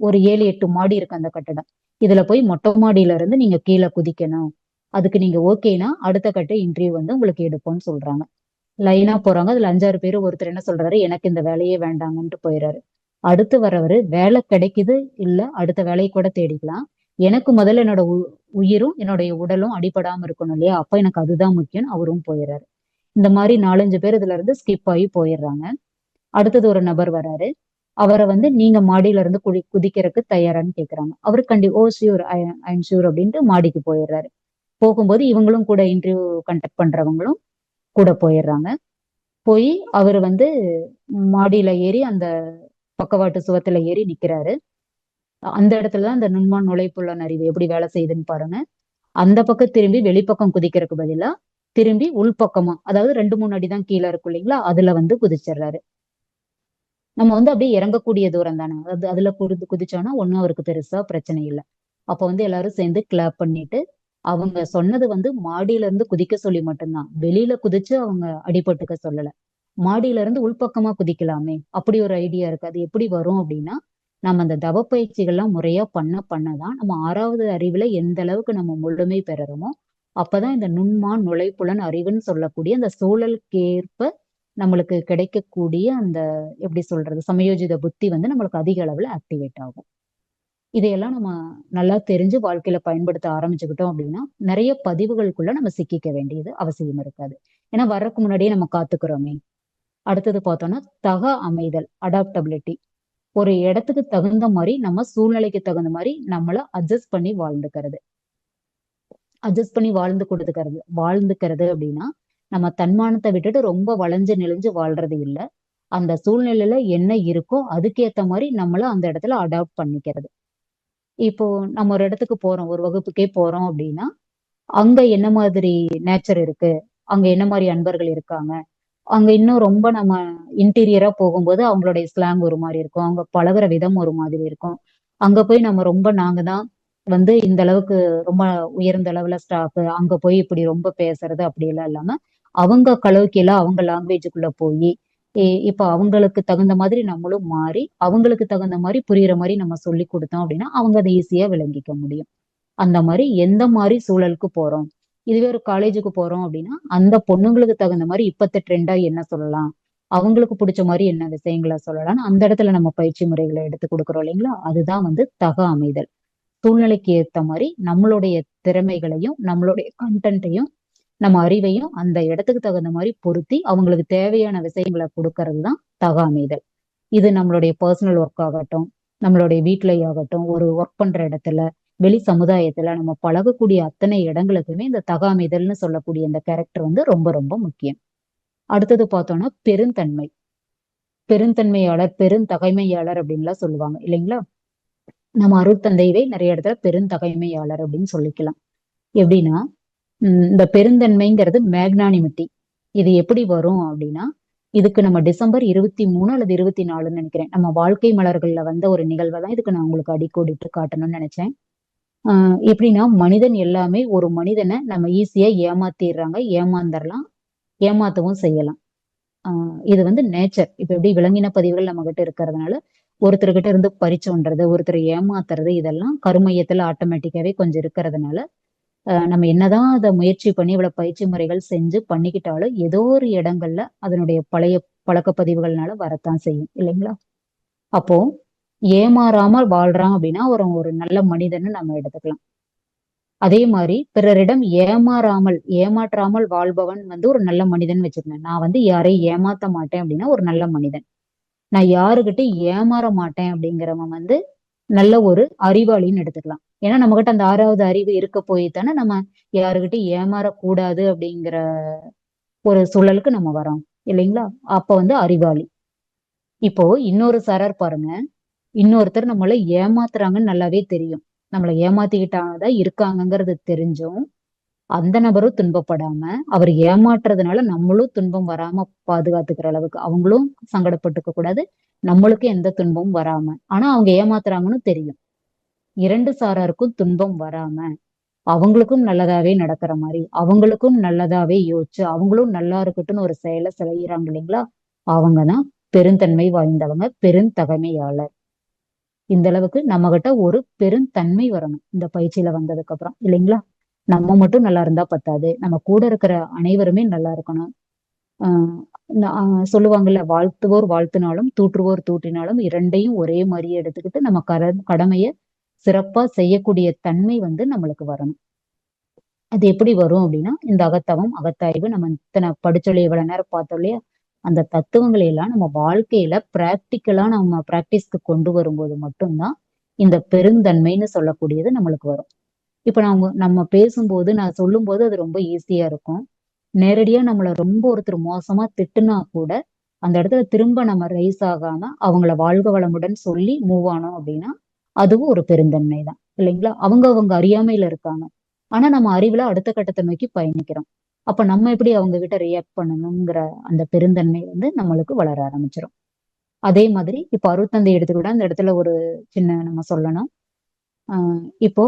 ஒரு 7-8 மாடி இருக்கு அந்த கட்டடம், இதுல போய் மொட்டை மாடியில இருந்து நீங்க கீழே குதிக்கணும், அதுக்கு நீங்க ஓகேனா அடுத்த கட்ட இன்டர்வியூ வந்து உங்களுக்கு எடுப்போம்னு சொல்றாங்க. லைனா போறாங்க. அதுல 5-6 பேரு. ஒருத்தர் என்ன சொல்றாரு, எனக்கு இந்த வேலையே வேண்டாங்கன்ட்டு போயிடுறாரு. அடுத்து வரவரு வேலை கிடைக்குது இல்ல அடுத்த வேலையை கூட தேடிக்கலாம், எனக்கு முதல்ல என்னோட உயிரும் என்னுடைய உடலும் அடிபடாம இருக்கணும் இல்லையா, அப்ப எனக்கு அதுதான் முக்கியம், அவரும் போயிடுறாரு. இந்த மாதிரி 4-5 பேர் இதுல இருந்து ஸ்கிப் ஆகி போயிடுறாங்க. அடுத்தது ஒரு நபர் வராரு. அவரை வந்து நீங்க மாடியில இருந்து குதிக்கிறதுக்கு தயாரான்னு கேக்குறாங்க. அவரு ஓ ஷியூர், ஐ எம் ஷியூர் அப்படின்ட்டு மாடிக்கு போயிடுறாரு. போகும்போது இவங்களும் கூட இன்டர்வியூ கண்டக்ட் பண்றவங்களும் கூட போயிடுறாங்க. போய் அவர் வந்து மாடியில ஏறி அந்த பக்கவாட்டு சுவத்துல ஏறி நிக்கிறாரு. அந்த இடத்துலதான் அந்த நுண்மான் நுழைப்புலன் அறிவு எப்படி வேலை செய்யுதுன்னு பாருங்க. அந்த பக்கம் திரும்பி வெளிப்பக்கம் குதிக்கிறதுக்கு பதிலா திரும்பி உள்பக்கமா, அதாவது 2-3 அடிதான் கீழே இருக்கும் இல்லைங்களா, அதுல வந்து குதிச்சிடுறாரு. நம்ம வந்து அப்படியே இறங்கக்கூடிய தூரம் தானே, அதுல குதிச்சோம்னா ஒன்னும் அவருக்கு பெருசா பிரச்சனை இல்லை. அப்ப வந்து எல்லாரும் சேர்ந்து கிளாப் பண்ணிட்டு, அவங்க சொன்னது வந்து மாடியில இருந்து குதிக்க சொல்லி மட்டும்தான், வெளியில குதிச்சு அவங்க அடிபட்டுக்க சொல்லல. மாடியில இருந்து உள்பக்கமா குதிக்கலாமே, அப்படி ஒரு ஐடியா இருக்கு. அது எப்படி வரும் அப்படின்னா நம்ம அந்த தவ பயிற்சிகள்லாம் முறையா பண்ணதான் நம்ம 6வது அறிவுல எந்த அளவுக்கு நம்ம முழுமை பெறறோமோ அப்பதான் இந்த நுண்மான் நுழைப்புலன் அறிவுன்னு சொல்லக்கூடிய அந்த சூழலுக்கேற்ப நம்மளுக்கு கிடைக்கக்கூடிய அந்த எப்படி சொல்றது சமயோஜித புத்தி வந்து நம்மளுக்கு அதிக அளவுல ஆக்டிவேட் ஆகும். இதையெல்லாம் நம்ம நல்லா தெரிஞ்சு வாழ்க்கையில பயன்படுத்த ஆரம்பிச்சுக்கிட்டோம் அப்படின்னா நிறைய பதிவுகளுக்குள்ள நம்ம சிக்கிக்க வேண்டியது அவசியம் இருக்காது. ஏன்னா வர்றதுக்கு முன்னாடியே நம்ம காத்துக்கிறோமே. அடுத்தது பார்த்தோம்னா அமைதல், அடாப்டபிலிட்டி. ஒரு இடத்துக்கு தகுந்த மாதிரி நம்ம சூழ்நிலைக்கு தகுந்த மாதிரி நம்மள அட்ஜஸ்ட் பண்ணி வாழ்ந்துக்கிறது அப்படின்னா நம்ம தன்மானத்தை விட்டுட்டு ரொம்ப வளைஞ்சு நெளிஞ்சு வாழ்றது இல்லை. அந்த சூழ்நிலையில என்ன இருக்கோ அதுக்கேத்த மாதிரி நம்மள அந்த இடத்துல அடாப்ட் பண்ணிக்கிறது. இப்போ நம்ம ஒரு இடத்துக்கு போறோம், ஒரு வகுப்புக்கே போறோம் அப்படின்னா அங்க என்ன மாதிரி நேச்சர் இருக்கு, அங்க என்ன மாதிரி அன்பர்கள் இருக்காங்க, அங்க இன்னும் ரொம்ப நம்ம இன்டீரியரா போகும்போது அவங்களுடைய ஸ்லாங் ஒரு மாதிரி இருக்கும், அவங்க பழகுற விதம் ஒரு மாதிரி இருக்கும். அங்க போய் நம்ம ரொம்ப நாங்க தான் இந்த அளவுக்கு ரொம்ப உயர்ந்த அளவுல ஸ்டாஃப் அங்க போய் இப்படி ரொம்ப பேசுறது அப்படி எல்லாம் இல்லாம அவங்க கலோக்கியில அவங்க லாங்குவேஜுக்குள்ள போய் இப்ப அவங்களுக்கு தகுந்த மாதிரி நம்மளும் மாறி அவங்களுக்கு தகுந்த மாதிரி புரியுற மாதிரி நம்ம சொல்லி கொடுத்தோம் அப்படின்னா அவங்க அதை ஈஸியா விளங்கிக்க முடியும். அந்த மாதிரி எந்த மாதிரி சூழலுக்கு போறோம். இதுவே ஒரு காலேஜுக்கு போறோம் அப்படின்னா அந்த பொண்ணுங்களுக்கு தகுந்த மாதிரி இப்பத்த ட்ரெண்டா என்ன சொல்லலாம், அவங்களுக்கு பிடிச்ச மாதிரி என்ன விஷயங்களை சொல்லலாம்னு அந்த இடத்துல நம்ம பயிற்சி முறைகளை எடுத்து கொடுக்குறோம் இல்லைங்களா. அதுதான் தக அமைதல். சூழ்நிலைக்கு ஏத்த மாதிரி நம்மளுடைய திறமைகளையும் நம்மளுடைய கண்டென்ட்டையும் நம்ம அறிவையும் அந்த இடத்துக்கு தகுந்த மாதிரி பொருத்தி அவங்களுக்கு தேவையான விஷயங்களை கொடுக்கறது தான் தக அமைதல். இது நம்மளுடைய பர்சனல் ஒர்க் ஆகட்டும், நம்மளுடைய வீட்லயே ஆகட்டும், ஒரு ஒர்க் பண்ற இடத்துல, வெளி சமுதாயத்துல நம்ம பழகக்கூடிய அத்தனை இடங்களுக்குமே இந்த தக அமைதல்னு சொல்லக்கூடிய இந்த கேரக்டர் ரொம்ப ரொம்ப முக்கியம். அடுத்தது பார்த்தோம்னா பெருந்தன்மை. பெருந்தன்மையாளர் பெருந்தகைமையாளர் அப்படின்லாம் சொல்லுவாங்க இல்லைங்களா. நம்ம அருட்தந்தையவே நிறைய இடத்துல பெருந்தகைமையாளர் அப்படின்னு சொல்லிக்கலாம். எப்படின்னா இந்த பெருந்தன்மைங்கிறது மேக்னானிமிட்டி. இது எப்படி வரும் அப்படின்னா இதுக்கு நம்ம டிசம்பர் 23 அல்லது 24ன்னு நினைக்கிறேன் நம்ம வாழ்க்கை மலர்கள்ல வந்த ஒரு நிகழ்வை தான் இதுக்கு நான் உங்களுக்கு அடிக்கோடிட்டு காட்டணும்னு நினைச்சேன். எப்படின்னா மனிதன் எல்லாமே ஒரு மனிதனை நம்ம ஈஸியா ஏமாத்திடுறாங்க, ஏமாந்துடலாம், ஏமாத்தவும் செய்யலாம். இது நேச்சர். இப்ப எப்படி விலங்கின பதிவுகள் நம்ம கிட்ட இருக்கிறதுனால ஒருத்தர்கிட்ட இருந்து பறிச்சோன்றது, ஒருத்தரை ஏமாத்துறது, இதெல்லாம் கருமையத்துல ஆட்டோமேட்டிக்காவே கொஞ்சம் இருக்கிறதுனால நம்ம என்னதான் அதை முயற்சி பண்ணி இவ்வளவு பயிற்சி முறைகள் செஞ்சு பண்ணிக்கிட்டாலும் ஏதோ ஒரு இடங்கள்ல அதனுடைய பழைய பழக்க பதிவுகள்னால வரத்தான் செய்யும் இல்லைங்களா. அப்போ ஏமாறாமல் வாழ்றான் அப்படின்னா ஒரு நல்ல மனிதன்னு நம்ம எடுத்துக்கலாம். அதே மாதிரி பிறரிடம் ஏமாற்றாமல் வாழ்பவன் ஒரு நல்ல மனிதன் வச்சுக்கணும். நான் யாரையும் ஏமாத்த மாட்டேன் அப்படின்னா ஒரு நல்ல மனிதன். நான் யாருகிட்ட ஏமாற மாட்டேன் அப்படிங்கிறவன் நல்ல ஒரு அறிவாளின்னு எடுத்துக்கலாம். ஏன்னா நம்ம கிட்ட அந்த 6வது அறிவு இருக்க போய் தானே நம்ம யாருகிட்ட ஏமாறக்கூடாது அப்படிங்கிற ஒரு சூழலுக்கு நம்ம வரோம் இல்லைங்களா. அப்ப அறிவாளி. இப்போ இன்னொரு சாரார் பாருங்க, இன்னொருத்தர் நம்மளை ஏமாத்துறாங்கன்னு நல்லாவே தெரியும், நம்மளை ஏமாத்திக்கிட்டாதான் இருக்காங்கிறது தெரிஞ்சும் அந்த நபரும் துன்பப்படாம அவர் ஏமாற்றுறதுனால நம்மளும் துன்பம் வராம பாதுகாத்துக்கிற அளவுக்கு அவங்களும் சங்கடப்பட்டுக்க கூடாது, நம்மளுக்கும் எந்த துன்பமும் வராம. ஆனா அவங்க ஏமாத்துறாங்கன்னு தெரியும். 2 சாராருக்கும் துன்பம் வராம அவங்களுக்கும் நல்லதாவே நடக்கிற மாதிரி அவங்களுக்கும் நல்லதாவே யோசிச்சு அவங்களும் நல்லா இருக்கட்டும்னு ஒரு செயலை செய்யறாங்க இல்லைங்களா. அவங்கதான் பெருந்தன்மை வாய்ந்தவங்க, பெருந்தகைமையாளர். இந்த அளவுக்கு நம்ம கிட்ட ஒரு பெருந்தன்மை வரணும் இந்த பயிற்சியில வந்ததுக்கு அப்புறம் இல்லைங்களா. நம்ம மட்டும் நல்லா இருந்தா பத்தாது, நம்ம கூட இருக்கிற அனைவருமே நல்லா இருக்கணும். சொல்லுவாங்கல்ல, வாழ்த்துவோர் வாழ்த்தினாலும் தூற்றுவோர் தூற்றினாலும் இரண்டையும் ஒரே மாதிரியே எடுத்துக்கிட்டு நம்ம கடமைய சிறப்பா செய்யக்கூடிய தன்மை நம்மளுக்கு வரணும். அது எப்படி வரும் அப்படின்னா இந்த அகத்தவம் அகத்தாய்வு நம்ம இத்தனை படிச்சொல்லி இவ்வளவு நேரம் பார்த்தோம் இல்லையா, அந்த தத்துவங்களை எல்லாம் நம்ம வாழ்க்கையில பிராக்டிக்கலா நம்ம பிராக்டிஸ்க்கு கொண்டு வரும்போது மட்டும்தான் இந்த பெருந்தன்மைன்னு சொல்லக்கூடியது நம்மளுக்கு வரும். இப்ப நம்ம பேசும்போது நான் சொல்லும் போது அது ரொம்ப ஈஸியா இருக்கும். நேரடியா நம்மள ரொம்ப ஒருத்தர் மோசமா திட்டுனா கூட அந்த இடத்துல திரும்ப நம்ம ரைஸ் ஆகாம அவங்கள வாழ்க வளமுடன் சொல்லி மூவ் ஆனோம் அப்படின்னா அதுவும் ஒரு பெருந்தன்மை தான் இல்லைங்களா. அவங்க அறியாமையில இருக்காங்க, ஆனா நம்ம அறிவுல அடுத்த கட்டத்தை நோக்கி பயணிக்கிறோம். அப்ப நம்ம எப்படி அவங்க கிட்ட ரியாக்ட் பண்ணணுங்கிற அந்த பெருந்தன்மை நம்மளுக்கு வளர ஆரம்பிச்சிடும். அதே மாதிரி இப்ப அருட்தந்தை எடுத்துக்கிட்டா அந்த இடத்துல ஒரு சின்ன நம்ம சொல்லணும். இப்போ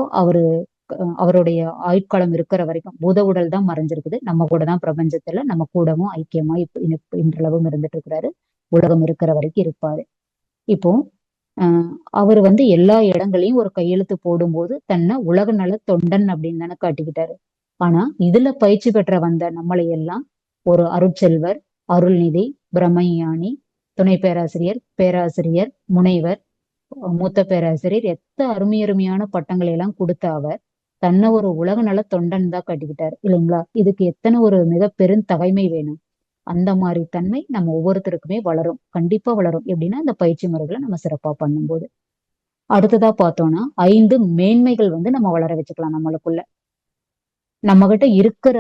அவருடைய ஆயுட்காலம் இருக்கிற வரைக்கும் பூத உடல் தான் மறைஞ்சிருக்குது, நம்ம கூட தான் பிரபஞ்சத்துல நம்ம கூடவும் ஐக்கியமா இன்றளவும் இருந்துட்டு இருக்கிறாரு, உலகம் இருக்கிற வரைக்கும் இருப்பாரு. இப்போ அவர் எல்லா இடங்களையும் ஒரு கையெழுத்து போடும்போது தன்னை உலக நல தொண்டன் அப்படின்னு தானே காட்டிக்கிட்டாரு. ஆனா இதுல பயிற்சி பெற்ற வந்த நம்மளை எல்லாம் ஒரு அருட்செல்வர், அருள்நிதி, பிரம்மஞானி, துணை பேராசிரியர், பேராசிரியர், முனைவர், மூத்த பேராசிரியர், அருமையான பட்டங்களை எல்லாம் கொடுத்த அவர் தன்னை ஒரு உலக நல தொண்டன் தான் காட்டிக்கிட்டாரு இல்லைங்களா. இதுக்கு எத்தனை ஒரு மிக பெருந்தகைமை வேணும். அந்த மாதிரி தன்மை நம்ம ஒவ்வொருத்தருக்குமே வளரும், கண்டிப்பா வளரும். எப்படின்னா இந்த பயிற்சி முறைகளை நம்ம சிறப்பா பண்ணும்போது. அடுத்ததா பார்த்தோம்னா 5 மேன்மைகள் நம்ம வளர வச்சுக்கலாம் நம்மளுக்குள்ள. நம்ம கிட்ட இருக்கிற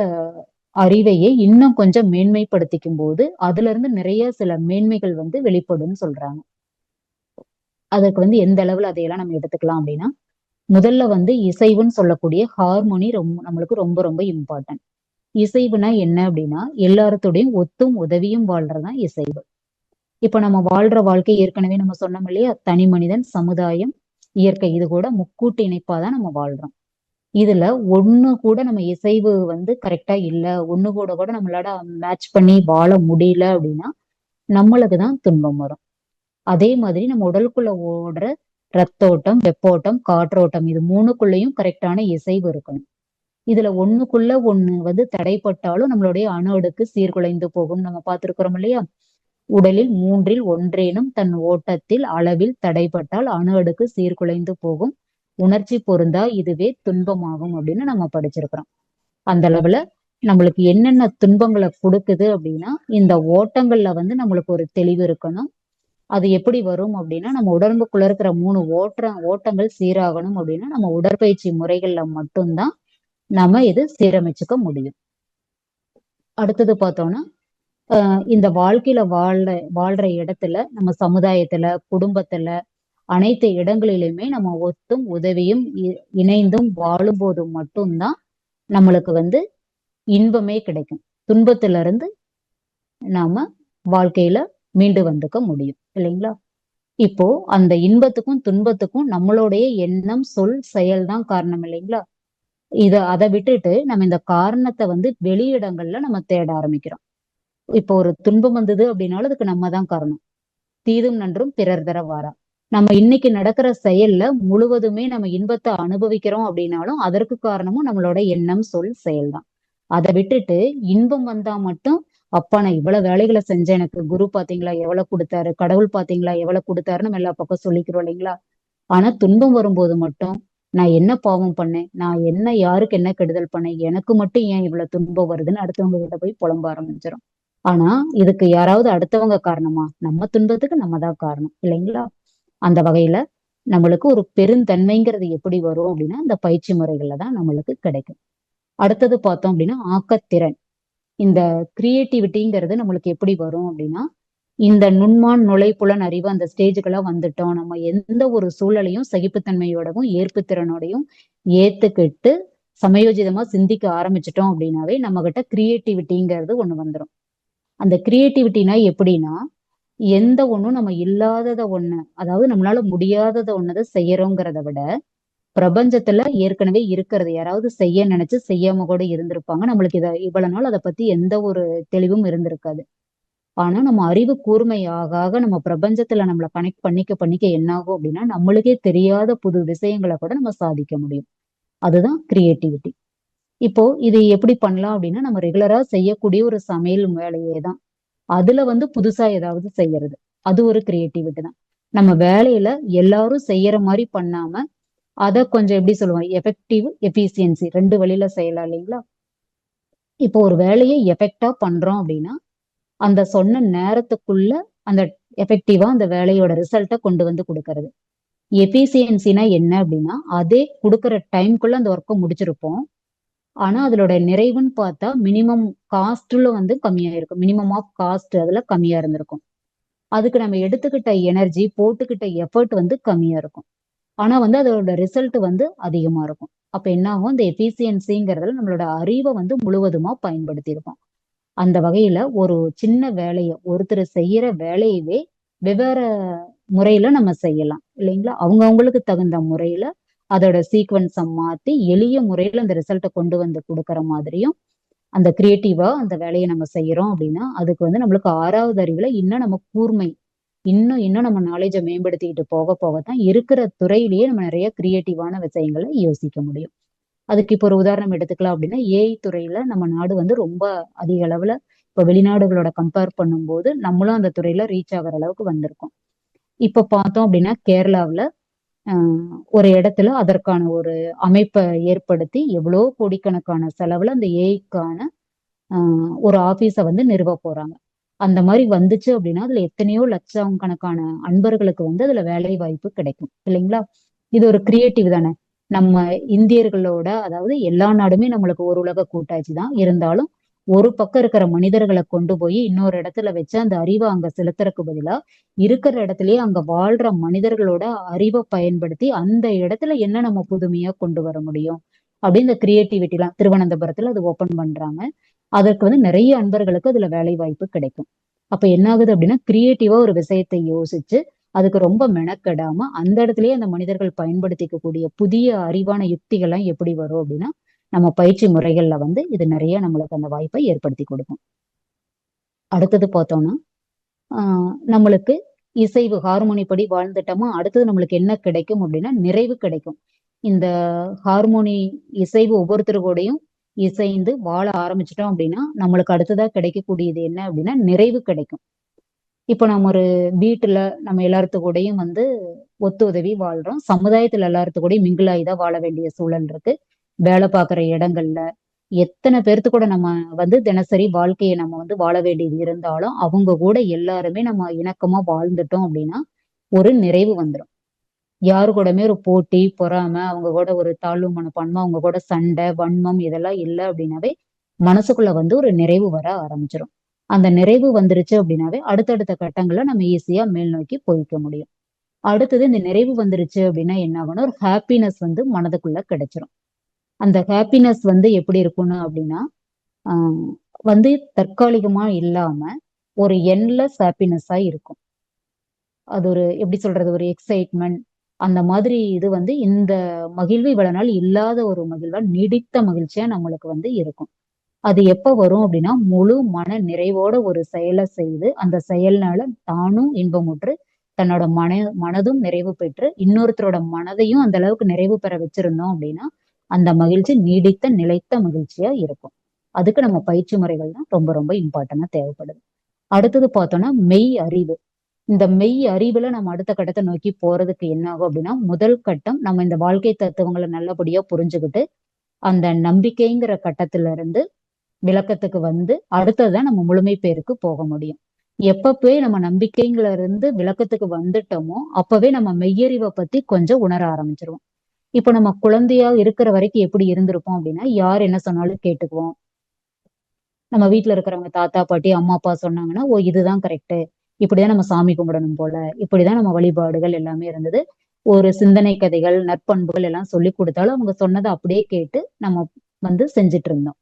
அறிவையே இன்னும் கொஞ்சம் மேன்மைப்படுத்திக்கும் போது அதுல இருந்து நிறைய சில மேன்மைகள் வெளிப்படும்னு சொல்றாங்க. அதற்கு எந்த அளவுல அதையெல்லாம் நம்ம எடுத்துக்கலாம் அப்படின்னா, முதல்ல இசைவுன்னு சொல்லக்கூடிய ஹார்மோனி நம்மளுக்கு ரொம்ப ரொம்ப இம்பார்ட்டன்ட். இசைவுனா என்ன அப்படின்னா, எல்லாரத்தோடையும் ஒத்தும் உதவியும் வாழ்றதுதான் இசைவு. இப்ப நம்ம வாழ்ற வாழ்க்கை ஏற்கனவே நம்ம சொன்னோம் இல்லையா, தனி மனிதன், சமுதாயம், இயற்கை, இது கூட முக்கூட்டு இணைப்பாதான் நம்ம வாழ்றோம். இதுல ஒண்ணு கூட நம்ம இசைவு கரெக்டா இல்ல, ஒண்ணு கூட கூட நம்மளால மேட்ச் பண்ணி வாழ முடியல அப்படின்னா நம்மளுக்குதான் துன்பம் வரும். அதே மாதிரி நம்ம உடலுக்குள்ள ஓடுற ரத்தோட்டம், வெப்போட்டம், காற்றோட்டம், இது மூணுக்குள்ளயும் கரெக்டான இசைவு இருக்கணும். இதுல ஒண்ணுக்குள்ள ஒண்ணு தடைப்பட்டாலும் நம்மளுடைய அணு அடுக்கு சீர்குலைந்து போகும். நம்ம பார்த்திருக்கிறோம் இல்லையா, உடலில் மூன்றில் ஒன்றேனும் தன் ஓட்டத்தில் அளவில் தடைப்பட்டால் அணு அடுக்கு சீர்குலைந்து போகும், உணர்ச்சி பொருந்தா இதுவே துன்பமாகும் அப்படின்னு நம்ம படிச்சிருக்கிறோம். அந்த அளவுல நம்மளுக்கு என்னென்ன துன்பங்களை கொடுக்குது அப்படின்னா, இந்த ஓட்டங்கள்ல நம்மளுக்கு ஒரு தெளிவு இருக்கணும். அது எப்படி வரும் அப்படின்னா, நம்ம உடம்புக்குள்ள இருக்கிற 3 ஓட்டங்கள் சீராகணும் அப்படின்னா நம்ம உடற்பயிற்சி முறைகள்ல மட்டும்தான் நம்ம இது சீரமைச்சுக்க முடியும். அடுத்தது பார்த்தோம்னா, இந்த வாழ்க்கையில வாழ்ற இடத்துல, நம்ம சமுதாயத்துல, குடும்பத்துல, அனைத்து இடங்களிலுமே நம்ம ஒத்தும் உதவியும் இணைந்தும் வாழும்போது மட்டும்தான் நம்மளுக்கு இன்பமே கிடைக்கும். துன்பத்துல இருந்து நாம வாழ்க்கையில மீண்டு வந்துக்க முடியும் இல்லைங்களா? இப்போ அந்த இன்பத்துக்கும் துன்பத்துக்கும் நம்மளுடைய எண்ணம், சொல், செயல் தான் காரணம் இல்லைங்களா? அதை விட்டுட்டு நம்ம இந்த காரணத்தை வெளியிடங்கள்ல நம்ம தேட ஆரம்பிக்கிறோம். இப்போ ஒரு துன்பம் வந்தது அப்படின்னாலும் அதுக்கு நம்ம தான் காரணம். தீதும் நன்றும் பிறர் தர வாரா. நம்ம இன்னைக்கு நடக்கிற செயல்ல முழுவதுமே நம்ம இன்பத்தை அனுபவிக்கிறோம் அப்படின்னாலும் அதற்கு காரணமும் நம்மளோட எண்ணம், சொல், செயல் தான். அதை விட்டுட்டு இன்பம் வந்தா மட்டும், அப்பா நான் இவ்வளவு வேலைகளை செஞ்சேன், எனக்கு குரு பாத்தீங்களா எவ்வளவு கொடுத்தாரு, கடவுள் பாத்தீங்களா எவ்வளவு கொடுத்தாருன்னு நம்ம எல்லா பக்கம் சொல்லிக்கிறோம் இல்லைங்களா? ஆனா துன்பம் வரும்போது மட்டும், நான் என்ன பாவம் பண்ணேன், நான் என்ன யாருக்கு என்ன கெடுதல் பண்ணேன், எனக்கு மட்டும் ஏன் இவ்வளவு துன்பம் வருதுன்னு அடுத்தவங்க கிட்ட போய் புலம்ப ஆரம்பிச்சிடும். ஆனா இதுக்கு யாராவது அடுத்தவங்க காரணமா? நம்ம துன்பத்துக்கு நம்ம தான் காரணம் இல்லைங்களா? அந்த வகையில நம்மளுக்கு ஒரு பெருந்தன்மைங்கிறது எப்படி வரும் அப்படின்னா, இந்த பயிற்சி முறைகள்ல தான் நம்மளுக்கு கிடைக்கும். அடுத்தது பார்த்தோம் அப்படின்னா, ஆக்கத்திறன். இந்த கிரியேட்டிவிட்டிங்கிறது நம்மளுக்கு எப்படி வரும் அப்படின்னா, இந்த நுண்மான் நுழைப்புலன் அறிவு அந்த ஸ்டேஜுக்கெல்லாம் வந்துட்டோம், நம்ம எந்த ஒரு சூழலையும் சகிப்புத்தன்மையோடவும் ஏற்புத்திறனோடையும் ஏத்துக்கிட்டு சமயோஜிதமா சிந்திக்க ஆரம்பிச்சிட்டோம் அப்படின்னாவே நம்ம கிட்ட கிரியேட்டிவிட்டிங்கிறது ஒண்ணு வந்துடும். அந்த கிரியேட்டிவிட்டினா எப்படின்னா, எந்த ஒண்ணும் நம்ம இல்லாதத ஒண்ணு, அதாவது நம்மளால முடியாதத ஒண்ணதை செய்யறோங்கிறத விட, பிரபஞ்சத்துல ஏற்கனவே இருக்கிறது யாராவது செய்ய நினைச்சு செய்யாம கூட இருந்திருப்பாங்க. நம்மளுக்கு இவ்வளவு நாள் அதை பத்தி எந்த ஒரு தெளிவும் இருந்திருக்காது. ஆனா நம்ம அறிவு கூர்மை ஆக நம்ம பிரபஞ்சத்துல நம்மளை கனெக்ட் பண்ணிக்க என்ன ஆகும் அப்படின்னா, நம்மளுக்கே தெரியாத புது விஷயங்களை கூட நம்ம சாதிக்க முடியும். அதுதான் கிரியேட்டிவிட்டி. இப்போ இது எப்படி பண்ணலாம் அப்படின்னா, நம்ம ரெகுலரா செய்யக்கூடிய ஒரு சமையல் வேலையே தான் அதுல புதுசா ஏதாவது செய்யறது, அது ஒரு கிரியேட்டிவிட்டி தான். நம்ம வேலையில எல்லாரும் செய்யற மாதிரி பண்ணாம அதை கொஞ்சம் எப்படி சொல்லுவோம், எஃபெக்டிவ், எஃபிசியன்சி, 2 வழியில செய்யலாம் இல்லைங்களா? இப்போ ஒரு வேலையை எஃபெக்டா பண்றோம் அப்படின்னா, அந்த சொன்ன நேரத்துக்குள்ள அந்த எஃபெக்டிவா அந்த வேலையோட ரிசல்ட்டை கொண்டு கொடுக்கறது. எஃபிசியன்சினா என்ன அப்படின்னா, அதே கொடுக்குற டைம்குள்ள அந்த ஒர்க்கை முடிச்சிருப்போம். ஆனா அதோட நிறைவுன்னு பார்த்தா மினிமம் காஸ்ட்ல கம்மியா இருக்கும். மினிமம் ஆஃப் காஸ்ட் அதுல கம்மியா இருந்திருக்கும். அதுக்கு நம்ம எடுத்துக்கிட்ட எனர்ஜி, போட்டுக்கிட்ட எஃபர்ட் கம்மியா இருக்கும். ஆனா அதோட ரிசல்ட் அதிகமா இருக்கும். அப்ப என்ன ஆகும், இந்த எஃபிசியன்சிங்கிறதுல நம்மளோட அறிவை முழுவதுமா பயன்படுத்தி இருப்போம். அந்த வகையில ஒரு சின்ன வேலையை, ஒருத்தர் செய்யற வேலையவே வெவ்வேறு முறையில நம்ம செய்யலாம் இல்லைங்களா? அவங்களுக்கு தகுந்த முறையில அதோட சீக்வன்ஸை மாத்தி எளிய முறையில அந்த ரிசல்ட்டை கொண்டு கொடுக்கற மாதிரியும் அந்த கிரியேட்டிவா அந்த வேலையை நம்ம செய்யறோம் அப்படின்னா, அதுக்கு நம்மளுக்கு 6வது அறிவுல இன்னும் நம்ம கூர்மை, இன்னும் நம்ம நாலேஜை மேம்படுத்திக்கிட்டு போக போகத்தான் இருக்கிற துறையிலேயே நம்ம நிறைய கிரியேட்டிவான விஷயங்களை யோசிக்க முடியும். அதுக்கு இப்போ ஒரு உதாரணம் எடுத்துக்கலாம் அப்படின்னா, ஏஐ துறையில நம்ம நாடு ரொம்ப அதிக அளவுல இப்ப வெளிநாடுகளோட கம்பேர் பண்ணும்போது நம்மளும் அந்த துறையில ரீச் ஆகிற அளவுக்கு வந்திருக்கோம். இப்ப பார்த்தோம் அப்படின்னா கேரளாவுல ஒரு இடத்துல அதற்கான ஒரு அமைப்பை ஏற்படுத்தி எவ்வளோ கோடிக்கணக்கான செலவுல அந்த ஏஐக்கான ஒரு ஆபீஸை நிறுவ போறாங்க. அந்த மாதிரி வந்துச்சு அப்படின்னா அதுல எத்தனையோ லட்சம் கணக்கான அன்பர்களுக்கு அதுல வேலை வாய்ப்பு கிடைக்கும் இல்லைங்களா? இது ஒரு கிரியேட்டிவ் தானே. நம்ம இந்தியர்களோட, அதாவது எல்லா நாடுமே நம்மளுக்கு ஒரு உலக கூட்டாட்சி தான் இருந்தாலும் ஒரு பக்கம் இருக்கிற மனிதர்களை கொண்டு போய் இன்னொரு இடத்துல வச்சு அந்த அறிவை அங்க செலுத்துறதுக்கு பதிலா இருக்கிற இடத்துலயே அங்க வாழ்ற மனிதர்களோட அறிவை பயன்படுத்தி அந்த இடத்துல என்ன நம்ம புதுமையா கொண்டு வர முடியும் அப்படின்னு இந்த கிரியேட்டிவிட்டி எல்லாம் திருவனந்தபுரத்துல அது ஓபன் பண்றாங்க. அதற்கு வந்து நிறைய அன்பர்களுக்கு அதுல வேலை வாய்ப்பு கிடைக்கும். அப்ப என்ன ஆகுது அப்படின்னா கிரியேட்டிவா ஒரு விஷயத்தை யோசிச்சு அதுக்கு ரொம்ப மெனக்கெடாம அந்த இடத்துலயே அந்த மனிதர்கள் பயன்படுத்திக்க கூடிய புதிய அறிவான யுக்திகள்லாம் எப்படி வரும் அப்படின்னா நம்ம பயிற்சி முறைகள்ல வந்து இது நிறைய நம்மளுக்கு அந்த வாய்ப்பை ஏற்படுத்தி கொடுக்கும். அடுத்தது பார்த்தோம்னா நம்மளுக்கு இசைவு ஹார்மோனி படி வாழ்ந்துட்டோமா அடுத்தது நம்மளுக்கு என்ன கிடைக்கும் அப்படின்னா நிறைவு கிடைக்கும். இந்த ஹார்மோனி இசைவு ஒவ்வொருத்தரு கூடயும் இசைந்து வாழ ஆரம்பிச்சிட்டோம் அப்படின்னா நம்மளுக்கு அடுத்ததா கிடைக்கக்கூடியது என்ன அப்படின்னா நிறைவு கிடைக்கும். இப்போ நம்ம ஒரு வீட்டுல நம்ம எல்லாத்து கூடயும் வந்து ஒத்து உதவி வாழ்றோம். சமுதாயத்துல எல்லாத்து கூடயும் மிங்கிளாகி தான் வாழ வேண்டிய சூழல் இருக்கு. வேலை பார்க்குற இடங்கள்ல எத்தனை பேர்த்து கூட நம்ம வந்து தினசரி வாழ்க்கையை நம்ம வந்து வாழ வேண்டியது இருந்தாலும் அவங்க கூட எல்லாருமே நம்ம இணக்கமா வாழ்ந்துட்டோம் அப்படின்னா ஒரு நிறைவு வந்துடும். யாரு கூடமே ஒரு போட்டி பொறாமை அவங்க கூட ஒரு தாழ்வு மனப்பான்மை அவங்க கூட சண்டை வன்மம் இதெல்லாம் இல்லை அப்படின்னாவே மனசுக்குள்ள வந்து ஒரு நிறைவு வர ஆரம்பிச்சிடும். அந்த நிறைவு வந்துருச்சு அப்படின்னாவே அடுத்தடுத்த கட்டங்களை நம்ம ஈஸியா மேல் நோக்கி போய்க்க முடியும். அடுத்தது இந்த நிறைவு வந்துருச்சு அப்படின்னா என்ன ஆகும்னா ஒரு ஹாப்பினஸ் வந்து மனதுக்குள்ள கிடைச்சிரும். அந்த ஹாப்பினஸ் வந்து எப்படி இருக்கணும் அப்படின்னா ஆஹ் வந்து தற்காலிகமா இல்லாம ஒரு என்லெஸ் ஹாப்பினஸா இருக்கும். அது ஒரு எப்படி சொல்றது ஒரு எக்ஸைட்மெண்ட் அந்த மாதிரி இது வந்து இந்த மகிழ்வு இவ்வளவு நாள் இல்லாத ஒரு மகிழ்வா நீடித்த மகிழ்ச்சியா நம்மளுக்கு வந்து இருக்கும். அது எப்ப வரும் அப்படின்னா முழு மன நிறைவோட ஒரு செயலை செய்து அந்த செயல்னால தானும் இன்பமுற்று தன்னோட மனதும் நிறைவு பெற்று இன்னொருத்தரோட மனதையும் அந்த அளவுக்கு நிறைவு பெற வச்சிருந்தோம் அப்படின்னா அந்த மகிழ்ச்சி நீடித்த நிலைத்த மகிழ்ச்சியா இருக்கும். அதுக்கு நம்ம பயிற்சி முறைகள் தான் ரொம்ப ரொம்ப இம்பார்ட்டன்டா தேவைப்படுது. அடுத்தது பார்த்தோம்னா மெய் அறிவு. இந்த மெய் அறிவுல நம்ம அடுத்த கட்டத்தை நோக்கி போறதுக்கு என்ன ஆகும் அப்படின்னா முதல் கட்டம் நம்ம இந்த வாழ்க்கை தத்துவங்களை நல்லபடியா புரிஞ்சுக்கிட்டு அந்த நம்பிக்கைங்கிற கட்டத்துல இருந்து விளக்கத்துக்கு வந்து அடுத்ததுதான் நம்ம முழுமை பேருக்கு போக முடியும். எப்ப போய் நம்ம நம்பிக்கைங்கள இருந்து விளக்கத்துக்கு வந்துட்டோமோ அப்பவே நம்ம மெய்யறிவை பத்தி கொஞ்சம் உணர ஆரம்பிச்சிருவோம். இப்ப நம்ம குழந்தையா இருக்கிற வரைக்கும் எப்படி இருந்திருப்போம் அப்படின்னா யார் என்ன சொன்னாலும் கேட்டுக்குவோம். நம்ம வீட்டுல இருக்கிறவங்க தாத்தா பாட்டி அம்மா அப்பா சொன்னாங்கன்னா ஓ இதுதான் கரெக்ட், இப்படிதான் நம்ம சாமி கும்பிடணும் போல, இப்படிதான் நம்ம வழிபாடுகள் எல்லாமே இருந்தது. ஒரு சிந்தனை கதைகள் நற்பண்புகள் எல்லாம் சொல்லி கொடுத்தாலும் அவங்க சொன்னதை அப்படியே கேட்டு நம்ம வந்து செஞ்சுட்டு இருந்தோம்.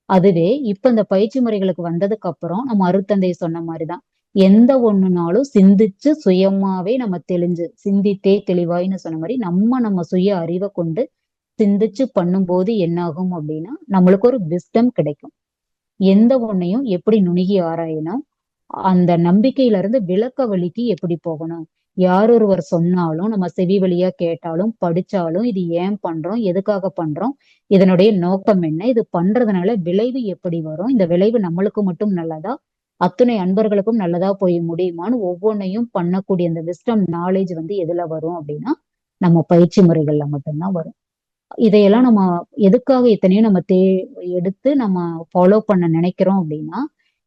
அதுவே இப்ப இந்த பயிற்சி முறைகளுக்கு வந்ததுக்கு அப்புறம் நம்ம அருட்தந்தை சொன்ன மாதிரிதான் எந்த ஒண்ணுனாலும் சிந்திச்சு சுயமாவே நம்ம தெளிஞ்சு சிந்தித்தே தெளிவாயின்னு சொன்ன மாதிரி நம்ம சுய அறிவை கொண்டு சிந்திச்சு பண்ணும்போது என்ன ஆகும் அப்படின்னா நம்மளுக்கு ஒரு விஸ்டம் கிடைக்கும். எந்த ஒன்னையும் எப்படி நுணுகி ஆராயணும், அந்த நம்பிக்கையில இருந்து விளக்க வழிக்கு எப்படி போகணும், யார் ஒருவர் சொன்னாலும் நம்ம செவி வழியா கேட்டாலும் படிச்சாலும் இது ஏன் பண்றோம் எதுக்காக பண்றோம் இதனுடைய நோக்கம் என்ன இது பண்றதுனால விளைவு எப்படி வரும் இந்த விளைவு நம்மளுக்கு மட்டும் நல்லதா அத்துணை அன்பர்களுக்கும் நல்லதா போய் முடியுமான்னு ஒவ்வொன்னையும் பண்ணக்கூடிய அந்த விஸ்டம் நாலேஜ் வந்து எதுல வரும் அப்படின்னா நம்ம பயிற்சி முறைகள்ல மட்டும்தான் வரும். இதையெல்லாம் நம்ம எதுக்காக இத்தனையும் நம்ம எடுத்து நம்ம ஃபாலோ பண்ண நினைக்கிறோம் அப்படின்னா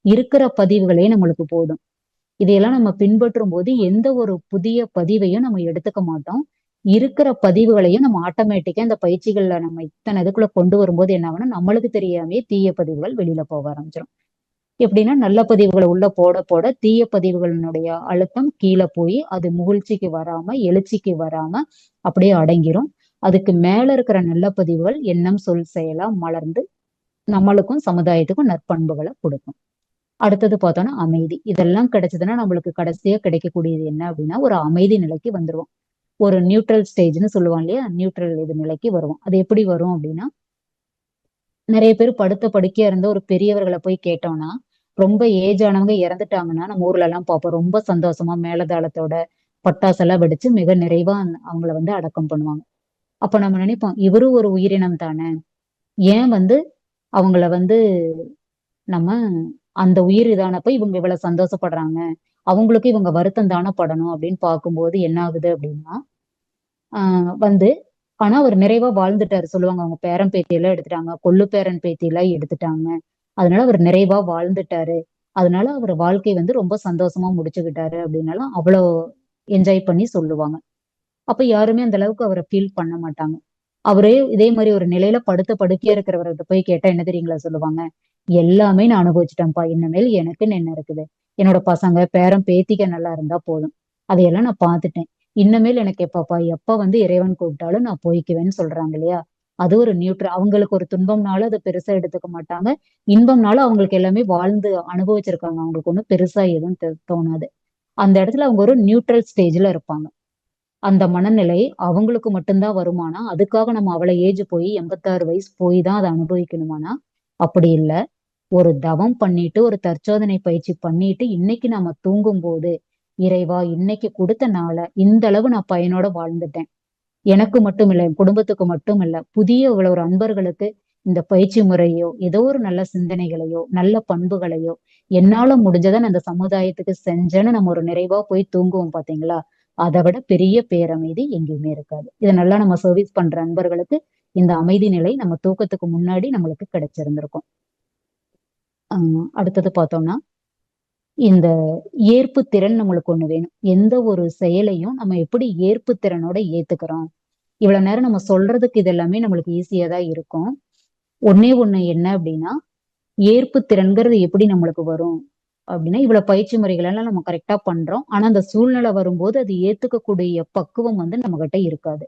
இருக்கிற பதிவுகளே நம்மளுக்கு போதும். இதையெல்லாம் நம்ம பின்பற்றும் போது எந்த ஒரு புதிய பதிவையும் நம்ம எடுத்துக்க மாட்டோம். இருக்கிற பதிவுகளையும் நம்ம ஆட்டோமேட்டிக்கா இந்த பயிற்சிகள்ல நம்ம இத்தனை இதுக்குள்ள கொண்டு வரும்போது என்ன ஆகும்னா நம்மளுக்கு தெரியாமே தீய பதிவுகள் வெளியில போக ஆரம்பிச்சிடும். எப்படின்னா நல்ல பதிவுகளை உள்ள போட போட தீய பதிவுகளினுடைய அழுத்தம் கீழே போய் அது முகிழ்ச்சிக்கு வராம எழுச்சிக்கு வராம அப்படியே அடங்கிரும். அதுக்கு மேல இருக்கிற நல்ல பதிவுகள் எண்ணம் சொல் செயலா மலர்ந்து நம்மளுக்கும் சமுதாயத்துக்கும் நற்பண்புகளை கொடுக்கும். அடுத்தது பார்த்தோம்னா அமைதி. இதெல்லாம் கிடைச்சதுன்னா நம்மளுக்கு கடைசியா கிடைக்கக்கூடியது என்ன அப்படின்னா ஒரு அமைதி நிலைக்கு வந்துருவோம். ஒரு நியூட்ரல் ஸ்டேஜ்னு சொல்லுவாங்க இல்லையா, நியூட்ரல் இது நிலைக்கு வருவோம். அது எப்படி வரும் அப்படின்னா நிறைய பேர் படுத்த படுக்கையா இருந்த ஒரு பெரியவர்களை போய் கேட்டோம்னா ரொம்ப ஏஜ் ஆனவங்க இறந்துட்டாங்கன்னா நம்ம ஊர்ல எல்லாம் பார்ப்போம் ரொம்ப சந்தோஷமா மேலதாளத்தோட பட்டாசெல்லாம் வெடிச்சு மிக நிறைவா அவங்கள வந்து அடக்கம் பண்ணுவாங்க. அப்ப நம்ம நினைப்போம் இவரும் ஒரு உயிரினம் தானே, ஏன் வந்து அவங்கள வந்து நம்ம அந்த உயிர் இதானப்ப இவங்க இவ்வளவு சந்தோஷப்படுறாங்க, அவங்களுக்கு இவங்க வருத்தம் தானே படணும் அப்படின்னு பார்க்கும்போது என்ன ஆகுது அப்படின்னா வந்து ஆனா அவர் நிறைவா வாழ்ந்துட்டாரு சொல்லுவாங்க. அவங்க பேரன் பேத்தி எல்லாம் எடுத்துட்டாங்க, கொள்ளு பேரன் பேத்தி எல்லாம் எடுத்துட்டாங்க, அதனால அவர் நிறைவா வாழ்ந்துட்டாரு, அதனால அவர் வாழ்க்கை வந்து ரொம்ப சந்தோஷமா முடிச்சுக்கிட்டாரு அப்படின்னாலும் அவ்வளவு என்ஜாய் பண்ணி சொல்லுவாங்க. அப்ப யாருமே அந்த அளவுக்கு அவரை ஃபீல் பண்ண மாட்டாங்க. அவரே இதே மாதிரி ஒரு நிலையில படுத்த படுக்கையா இருக்கிறவர்கிட்ட போய் கேட்டா என்ன தெரியுங்களா சொல்லுவாங்க, எல்லாமே நான் அனுபவிச்சிட்டேன்ப்பா. இனிமேல் எனக்குன்னு என்ன இருக்குது? என்னோட பசங்க பேரன் பேத்திக நல்லா இருந்தா போதும். அதையெல்லாம் நான் பார்த்துட்டேன். இன்னமேல் எனக்கு எப்பப்பா எப்ப வந்து இறைவன் கூப்பிட்டாலும் நான் போய்க்குவேன்னு சொல்றாங்க இல்லையா? அது ஒரு நியூட்ரல். அவங்களுக்கு ஒரு துன்பம்னாலும் அதை பெருசா எடுத்துக்க மாட்டாங்க. இன்பம்னாலும் அவங்களுக்கு எல்லாமே வாழ்ந்து அனுபவிச்சிருக்காங்க. அவங்களுக்கு ஒண்ணும் பெருசா எதுவும் தோணாது. அந்த இடத்துல அவங்க ஒரு நியூட்ரல் ஸ்டேஜ்ல இருப்பாங்க. அந்த மனநிலை அவங்களுக்கு மட்டும்தான் வருமானா, அதுக்காக நம்ம அவ்வளவு ஏஜ் போய் 86 வயசு போய் தான் அதை அனுபவிக்கணுமானா, அப்படி இல்ல. ஒரு தவம் பண்ணிட்டு, ஒரு தற்சோதனை பயிற்சி பண்ணிட்டு, இன்னைக்கு நாம தூங்கும்போது, இறைவா இன்னைக்கு கொடுத்த நாள இந்த அளவு நான் பயனோட வாழ்ந்துட்டேன். எனக்கு மட்டும் இல்ல, என் குடும்பத்துக்கு மட்டும் இல்ல, புதிய இவ்வளவு ஒரு அன்பர்களுக்கு இந்த பயிற்சி முறையோ, ஏதோ ஒரு நல்ல சிந்தனைகளையோ, நல்ல பண்புகளையோ, என்னால முடிஞ்சதை நான் இந்த சமுதாயத்துக்கு செஞ்சேன்னு நம்ம ஒரு நிறைவா போய் தூங்குவோம் பாத்தீங்களா? அதை விட பெரிய பேரமைதி எங்கேயுமே இருக்காது. இதை நல்லா நம்ம சர்வீஸ் பண்ற அன்பர்களுக்கு இந்த அமைதி நிலை நம்ம தூக்கத்துக்கு முன்னாடி நம்மளுக்கு கிடைச்சிருந்திருக்கும். அடுத்தது பார்த்தோம்னா, இந்த ஏற்பு திறன் நம்மளுக்கு ஒண்ணு வேணும். எந்த ஒரு செயலையும் நம்ம எப்படி ஏற்பு திறனோட ஏத்துக்கிறோம். இவ்வளவு நேரம் நம்ம சொல்றதுக்கு இது எல்லாமே நம்மளுக்கு ஈஸியா தான் இருக்கும். ஒண்ணே ஒண்ணு என்ன அப்படின்னா, ஏற்பு திறன்கிறது எப்படி நம்மளுக்கு வரும் அப்படின்னா, இவ்வளவு பயிற்சி முறைகள் எல்லாம் நம்ம கரெக்டா பண்றோம். ஆனா அந்த சூழ்நிலை வரும்போது அது ஏத்துக்கக்கூடிய பக்குவம் வந்து நம்ம கிட்ட இருக்காது.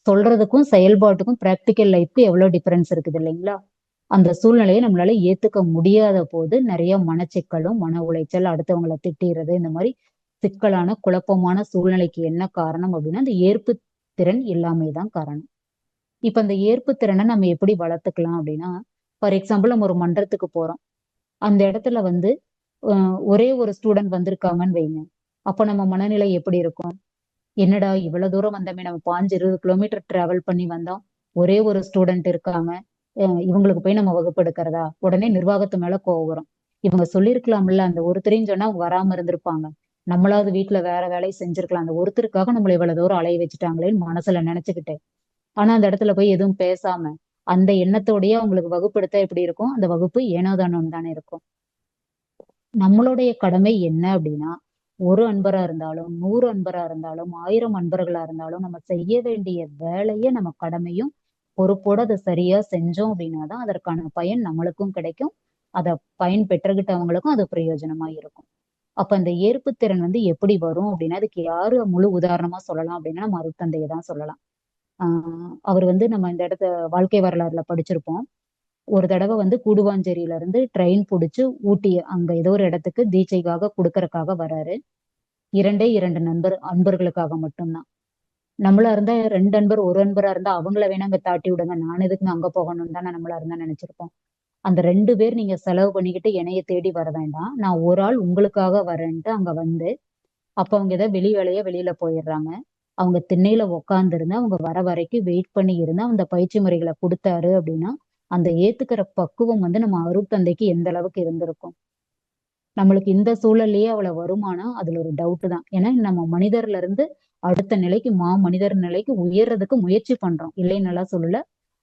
சொல்றதுக்கும் செயல்பாட்டுக்கும் பிராக்டிக்கல் லைஃப்க்கு எவ்வளவு டிஃபரன்ஸ் இருக்குது இல்லைங்களா? அந்த சூழ்நிலையை நம்மளால ஏத்துக்க முடியாத போது நிறைய மனச்சிக்கலும், மன உளைச்சல், அடுத்தவங்களை திட்டிறது, இந்த மாதிரி சிக்கலான குழப்பமான சூழ்நிலைக்கு என்ன காரணம் அப்படின்னா, அந்த ஏற்பு திறன் இல்லாமை தான் காரணம். இப்ப அந்த ஏற்பு திறனை நம்ம எப்படி வளர்த்துக்கலாம் அப்படின்னா, ஃபார் எக்ஸாம்பிள் நம்ம ஒரு மன்றத்துக்கு போறோம். அந்த இடத்துல வந்து ஒரே ஒரு ஸ்டூடெண்ட் வந்திருக்காங்கன்னு வைங்க. அப்ப நம்ம மனநிலை எப்படி இருக்கும்? என்னடா இவ்வளவு தூரம் வந்தோமே, நம்ம 5, 20 கிலோமீட்டர் டிராவல் பண்ணி வந்தோம். ஒரே ஒரு ஸ்டூடெண்ட் இருக்காங்க. இவங்களுக்கு போய் நம்ம வகுப்பு எடுக்கிறதா? உடனே நிர்வாகத்து மேல கோவம் வரும். இவங்க சொல்லியிருக்கலாம்ல, அந்த ஒருத்தரையும் சொன்னா அவங்க வராம இருந்திருப்பாங்க. நம்மளாவது வீட்டுல வேற வேலையை செஞ்சிருக்கலாம். அந்த ஒருத்தருக்காக நம்மள இவ்வளவு தூரம் அலைய வச்சுட்டாங்களேன்னு மனசுல நினைச்சுக்கிட்டு. ஆனா அந்த இடத்துல போய் எதுவும் பேசாம, அந்த எண்ணத்தோடயே அவங்களுக்கு வகுப்பு எடுத்தா எப்படி இருக்கும்? அந்த வகுப்பு ஏனோதானோன்னு தானே இருக்கும். நம்மளுடைய கடமை என்ன அப்படின்னா, ஒரு அன்பரா இருந்தாலும், 100 அன்பரா இருந்தாலும், 1000 அன்பர்களா இருந்தாலும், நம்ம செய்ய வேண்டிய வேலையை நம்ம கடமையும் பொறுப்போட அதை சரியா செஞ்சோம் அப்படின்னாதான் அதற்கான பயன் நம்மளுக்கும் கிடைக்கும். அதை பயன் பெற்றுக்கிட்டவங்களுக்கும் அது பிரயோஜனமா இருக்கும். அப்ப அந்த ஏற்புத்திறன் வந்து எப்படி வரும் அப்படின்னா, அதுக்கு யாரு முழு உதாரணமா சொல்லலாம் அப்படின்னா, நம்ம அருட்தந்தையை தான் சொல்லலாம். அவர் வந்து நம்ம இந்த இடத்த வாழ்க்கை வரலாறுல படிச்சிருப்போம். ஒரு தடவை வந்து கூடுவாஞ்சேரியில இருந்து ட்ரெயின் புடிச்சு ஊட்டி அங்க ஏதோ ஒரு இடத்துக்கு தீட்சைக்காக குடுக்கறக்காக வராரு. 2 அன்பர்களுக்காக மட்டும்தான். நம்மளா இருந்தா 2 அன்பர், ஒரு அன்பரா இருந்தா அவங்கள வேணா அங்க தாட்டி விடுங்க. நான் எதுக்குங்க அங்க போகணும்னு தானே நம்மளா இருந்தா நினைச்சிருப்போம். அந்த 2 பேர் நீங்க செலவு பண்ணிக்கிட்டு என்னைய தேடி வர வேண்டாம். நான் ஒரு ஆள் உங்களுக்காக வரேன்ட்டு அங்க வந்து, அப்ப அவங்க ஏதோ வெளி வேலையா வெளியில போயிடுறாங்க. அவங்க திண்ணையில உட்கார்ந்து இருந்து அவங்க வர வரைக்கும் வெயிட் பண்ணி இருந்து அந்த பயிற்சி முறைகளை கொடுத்தாரு அப்படின்னா, அந்த ஏத்துக்கிற பக்குவம் வந்து நம்ம அருட்தந்தைக்கு எந்த அளவுக்கு இருந்திருக்கும். நம்மளுக்கு இந்த சூழல்லயே அவ்வளவு வருமானா அதுல ஒரு டவுட் தான். ஏன்னா நம்ம மனிதர்ல இருந்து அடுத்த நிலைக்கு மனிதர் நிலைக்கு உயர்றதுக்கு முயற்சி பண்றோம். இல்லைன்னு எல்லாம் சொல்லல.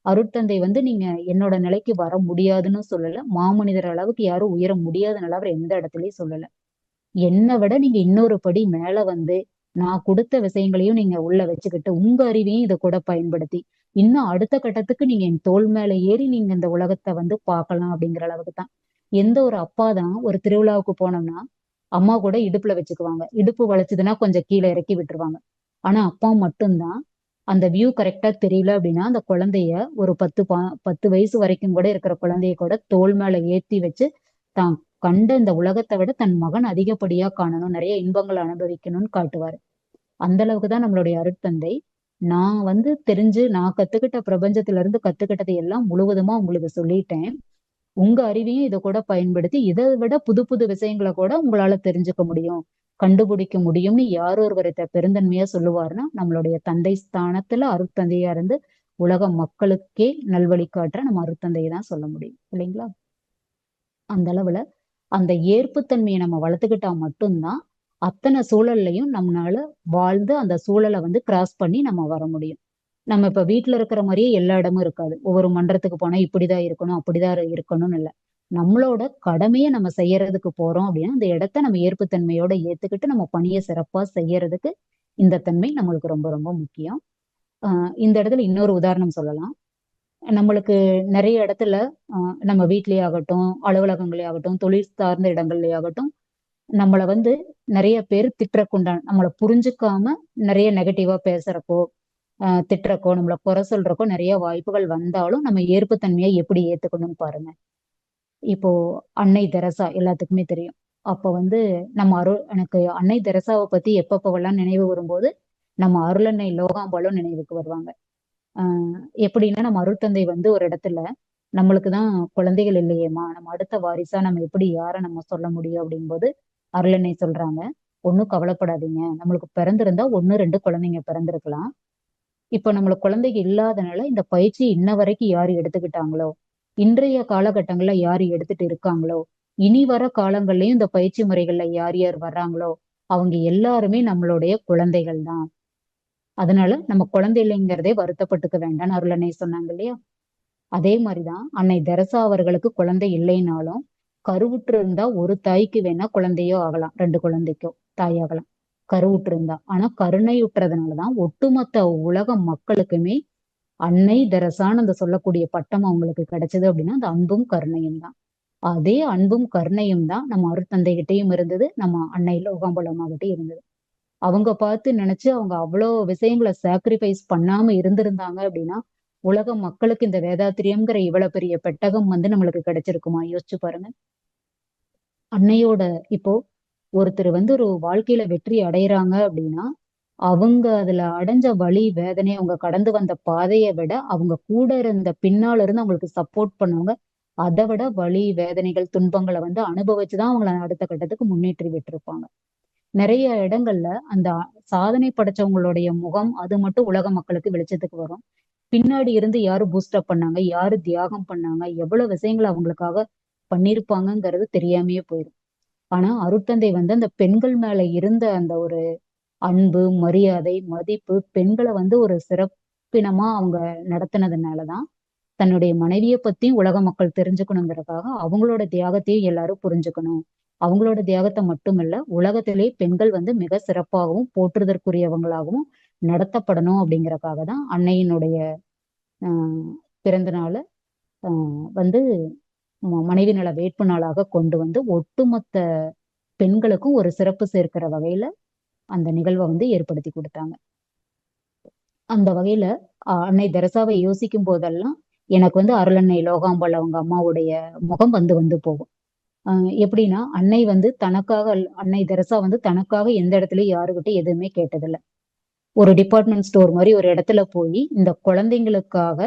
அருட்தந்தை வந்து நீங்க என்னோட நிலைக்கு வர முடியாதுன்னு சொல்லல. மாமனிதர் அளவுக்கு யாரும் உயர முடியாதுன்னு அவர் எந்த இடத்துலயும் சொல்லல. என்னை விட நீங்க இன்னொரு படி மேல வந்து நான் கொடுத்த விஷயங்களையும் நீங்க உள்ள வச்சுக்கிட்டு உங்க அறிவையும் இதை கூட பயன்படுத்தி இன்னும் அடுத்த கட்டத்துக்கு நீங்க என் தோள் மேல ஏறி நீங்க இந்த உலகத்தை வந்து பார்க்கலாம் அப்படிங்கிற அளவுக்கு தான். எந்த ஒரு அப்பா தான் ஒரு திருவிழாவுக்கு போனோம்னா அம்மா கூட இடுப்புல வச்சுக்குவாங்க. இடுப்பு வளைச்சதுன்னா கொஞ்சம் கீழே இறக்கி விட்டுருவாங்க. ஆனா அப்பா மட்டும்தான் அந்த வியூ கரெக்டா தெரியல அப்படின்னா அந்த குழந்தைய ஒரு 10 வயசு வரைக்கும் கூட இருக்கிற குழந்தைய கூட தோள் மேல ஏத்தி வச்சு தான் கண்ட இந்த உலகத்தை விட தன் மகன் அதிகப்படியா காணணும், நிறைய இன்பங்களை அனுபவிக்கணும்னு காட்டுவாரு. அந்த அளவுக்கு தான் நம்மளுடைய அருட்தந்தை. நான் வந்து தெரிஞ்சு நான் கத்துக்கிட்ட பிரபஞ்சத்துல இருந்து கத்துக்கிட்டதை எல்லாம் முழுவதுமா உங்களுக்கு சொல்லிட்டேன். உங்க அறிவையும் இதை கூட பயன்படுத்தி இதை விட புது புது விஷயங்களை கூட உங்களால தெரிஞ்சுக்க முடியும், கண்டுபிடிக்க முடியும்னு யார் ஒருவர் பெருந்தன்மையா சொல்லுவாருன்னா நம்மளுடைய தந்தை ஸ்தானத்துல அருட்தந்தையா இருந்து உலக மக்களுக்கே நல்வழி காட்டுற நம்ம அருட்தந்தையை தான் சொல்ல முடியும் இல்லைங்களா? அந்த அளவுல அந்த ஏற்புத்தன்மையை நம்ம வளர்த்துக்கிட்டா மட்டும்தான் அத்தனை சூழல்லையும் நம்மளால வாழ்ந்து அந்த சூழலை வந்து கிராஸ் பண்ணி நம்ம வர முடியும். நம்ம இப்ப வீட்டுல இருக்கிற மாதிரியே எல்லா இடமும் இருக்காது. ஒவ்வொரு மன்றத்துக்கு போனா இப்படிதான் இருக்கணும், அப்படிதான் இருக்கணும்னு இல்லை. நம்மளோட கடமையை நம்ம செய்யறதுக்கு போறோம் அப்படின்னா அந்த இடத்த நம்ம ஏற்புத்தன்மையோட ஏத்துக்கிட்டு நம்ம பணியை சிறப்பா செய்யறதுக்கு இந்த தன்மை நம்மளுக்கு ரொம்ப ரொம்ப முக்கியம். இந்த இடத்துல இன்னொரு உதாரணம் சொல்லலாம். நம்மளுக்கு நிறைய இடத்துல நம்ம வீட்லயே ஆகட்டும், அலுவலகங்களே ஆகட்டும், தொழில் சார்ந்த இடங்கள்லயே ஆகட்டும், நம்மள வந்து நிறைய பேர் திட்டுறக்குண்டான, நம்மள புரிஞ்சுக்காம நிறைய நெகட்டிவா பேசுறக்கோ, திட்டுறக்கோ, நம்மள குறை சொல்றக்கோ நிறைய வாய்ப்புகள் வந்தாலும் நம்ம ஏற்புத்தன்மையை எப்படி ஏத்துக்கணும்னு பாருங்க. இப்போ அன்னை தெரசா எல்லாத்துக்குமே தெரியும். அப்ப வந்து எனக்கு அன்னை தெரசாவை பத்தி எப்பப்பவெல்லாம் நினைவு வரும்போது நம்ம அருளன்னை லோகாம்பாளும் நினைவுக்கு வருவாங்க. எப்படின்னா, நம்ம அருட்தந்தை வந்து ஒரு இடத்துல நம்மளுக்கு தான் குழந்தைகள் இல்லையேம்மா, நம்ம அடுத்த வாரிசா நம்ம எப்படி யாரை நம்ம சொல்ல முடியும் அப்படிங்கும்போது அருளன்னை சொல்றாங்க, ஒன்றும் கவலைப்படாதீங்க, நம்மளுக்கு பிறந்திருந்தா 1, 2 குழந்தைங்க பிறந்திருக்கலாம். இப்ப நம்மளுக்கு குழந்தைங்க இல்லாதனால இந்த பயிற்சி இன்ன வரைக்கும் யாரு எடுத்துக்கிட்டாங்களோ, இன்றைய காலகட்டங்கள்ல யாரு எடுத்துட்டு இருக்காங்களோ, இனி வர காலங்கள்லயும் இந்த பயிற்சி முறைகள்ல யார் யார் வர்றாங்களோ அவங்க எல்லாருமே நம்மளுடைய குழந்தைகள் தான். அதனால நம்ம குழந்தை இல்லைங்கிறதே வருத்தப்பட்டுக்க வேண்டாம்னு அருளன்னை சொன்னாங்க இல்லையா? அதே மாதிரிதான் அன்னை தெரசா அவர்களுக்கு குழந்தை இல்லைனாலும் கருவுற்று இருந்தா ஒரு தாய்க்கு வேணா குழந்தையோ ஆகலாம், 2 குழந்தைக்கோ தாயாகலாம் கருவுற்று இருந்தா. ஆனா கருணையுற்றதுனாலதான் ஒட்டுமொத்த உலக மக்களுக்குமே அன்னை தெரசான்னு அந்த சொல்லக்கூடிய பட்டம் அவங்களுக்கு கிடைச்சது அப்படின்னா அந்த அன்பும் கருணையும் தான். அதே அன்பும் கருணையும் தான் நம்ம அருட்தந்தைகிட்டையும் இருந்தது, நம்ம அன்னை லோகாம்பலமாகிட்டையும் இருந்தது. அவங்க பார்த்து நினைச்சு அவங்க அவ்வளோ விஷயங்களை சாக்ரிஃபைஸ் பண்ணாம இருந்திருந்தாங்க அப்படின்னா உலக மக்களுக்கு இந்த வேதாத்திரியம்ங்கிற இவ்வளவு பெரிய பெட்டகம் வந்து நம்மளுக்கு கிடைச்சிருக்குமா? யோசிச்சு பாருங்க. அன்னையோட இப்போ ஒருத்தர் வந்து ஒரு வாழ்க்கையில வெற்றி அடையறாங்க அப்படின்னா அவங்க அதுல அடைஞ்ச வலி வேதனை, அவங்க கடந்து வந்த பாதையை விட அவங்க கூட இருந்த பின்னால இருந்து அவங்களுக்கு சப்போர்ட் பண்ணவங்க அதை விட வலி வேதனைகள் துன்பங்களை வந்து அனுபவிச்சுதான் அவங்கள அடுத்த கட்டத்துக்கு முன்னேற்றி விட்டுருப்பாங்க. நிறைய இடங்கள்ல அந்த சாதனை படைச்சவங்களுடைய முகம் அது மட்டும் உலக மக்களுக்கு வெளிச்சத்துக்கு வரும். பின்னாடி இருந்து யாரு பூஸ்டப் பண்ணாங்க, யாரு தியாகம் பண்ணாங்க, எவ்வளவு விஷயங்களை அவங்களுக்காக பண்ணிருப்பாங்கங்கிறது தெரியாமையே போயிடும். ஆனா அருட்தந்தை வந்து அந்த பெண்கள் மேல இருந்த அந்த ஒரு அன்பு, மரியாதை, மதிப்பு, பெண்களை வந்து ஒரு சிறப்பினமா அவங்க நடத்தினதுனாலதான் தன்னுடைய மனைவியை பத்தி உலக மக்கள் தெரிஞ்சுக்கணுங்கிறதுக்காக அவங்களோட தியாகத்தையும் எல்லாரும் புரிஞ்சுக்கணும். அவங்களோட தியாகத்தை மட்டுமல்ல, உலகத்திலே பெண்கள் வந்து மிக சிறப்பாகவும் போற்றுதற்குரியவங்களாகவும் நடத்தப்படணும் அப்படிங்கறக்காக தான் அன்னையினுடைய ஆஹ் பிறந்த நாளை வந்து மனைவி நல வேட்பு நாளாக கொண்டு வந்து ஒட்டுமொத்த பெண்களுக்கும் ஒரு சிறப்பு சேர்க்கிற வகையில அந்த நிகழ்வை வந்து ஏற்படுத்தி கொடுத்தாங்க. அந்த வகையில அன்னை தெரசாவை யோசிக்கும் போதெல்லாம் எனக்கு வந்து அருளன்னை லோகாம்பாள் அவங்க அம்மாவுடைய முகம் வந்து வந்து போகும். எப்படின்னா அன்னை வந்து அன்னை தெரசா வந்து தனக்காக எந்த இடத்துலயும் யாருக்கிட்ட எதுவுமே கேட்டதில்லை. ஒரு டிபார்ட்மெண்ட் ஸ்டோர் மாதிரி ஒரு இடத்துல போய் இந்த குழந்தைங்களுக்காக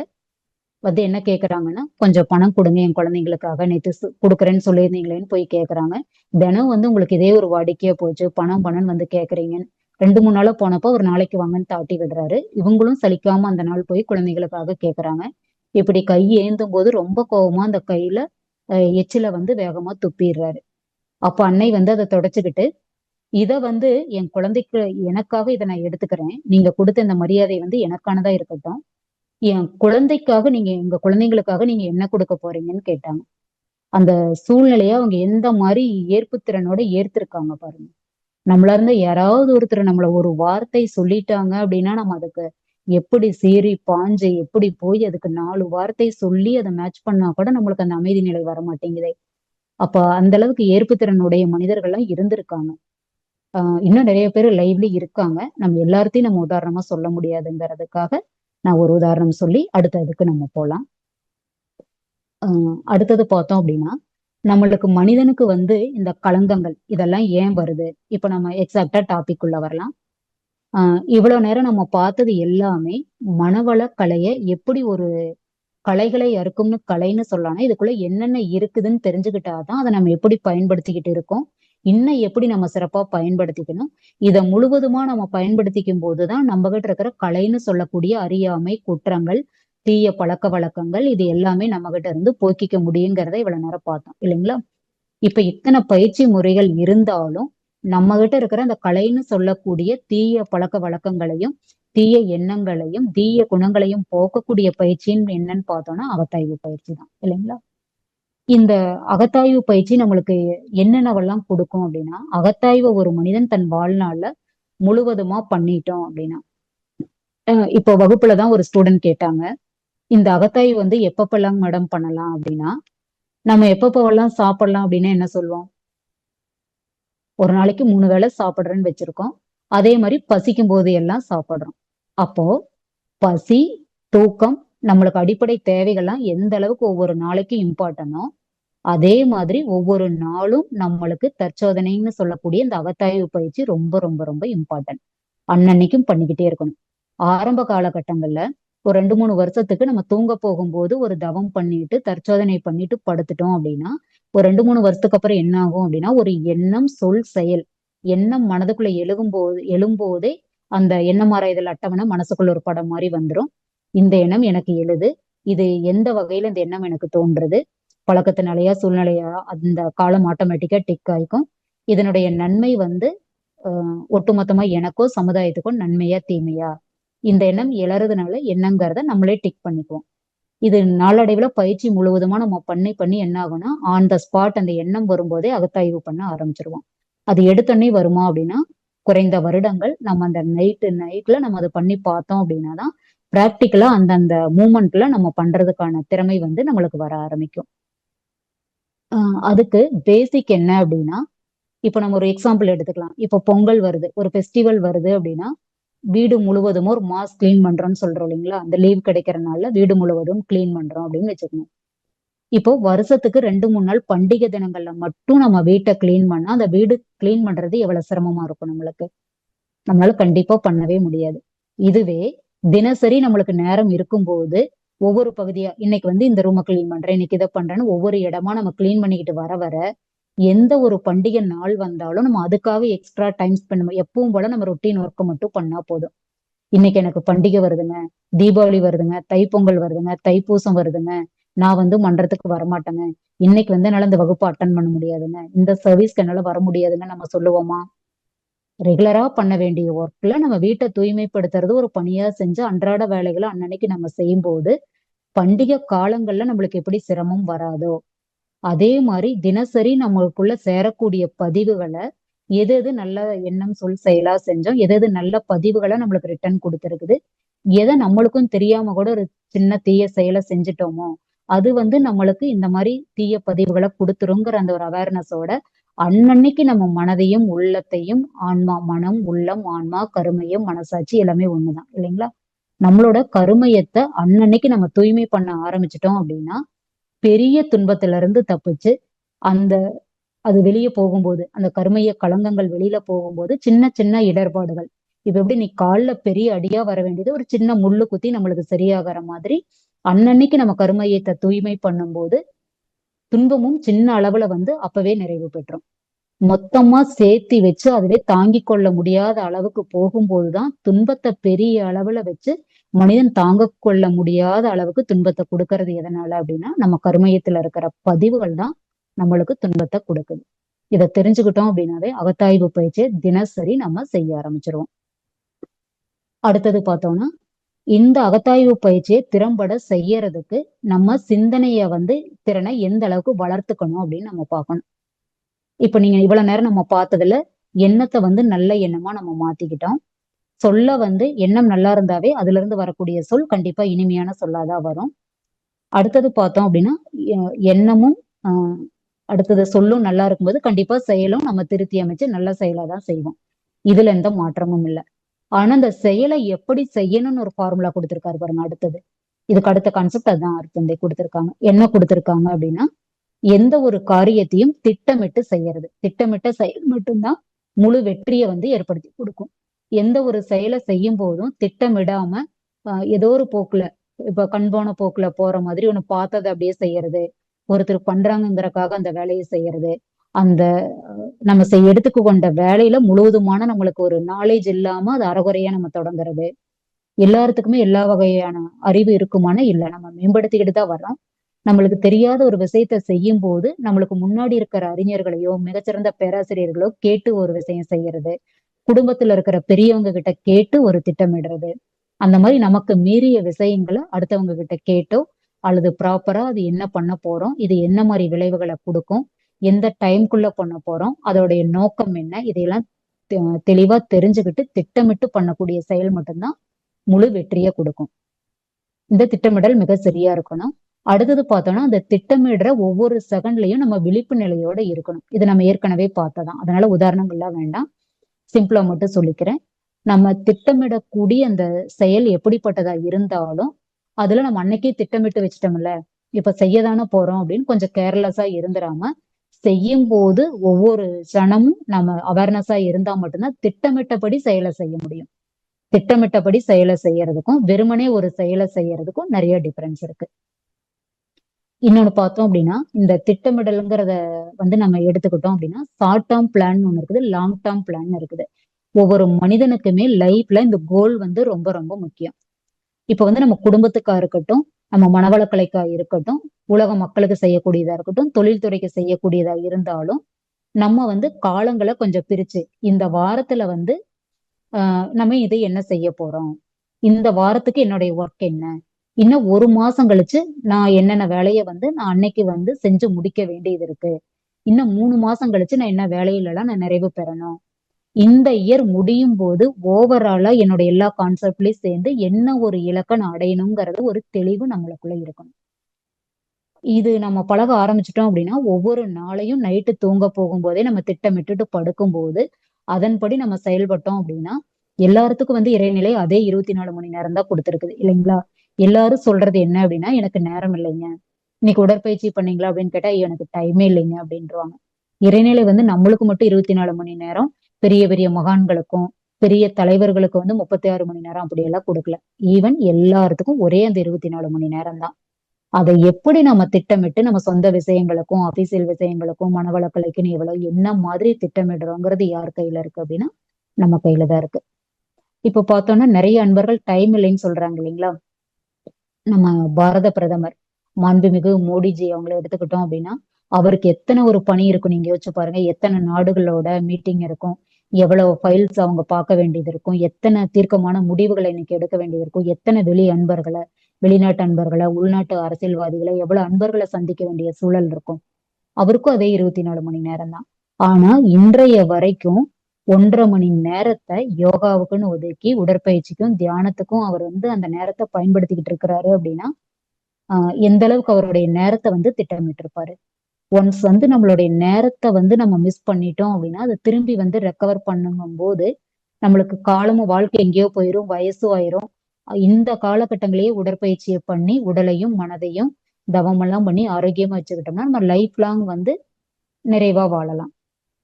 வந்து என்ன கேக்குறாங்கன்னா, கொஞ்சம் பணம் கொடுங்க என் குழந்தைங்களுக்காக, நேற்று கொடுக்குறேன்னு சொல்லியிருந்தீங்களேன்னு போய் கேக்குறாங்க. தினம் வந்து உங்களுக்கு இதே ஒரு வாடிக்கையா போச்சு, பணம் பணம்னு வந்து கேக்குறீங்கன்னு 2, 3 நாளா போனப்போ ஒரு நாளைக்கு வாங்கன்னு தாட்டி விடுறாரு. இவங்களும் சலிக்காம அந்த நாள் போய் குழந்தைகளுக்காக கேக்குறாங்க. இப்படி கை ஏந்தும் போது ரொம்ப கோபமா அந்த கையில எச்சில வந்து வேகமா துப்பிடுறாரு. அப்ப அன்னை வந்து அதை தொடச்சுக்கிட்டு, இத வந்து என் குழந்தைக்கு எனக்காக இதை நான் எடுத்துக்கிறேன், நீங்க கொடுத்த இந்த மரியாதை வந்து எனக்கானதா இருக்கட்டும், என் குழந்தைக்காக நீங்க எங்க குழந்தைங்களுக்காக நீங்க என்ன கொடுக்க போறீங்கன்னு கேட்டாங்க. அந்த சூழ்நிலைய அவங்க எந்த மாதிரி ஏற்புத்திறனோட ஏத்திருக்காங்க பாருங்க. நம்மள இருந்து யாராவது ஒருத்தர் நம்மள ஒரு வார்த்தை சொல்லிட்டாங்க அப்படின்னா நம்ம அதுக்கு எப்படி சீறி பாஞ்சு எப்படி போய் அதுக்கு 4 வார்த்தை சொல்லி அதை மேட்ச் பண்ணா கூட நம்மளுக்கு அந்த அமைதி நிலை வர மாட்டேங்குதே. அப்ப அந்த அளவுக்கு ஏற்புத்திறனுடைய மனிதர்கள்லாம் இருந்திருக்காங்க. இன்னும் நிறைய பேர் லைவ்ல இருக்காங்க. நம்ம எல்லாத்தையும் நம்ம உதாரணமா சொல்ல முடியாதுங்கிறதுக்காக நான் ஒரு உதாரணம் சொல்லி அடுத்ததுக்கு நம்ம போலாம். அடுத்தது பார்த்தோம் அப்படின்னா, நம்மளுக்கு மனிதனுக்கு வந்து இந்த களங்கங்கள் இதெல்லாம் ஏன் வருது? இப்ப நம்ம எக்ஸாக்டா டாபிக் உள்ள வரலாம். இவ்வளவு நேரம் நம்ம பார்த்தது எல்லாமே மனவள கலைய எப்படி ஒரு கலைகளை அறுக்கும்னு கலைன்னு சொல்லலாம். இதுக்குள்ள என்னென்ன இருக்குதுன்னு தெரிஞ்சுக்கிட்டாதான் அதை நம்ம எப்படி பயன்படுத்திக்கிட்டு இருக்கோம், இன்னும் எப்படி நம்ம சிறப்பா பயன்படுத்திக்கணும். இதை முழுவதுமா நம்ம பயன்படுத்திக்கும் போதுதான் நம்ம கிட்ட இருக்கிற கலைன்னு சொல்லக்கூடிய அறியாமை, குற்றங்கள், தீய பழக்க வழக்கங்கள் இது எல்லாமே நம்ம கிட்ட இருந்து போக்கிக்க முடியுங்கிறத இவ்வளவு நேரம் பார்த்தோம் இல்லைங்களா? இப்ப இத்தனை பயிற்சி முறைகள் இருந்தாலும் நம்ம கிட்ட இருக்கிற அந்த கலைன்னு சொல்லக்கூடிய தீய பழக்க வழக்கங்களையும் தீய எண்ணங்களையும் தீய குணங்களையும் போக்கக்கூடிய பயிற்சின்னு என்னன்னு பார்த்தோம்னா அகத்தாய்வு பயிற்சி தான் இல்லைங்களா? இந்த அகத்தாய்வு பயிற்சி நம்மளுக்கு என்னென்னவெல்லாம் கொடுக்கும் அப்படின்னா, அகத்தாய்வு ஒரு மனிதன் தன் வாழ்நாள்ல முழுவதுமா பண்ணிட்டோம் அப்படின்னா, இப்போ வகுப்புலதான் ஒரு ஸ்டூடெண்ட் கேட்டாங்க, இந்த அகத்தாய்வு வந்து எப்பப்பெல்லாம் மேடம் பண்ணலாம் அப்படின்னா, நம்ம எப்பப்பெல்லாம் சாப்பிடலாம் அப்படின்னு என்ன சொல்லுவோம்? ஒரு நாளைக்கு 3 வேளை சாப்பிடுறேன்னு வச்சிருக்கோம். அதே மாதிரி பசிக்கும் போது எல்லாம் சாப்பிடுறோம். அப்போ பசி, தூக்கம், நம்மளுக்கு அடிப்படை தேவைகள்லாம் எந்த அளவுக்கு ஒவ்வொரு நாளைக்கு இம்பார்ட்டனோ, அதே மாதிரி ஒவ்வொரு நாளும் நம்மளுக்கு தற்சோதனைன்னு சொல்லக்கூடிய இந்த அகத்தாய்வு பயிற்சி ரொம்ப ரொம்ப ரொம்ப இம்பார்ட்டன்ட். அன்னன்னைக்கும் பண்ணிக்கிட்டே இருக்கணும். ஆரம்ப காலகட்டங்கள்ல ஒரு 2, 3 வருஷத்துக்கு நம்ம தூங்க போகும்போது ஒரு தவம் பண்ணிட்டு, தற்சோதனை பண்ணிட்டு படுத்துட்டோம் அப்படின்னா, ஒரு 2, 3 வருஷத்துக்கு அப்புறம் என்ன ஆகும் அப்படின்னா, ஒரு எண்ணம், சொல், செயல். எண்ணம் மனதுக்குள்ள எழும்போதே அந்த எண்ணம் ஆராய்தல் அட்டவணை மனசுக்குள்ள ஒரு படம் மாரி வந்துரும். இந்த எண்ணம் எனக்கு எழுது. இது எந்த வகையில இந்த எண்ணம் எனக்கு தோன்றுது? பழக்கத்தினாலயா, சூழ்நிலையா அந்த காலம் ஆட்டோமேட்டிக்கா டிக் ஆயிக்கும். இதனுடைய நன்மை வந்து ஒட்டுமொத்தமா எனக்கோ, சமுதாயத்துக்கோ நன்மையா, தீமையா? இந்த எண்ணம் எழறதுனால என்னங்கிறத நம்மளே டிக் பண்ணிக்குவோம். இது நாளடைவுல பயிற்சி முழுவதுமா நம்ம பண்ணி பண்ணி என்ன ஆகும்னா, ஆன் த ஸ்பாட் அந்த எண்ணம் வரும்போதே அகத்தாய்வு பண்ண ஆரம்பிச்சிருவோம். அது எடுத்தோனே வருமா அப்படின்னா, குறைந்த வருடங்கள் நம்ம அந்த நைட்ல நம்ம அத பண்ணி பார்த்தோம் அப்படின்னா தான், பிராக்டிகலா அந்தந்த மூமெண்ட்ல நம்ம பண்றதுக்கான திறமை வந்து நம்மளுக்கு வர ஆரம்பிக்கும். அ அதுக்கு பேசிக் என்ன அப்படின்னா, இப்ப நம்ம ஒரு எக்ஸாம்பிள் எடுத்துக்கலாம். இப்ப பொங்கல் வருது, ஒரு ஃபெஸ்டிவல் வருது அப்படின்னா, வீடு முழுவதும் ஒரு மாஸ் கிளீன் பண்றோம்னு சொல்றோம் இல்லைங்களா? அந்த லீவ் கிடைக்கிற நாள்ல வீடு முழுவதும் கிளீன் பண்றோம் அப்படின்னு வச்சுக்கணும். இப்போ வருஷத்துக்கு 2, 3 நாள் பண்டிகை தினங்கள்ல மட்டும் நம்ம வீட்ட கிளீன் பண்ணா, அந்த வீடு கிளீன் பண்றது எவ்வளவு சிரமமா இருக்கும் நம்மளுக்கு. நம்மளால கண்டிப்பா பண்ணவே முடியாது. இதுவே தினசரி நம்மளுக்கு நேரம் இருக்கும்போது, ஒவ்வொரு பகுதியா, இன்னைக்கு வந்து இந்த ரூம கிளீன் பண்றேன், இன்னைக்கு இத பண்றேன்னு ஒவ்வொரு இடமா நம்ம கிளீன் பண்ணிக்கிட்டு வர வர, எந்த ஒரு பண்டிகை நாள் வந்தாலும் நம்ம அதுக்காக எக்ஸ்ட்ரா டைம் ஸ்பெண்ட் எப்பவும் போல நம்ம ரொட்டீன் ஒர்க்க மட்டும் பண்ணா போதும். இன்னைக்கு எனக்கு பண்டிகை வருதுங்க, தீபாவளி வருதுங்க, தைப்பொங்கல் வருதுங்க, தைப்பூசம் வருதுங்க. நான் வந்து மன்றத்துக்கு வரமாட்டேங்க. இன்னைக்கு வந்து என்னால இந்த வகுப்பு அட்டெண்ட் பண்ண முடியாதுங்க. இந்த சர்வீஸ்க்கு என்னால வர முடியாதுங்க நம்ம சொல்லுவோமா? ரெகுலரா பண்ண வேண்டிய ஒர்க்ல நம்ம வீட்டை தூய்மைப்படுத்துறது ஒரு பணியா செஞ்சு அன்றாட வேலைகளை அன்னன்னைக்கு நம்ம செய்யும்போது, பண்டிகை காலங்கள்ல நம்மளுக்கு எப்படி சிரமம் வராதோ, அதே மாதிரி தினசரி நம்மளுக்குள்ள சேரக்கூடிய பதிவுகளை எது எது நல்ல எண்ணம், சொல், செயலா செஞ்சோம், எது எது நல்ல பதிவுகளை நம்மளுக்கு ரிட்டர்ன் கொடுத்துருக்குது, எதை நம்மளுக்கும் தெரியாம கூட ஒரு சின்ன தீய செயலை செஞ்சுட்டோமோ, அது வந்து நம்மளுக்கு இந்த மாதிரி தீய பதிவுகளை கொடுத்துருங்கிற அந்த ஒரு அவேர்னஸோட அன்னன்னைக்கு நம்ம மனதையும், உள்ளத்தையும், ஆன்மா, மனம், உள்ளம், ஆன்மா, கருமையம், மனசாட்சி எல்லாமே ஒண்ணுதான் இல்லைங்களா? நம்மளோட கருமையத்தை அன்னன்னைக்கு நம்ம தூய்மை பண்ண ஆரம்பிச்சிட்டோம் அப்படின்னா, பெரிய துன்பத்துல இருந்து தப்பிச்சு அந்த அது வெளியே போகும்போது, அந்த கருமைய களங்கங்கள் வெளியில போகும்போது, சின்ன சின்ன இடர்பாடுகள். இப்ப எப்படி நீ கால்ல பெரிய அடியா வர வேண்டியது ஒரு சின்ன முள்ளு குத்தி நம்மளுக்கு சரியாகிற மாதிரி, அன்னன்னைக்கு நம்ம கருமையத்தை தூய்மை பண்ணும்போது, துன்பமும் சின்ன அளவுல வந்து அப்பவே நிறைவு பெற்றும். மொத்தமா சேர்த்தி வச்சு அதுவே தாங்கிக் கொள்ள முடியாத அளவுக்கு போகும்போதுதான் துன்பத்தை பெரிய அளவுல வச்சு மனிதன் தாங்க கொள்ள முடியாத அளவுக்கு துன்பத்தை கொடுக்கறது எதனால அப்படின்னா, நம்ம கருமையத்துல இருக்கிற பதிவுகள் தான் நம்மளுக்கு துன்பத்தை கொடுக்குது. இதை தெரிஞ்சுக்கிட்டோம் அப்படின்னாவே அகத்தாய்வு பயிற்சியை தினசரி நம்ம செய்ய ஆரம்பிச்சிருவோம். அடுத்தது பார்த்தோம்னா, இந்த அகத்தாய்வு பயிற்சியை திறம்பட செய்யறதுக்கு நம்ம சிந்தனைய வந்து திறனை எந்த அளவுக்கு வளர்த்துக்கணும் அப்படின்னு நம்ம பார்க்கணும். இப்ப நீங்க இவ்வளவு நேரம் நம்ம பார்த்ததுல எண்ணத்தை வந்து நல்ல எண்ணமா நம்ம மாத்திக்கிட்டோம். சொல்ல வந்து எண்ணம் நல்லா இருந்தாவே அதுல இருந்து வரக்கூடிய சொல் கண்டிப்பா இனிமையான சொல்லாதான் வரும். அடுத்தது பார்த்தோம் அப்படின்னா, எண்ணமும் ஆஹ் அடுத்தது சொல்லும் நல்லா இருக்கும்போது கண்டிப்பா செயலும் நம்ம திருத்தி அமைச்சு நல்ல செயலா தான் செய்வோம். இதுல எந்த மாற்றமும் இல்லை. ஆனா அந்த செயலை எப்படி செய்யணும்னு ஒரு ஃபார்முலா கொடுத்திருக்காரு பாருங்க அடுத்தது. இதுக்கு அடுத்த கான்செப்ட் அதான் அர்த்தந்தை கொடுத்திருக்காங்க. என்ன கொடுத்திருக்காங்க அப்படின்னா, எந்த ஒரு காரியத்தையும் திட்டமிட்டு செய்யறது. திட்டமிட்ட செயல் மட்டும்தான் முழு வெற்றியை வந்து ஏற்படுத்தி கொடுக்கும். எந்த ஒரு செயலை செய்யும் போதும் திட்டமிடாம ஏதோ ஒரு போக்குல, இப்ப கண் போன போக்குல போற மாதிரி ஒண்ணு பார்த்ததை அப்படியே செய்யறது, ஒருத்தர் பண்றாங்கங்கிறக்காக அந்த வேலையை செய்யறது, அந்த நம்ம எடுத்துக்கு கொண்ட வேலையில முழுவதுமான நம்மளுக்கு ஒரு நாலேஜ் இல்லாம அது அறகுறையா நம்ம தொடங்குறது. எல்லாத்துக்குமே எல்லா வகையான அறிவு இருக்குமானா இல்ல, நம்ம மேம்படுத்திக்கிட்டு தான் வர்றோம். நம்மளுக்கு தெரியாத ஒரு விஷயத்த செய்யும் போது நம்மளுக்கு முன்னாடி இருக்கிற அறிஞர்களையோ, மிகச்சிறந்த பேராசிரியர்களோ கேட்டு ஒரு விஷயம் செய்யறது, குடும்பத்துல இருக்கிற பெரியவங்க கிட்ட கேட்டு ஒரு திட்டமிடுறது, அந்த மாதிரி நமக்கு மீறிய விஷயங்களை அடுத்தவங்க கிட்ட கேட்டோ அல்லது ப்ராப்பரா அது என்ன பண்ண போறோம், இது என்ன மாதிரி விளைவுகளை கொடுக்கும், எந்த டைம்குள்ள பண்ண போறோம், அதோடைய நோக்கம் என்ன, இதையெல்லாம் தெளிவா தெரிஞ்சுக்கிட்டு திட்டமிட்டு பண்ணக்கூடிய செயல் மட்டும்தான் முழு வெற்றியை கொடுக்கும். இந்த திட்டமிடல் மிக சரியா இருக்கணும். அடுத்தது பார்த்தோம்னா அந்த திட்டமிடுற ஒவ்வொரு செகண்ட்லயும் நம்ம விழிப்பு நிலையோட இருக்கணும். இது நம்ம ஏற்கனவே பார்த்ததான், அதனால உதாரணங்கள்லாம் வேண்டாம், சிம்பிளா மட்டும் சொல்லிக்கிறேன். நம்ம திட்டமிடக்கூடிய அந்த செயல் எப்படிப்பட்டதா இருந்தாலும் அதுல நம்ம அன்னைக்கே திட்டமிட்டு வச்சிட்டோம்ல, இப்ப செய்யதானே போறோம் அப்படின்னு கொஞ்சம் கேர்லெஸ்ஸா இருந்துராம செய்யும் போது ஒவ்வொரு கணமும் நம்ம அவேர்னஸா இருந்தா மட்டும்தான் திட்டமிட்டபடி செயலை செய்ய முடியும். திட்டமிட்டபடி செயலை செய்யறதுக்கும் வெறுமனே ஒரு செயலை செய்யறதுக்கும் நிறைய டிஃபரன்ஸ் இருக்கு. இன்னொன்னு பார்த்தோம் அப்படின்னா, இந்த திட்டமிடல்ங்கிறத நம்ம எடுத்துக்கிட்டோம் அப்படின்னா, ஷார்ட் டேர்ம் பிளான் ஒண்ணு இருக்குது, லாங் டேர்ம் பிளான் இருக்குது. ஒவ்வொரு மனிதனுக்குமே லைஃப்ல இந்த கோல் ரொம்ப ரொம்ப முக்கியம். இப்ப நம்ம குடும்பத்துக்கா இருக்கட்டும், நம்ம மனவளக்கலைக்கா இருக்கட்டும், உலக மக்களுக்கு செய்யக்கூடியதா இருக்கட்டும், தொழில்துறைக்கு செய்யக்கூடியதா இருந்தாலும் நம்ம காலங்களை கொஞ்சம் பிரிச்சு இந்த வாரத்துல நம்ம இதை என்ன செய்ய போறோம், இந்த வாரத்துக்கு என்னுடைய ஒர்க் என்ன, இன்னும் ஒரு மாசம் கழிச்சு நான் என்னென்ன வேலையை நான் அன்னைக்கு செஞ்சு முடிக்க வேண்டியது இருக்கு, இன்னும் 3 மாசம் கழிச்சு நான் என்ன வேலையிலலாம் நான் நிறைவு பெறணும், இந்த இயர் முடியும் போது ஓவராலா என்னோட எல்லா கான்செப்ட்லயும் சேர்ந்து என்ன ஒரு இலக்கை நான் அடையணுங்கிறது ஒரு தெளிவு நம்மளுக்குள்ள இருக்கணும். இது நம்ம பழக ஆரம்பிச்சிட்டோம் அப்படின்னா ஒவ்வொரு நாளையும் நைட்டு தூங்க போகும்போதே நம்ம திட்டமிட்டுட்டு படுக்கும்போது அதன்படி நம்ம செயல்பட்டோம் அப்படின்னா எல்லாத்துக்கும் இறைநிலை அதே 24 மணி நேரம் தான் கொடுத்துருக்குது இல்லைங்களா. எல்லாரும் சொல்றது என்ன அப்படின்னா, எனக்கு நேரம் இல்லைங்க, இன்னைக்கு உடற்பயிற்சி பண்ணீங்களா அப்படின்னு கேட்டா எனக்கு டைமே இல்லைங்க அப்படின்றாங்க. இறைநிலை நம்மளுக்கு மட்டும் 24 மணி நேரம், பெரிய பெரிய மகான்களுக்கும் பெரிய தலைவர்களுக்கு 36 மணி நேரம் அப்படியெல்லாம் கொடுக்கல. ஈவன் எல்லாத்துக்கும் ஒரே அந்த 24 மணி நேரம் தான். அதை எப்படி நம்ம திட்டமிட்டு நம்ம சொந்த விஷயங்களுக்கும் அபிசியல் விஷயங்களுக்கும் மனவளக்கலைக்குன்னு எவ்வளவு என்ன மாதிரி திட்டமிடுறோங்கிறது யார் கையில இருக்கு அப்படின்னா நம்ம கையில தான் இருக்கு. இப்ப பார்த்தோம்னா நிறைய அன்பர்கள் டைம் இல்லைன்னு சொல்றாங்க இல்லைங்களா. நம்ம பாரத பிரதமர் மாண்புமிகு மோடிஜி அவங்கள எடுத்துக்கிட்டோம் அப்படின்னா அவருக்கு எத்தனை ஒரு பணி இருக்கும் நீங்க யோசிச்சு பாருங்க. எத்தனை நாடுகளோட மீட்டிங் இருக்கும், எவ்வளவு ஃபைல்ஸ் அவங்க பார்க்க வேண்டியது இருக்கும், எத்தனை தீர்க்கமான முடிவுகளை இன்னைக்கு எடுக்க வேண்டியது இருக்கும், எத்தனை அன்பர்களை, வெளிநாட்டு அன்பர்களை, உள்நாட்டு அரசியல்வாதிகளை, எவ்வளவு அன்பர்களை சந்திக்க வேண்டிய சூழல் இருக்கும். அவருக்கும் அதே 24 மணி நேரம் தான். ஆனா இன்றைய வரைக்கும் 1.5 மணி நேரத்தை யோகாவுக்குன்னு ஒதுக்கி உடற்பயிற்சிக்கும் தியானத்துக்கும் அவர் அந்த நேரத்தை பயன்படுத்திக்கிட்டு இருக்கிறாரு அப்படின்னா எந்த அளவுக்கு அவருடைய நேரத்தை திட்டமிட்டு இருப்பாரு. ஒன்ஸ் நம்மளுடைய நேரத்தை நம்ம மிஸ் பண்ணிட்டோம் அப்படின்னா அதை திரும்பி ரெக்கவர் பண்ணும் போது நம்மளுக்கு காலமும் வாழ்க்கை எங்கேயோ போயிரும், வயசும் ஆயிரும். இந்த காலகட்டங்களையே உடற்பயிற்சியை பண்ணி உடலையும் மனதையும் தவமெல்லாம் பண்ணி ஆரோக்கியமா வச்சுக்கிட்டோம்னா நம்ம லைஃப் லாங் நிறைவா வாழலாம்.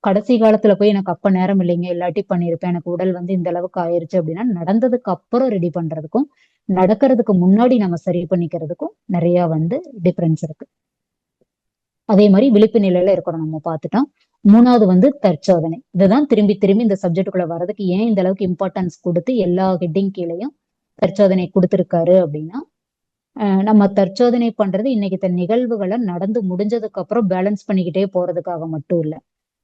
கடைசி காலத்துல போய் எனக்கு அப்ப நேரம் இல்லைங்க, இல்லாட்டி பண்ணிருப்பேன், எனக்கு உடல் இந்த அளவுக்கு ஆயிருச்சு அப்படின்னா நடந்ததுக்கு அப்புறம் ரெடி பண்றதுக்கும் நடக்கிறதுக்கு முன்னாடி நம்ம சரி பண்ணிக்கிறதுக்கும் நிறைய டிஃபரன்ஸ் இருக்கு. அதே மாதிரி விழிப்பு நிலையில இருக்கணும் நம்ம பார்த்துட்டோம். மூணாவது தற்சோதனை. இதுதான் திரும்பி திரும்பி இந்த சப்ஜெக்டுக்குள்ள வர்றதுக்கு ஏன் இந்த அளவுக்கு இம்பார்ட்டன்ஸ் கொடுத்து எல்லா ஹெட்டிங் கீழையும் தற்சோதனை கொடுத்திருக்காரு அப்படின்னா நம்ம தற்சோதனை பண்றது இன்னைக்கு நிகழ்வுகளை நடந்து முடிஞ்சதுக்கு அப்புறம் பேலன்ஸ் பண்ணிக்கிட்டே போறதுக்காக மட்டும் இல்ல,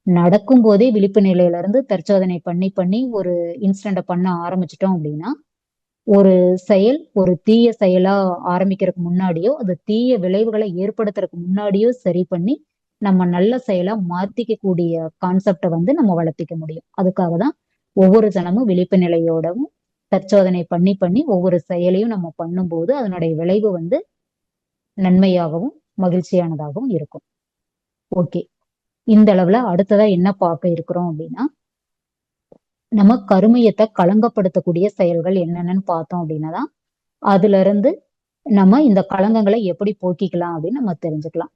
நடக்கும் போதே விழிப்பு நிலையில இருந்து தற்சோதனை பண்ணி பண்ணி ஒரு இன்சிடென்ட பண்ண ஆரம்பிச்சிட்டோம் அப்படின்னா ஒரு செயல் ஒரு தீய செயலா ஆரம்பிக்கிறதுக்கு முன்னாடியோ அது தீய விளைவுகளை ஏற்படுத்துறதுக்கு முன்னாடியோ சரி பண்ணி நம்ம நல்ல செயலா மாத்திக்க கூடிய கான்செப்டை நம்ம வளர்த்திக்க முடியும். அதுக்காக தான் ஒவ்வொரு ஜனமும் விழிப்பு நிலையோடவும் தற்சோதனை பண்ணி பண்ணி ஒவ்வொரு செயலையும் நம்ம பண்ணும்போது அதனுடைய விளைவு நன்மையாகவும் மகிழ்ச்சியானதாகவும் இருக்கும். ஓகே, இந்த அளவுல அடுத்ததா என்ன பார்க்க இருக்கிறோம் அப்படின்னா நம்ம கருமையத்தை களங்கப்படுத்தக்கூடிய செயல்கள் என்னென்னு பார்த்தோம் அப்படின்னா அதுல இருந்து நம்ம இந்த களங்கங்களை எப்படி போக்கிக்கலாம் அப்படின்னு நம்ம தெரிஞ்சுக்கலாம்.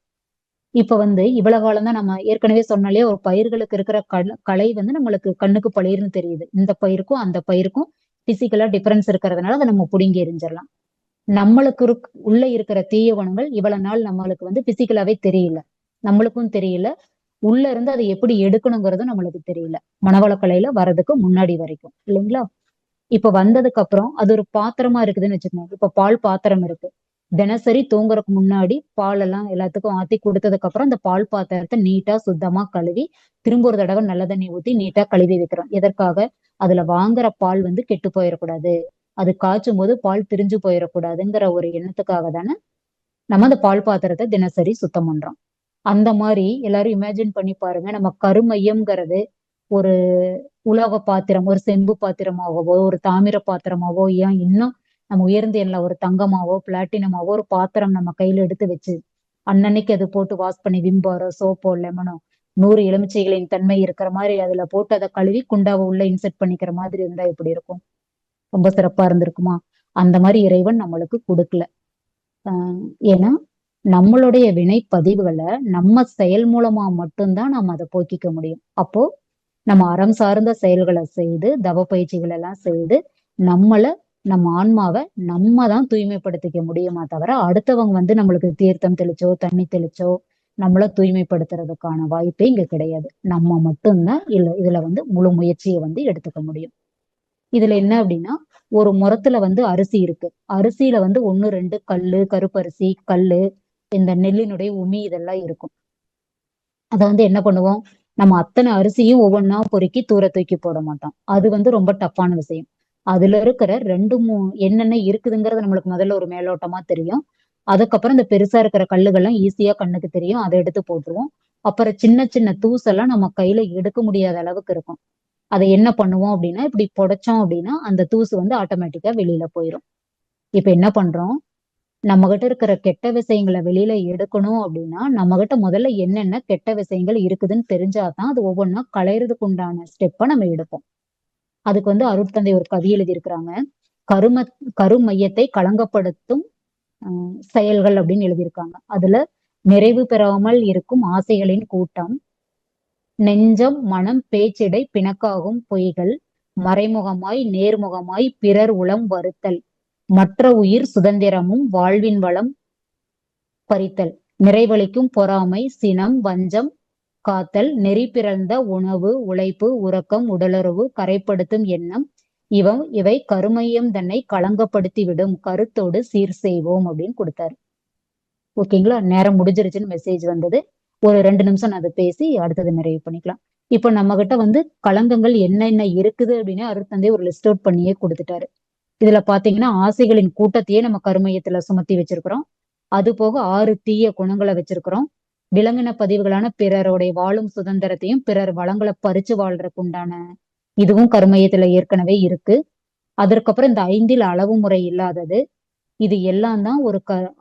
இப்ப இவ்வளவு காலம் தான் நம்ம ஏற்கனவே சொன்னாலே ஒரு பயிர்களுக்கு இருக்கிற கலை நம்மளுக்கு கண்ணுக்கு பளிர்னு தெரியுது. இந்த பயிருக்கும் அந்த பயிருக்கும் பிசிக்கலா டிஃபரன்ஸ் இருக்கிறதுனால அதை நம்ம புடுங்கி எரிஞ்சிடலாம். நம்மளுக்கு உள்ள இருக்கிற தீய குணங்கள் இவ்வளவு நாள் நம்மளுக்கு பிசிக்கலாவே தெரியல, நம்மளுக்கும் தெரியல, உள்ள இருந்து அதை எப்படி எடுக்கணுங்கிறதும் நம்மளுக்கு தெரியல, மனவளக்கலையில வர்றதுக்கு முன்னாடி வரைக்கும் இல்லைங்களா. இப்ப வந்ததுக்கு அப்புறம் அது ஒரு பாத்திரமா இருக்குதுன்னு வச்சுக்கோங்க. இப்ப பால் பாத்திரம் இருக்கு, தினசரி தூங்குறதுக்கு முன்னாடி பால் எல்லாம் எல்லாத்துக்கும் ஆத்தி கொடுத்ததுக்கு அப்புறம் அந்த பால் பாத்திரத்தை நீட்டா சுத்தமா கழுவி திரும்ப ஒரு தடவை நல்ல தண்ணி ஊத்தி நீட்டா கழுவி வைக்கிறோம். எதற்காக? அதுல வாங்குற பால் கெட்டு போயிடக்கூடாது, அது காய்ச்சும் போது பால் திரிஞ்சு போயிடக்கூடாதுங்கிற ஒரு எண்ணத்துக்காக தானே நம்ம அந்த பால் பாத்திரத்தை தினசரி சுத்தம் பண்றோம். அந்த மாதிரி எல்லாரும் இமேஜின் பண்ணி பாருங்க, நம்ம கருமையம்ங்கிறது ஒரு உலோக பாத்திரம், ஒரு செம்பு பாத்திரமாகவோ ஒரு தாமிர பாத்திரமாவோ ஏன் இன்னும் நம்ம உயர்ந்த எண்ணெய் ஒரு தங்கமாவோ பிளாட்டினமாவோ ஒரு பாத்திரம் நம்ம கையில எடுத்து வச்சு அன்னன்னைக்கு அது போட்டு வாஷ் பண்ணி விம்பாரோ சோப்போ லெமனோ 100 எலுமிச்சைகளின் தன்மை இருக்கிற மாதிரி அதுல போட்டு அதை கழுவி குண்டாவை உள்ள இன்செர்ட் பண்ணிக்கிற மாதிரி இருந்தா எப்படி இருக்கும்? ரொம்ப சிறப்பா இருந்திருக்குமா? அந்த மாதிரி இறைவன் நம்மளுக்கு கொடுக்கல. ஏன்னா நம்மளுடைய வினை பதிவுகளை நம்ம செயல் மூலமா மட்டும்தான் நம்ம அதை போக்கிக்க முடியும். அப்போ நம்ம அறம் சார்ந்த செயல்களை செய்து தவ பயிற்சிகள் எல்லாம் செய்து நம்மள நம்ம ஆன்மாவை நம்ம தான் தூய்மைப்படுத்திக்க முடியுமா தவிர அடுத்தவங்க வந்து நம்மளுக்கு தீர்த்தம் தெளிச்சோ தண்ணி தெளிச்சோ நம்மள தூய்மைப்படுத்துறதுக்கான வாய்ப்பே இங்க கிடையாது. நம்ம மட்டும்தான் இதுல வந்து முழு முயற்சியை வந்து எடுத்துக்க முடியும். இதுல என்ன அப்படின்னா, ஒரு முறத்துல வந்து அரிசி இருக்கு. அரிசியில வந்து 1 2 கல்லு, கருப்பரிசி கல்லு, இந்த நெல்லினுடைய உமி இதெல்லாம் இருக்கும். அதை வந்து என்ன பண்ணுவோம், நம்ம அத்தனை அரிசியும் ஒவ்வொன்றா பொறுக்கி தூர தூக்கி போட மாட்டோம். அது வந்து ரொம்ப டஃப்பான விஷயம். அதுல இருக்கிற 2 3 என்னென்ன இருக்குதுங்கிறது நம்மளுக்கு முதல்ல ஒரு மேலோட்டமா தெரியும். அதுக்கப்புறம் இந்த பெருசா இருக்கிற கல்லுகள்லாம் ஈஸியா கண்ணுக்கு தெரியும், அதை எடுத்து போட்டுருவோம். அப்புறம் சின்ன சின்ன தூசெல்லாம் நம்ம கையில எடுக்க முடியாத அளவுக்கு இருக்கும். அதை என்ன பண்ணுவோம் அப்படின்னா, இப்படி புடைச்சோம் அப்படின்னா அந்த தூசு வந்து ஆட்டோமேட்டிக்கா வெளியில போயிடும். இப்ப என்ன பண்றோம், நம்ம கிட்ட இருக்கிற கெட்ட விஷயங்களை வெளியில எடுக்கணும் அப்படின்னா நம்ம கிட்ட முதல்ல என்னென்ன கெட்ட விஷயங்கள் இருக்குதுன்னு தெரிஞ்சாதான் அது ஒவ்வொன்றா களையறதுக்கு உண்டான ஸ்டெப்பை நம்ம எடுப்போம். அதுக்கு வந்து அருட்தந்தை ஒரு கவி எழுதியிருக்கிறாங்க. கருமையத்தை களங்கப்படுத்தும் செயல்கள் அப்படின்னு எழுதியிருக்காங்க. அதுல நிறைவு பெறாமல் இருக்கும் ஆசைகளின் கூட்டம், நெஞ்சம் மனம் பேச்சிடை பிணக்காகும் பொய்கள், மறைமுகமாய் நேர்முகமாய் பிறர் உளம் வருத்தல், மற்ற உயிர் சுதந்திரமும் வாழ்வின் வளம் பறித்தல், நிறைவளிக்கும் பொறாமை சினம் வஞ்சம் காத்தல், நெறி பிறந்த உணவு உழைப்பு உறக்கம் உடலுறவு கரைப்படுத்தும் எண்ணம், இவை கருமையம் தன்னை களங்கப்படுத்தி விடும் கருத்தோடு சீர் செய்வோம் அப்படின்னு கொடுத்தாரு. ஓகேங்களா? நேரம் முடிஞ்சிருச்சுன்னு மெசேஜ் வந்தது. ஒரு 2 நிமிஷம் நான் அதை பேசி அடுத்தது நிறைவு பண்ணிக்கலாம். இப்ப நம்ம கிட்ட வந்து களங்கங்கள் என்னென்ன இருக்குது அப்படின்னு அருட்தந்தை ஒரு லிஸ்ட் அவுட் பண்ணியே கொடுத்துட்டாரு. இதுல பாத்தீங்கன்னா ஆசைகளின் கூட்டத்தையே நம்ம கருமையத்துல சுமத்தி வச்சிருக்கிறோம். அது போக 6 தீய குணங்களை வச்சிருக்கிறோம். விலங்கின பதிவுகளான பிறருடைய வாழும் சுதந்திரத்தையும் பிறர் வளங்களை பறிச்சு வாழ்றதுக்கு உண்டான இதுவும் கருமையத்துல ஏற்கனவே இருக்கு. அதற்கப்புறம் இந்த 5ல் அளவு முறை இல்லாதது, இது எல்லாம் தான்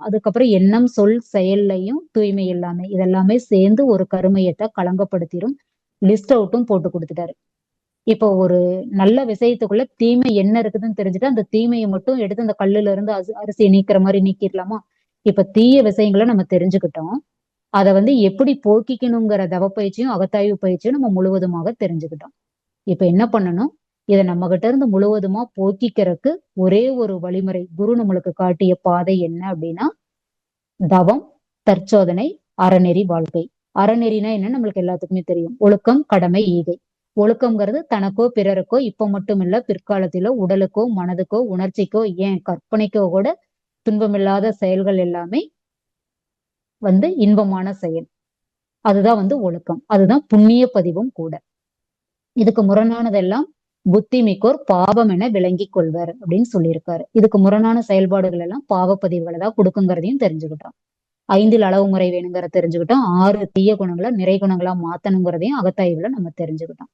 அதுக்கப்புறம் எண்ணம் சொல் செயல்லையும் தூய்மை இல்லாம இதெல்லாமே சேர்ந்து ஒரு கருமையத்தை களங்கப்படுத்திடும். லிஸ்ட் அவுட்டும் போட்டு கொடுத்துட்டாரு. இப்போ ஒரு நல்ல விஷயத்துக்குள்ள தீமை என்ன இருக்குதுன்னு தெரிஞ்சுட்டு அந்த தீமையை மட்டும் எடுத்து அந்த கல்லுல இருந்து அரிசியை நீக்கிற மாதிரி நீக்கிடலாமா? இப்ப தீய விஷயங்களை நம்ம தெரிஞ்சுக்கிட்டோம். அதை வந்து எப்படி போக்கிக்கணுங்கிற தவ பயிற்சியும் அகத்தாய்வு பயிற்சியும் நம்ம முழுவதுமாக தெரிஞ்சுக்கிட்டோம். இப்ப என்ன பண்ணணும், இதை நம்ம கிட்ட இருந்து முழுவதுமா போக்கிக்கிறதுக்கு ஒரே ஒரு வழிமுறை, குரு நம்மளுக்கு காட்டிய பாதை என்ன அப்படின்னா, தவம், தற்சோதனை, அறநெறி வாழ்க்கை. அறநெறினா என்ன நம்மளுக்கு எல்லாத்துக்குமே தெரியும். ஒழுக்கம் கடமை ஈகை. ஒழுக்கம்ங்கிறது தனக்கோ பிறருக்கோ இப்ப மட்டும் இல்ல பிற்காலத்திலோ உடலுக்கோ மனதுக்கோ உணர்ச்சிக்கோ ஏன் கற்பனைக்கோ கூட துன்பமில்லாத செயல்கள் எல்லாமே வந்து இன்பமான செயல். அதுதான் வந்து ஒழுக்கம். அதுதான் புண்ணிய பதிவும் கூட. இதுக்கு முரணானதெல்லாம் புத்தி மிக்கோர் பாவம் என விளங்கி கொள்வர் அப்படின்னு சொல்லியிருக்காரு. இதுக்கு முரணான செயல்பாடுகள் எல்லாம் பாவ பதிவுகளை தான் கொடுக்குங்கிறதையும் தெரிஞ்சுக்கிட்டோம். 5ல் அளவு முறை வேணுங்கிறத தெரிஞ்சுக்கிட்டோம். 6 தீய குணங்களை நிறை குணங்களா மாத்தணுங்கிறதையும் அகத்தாய்வுல நம்ம தெரிஞ்சுக்கிட்டோம்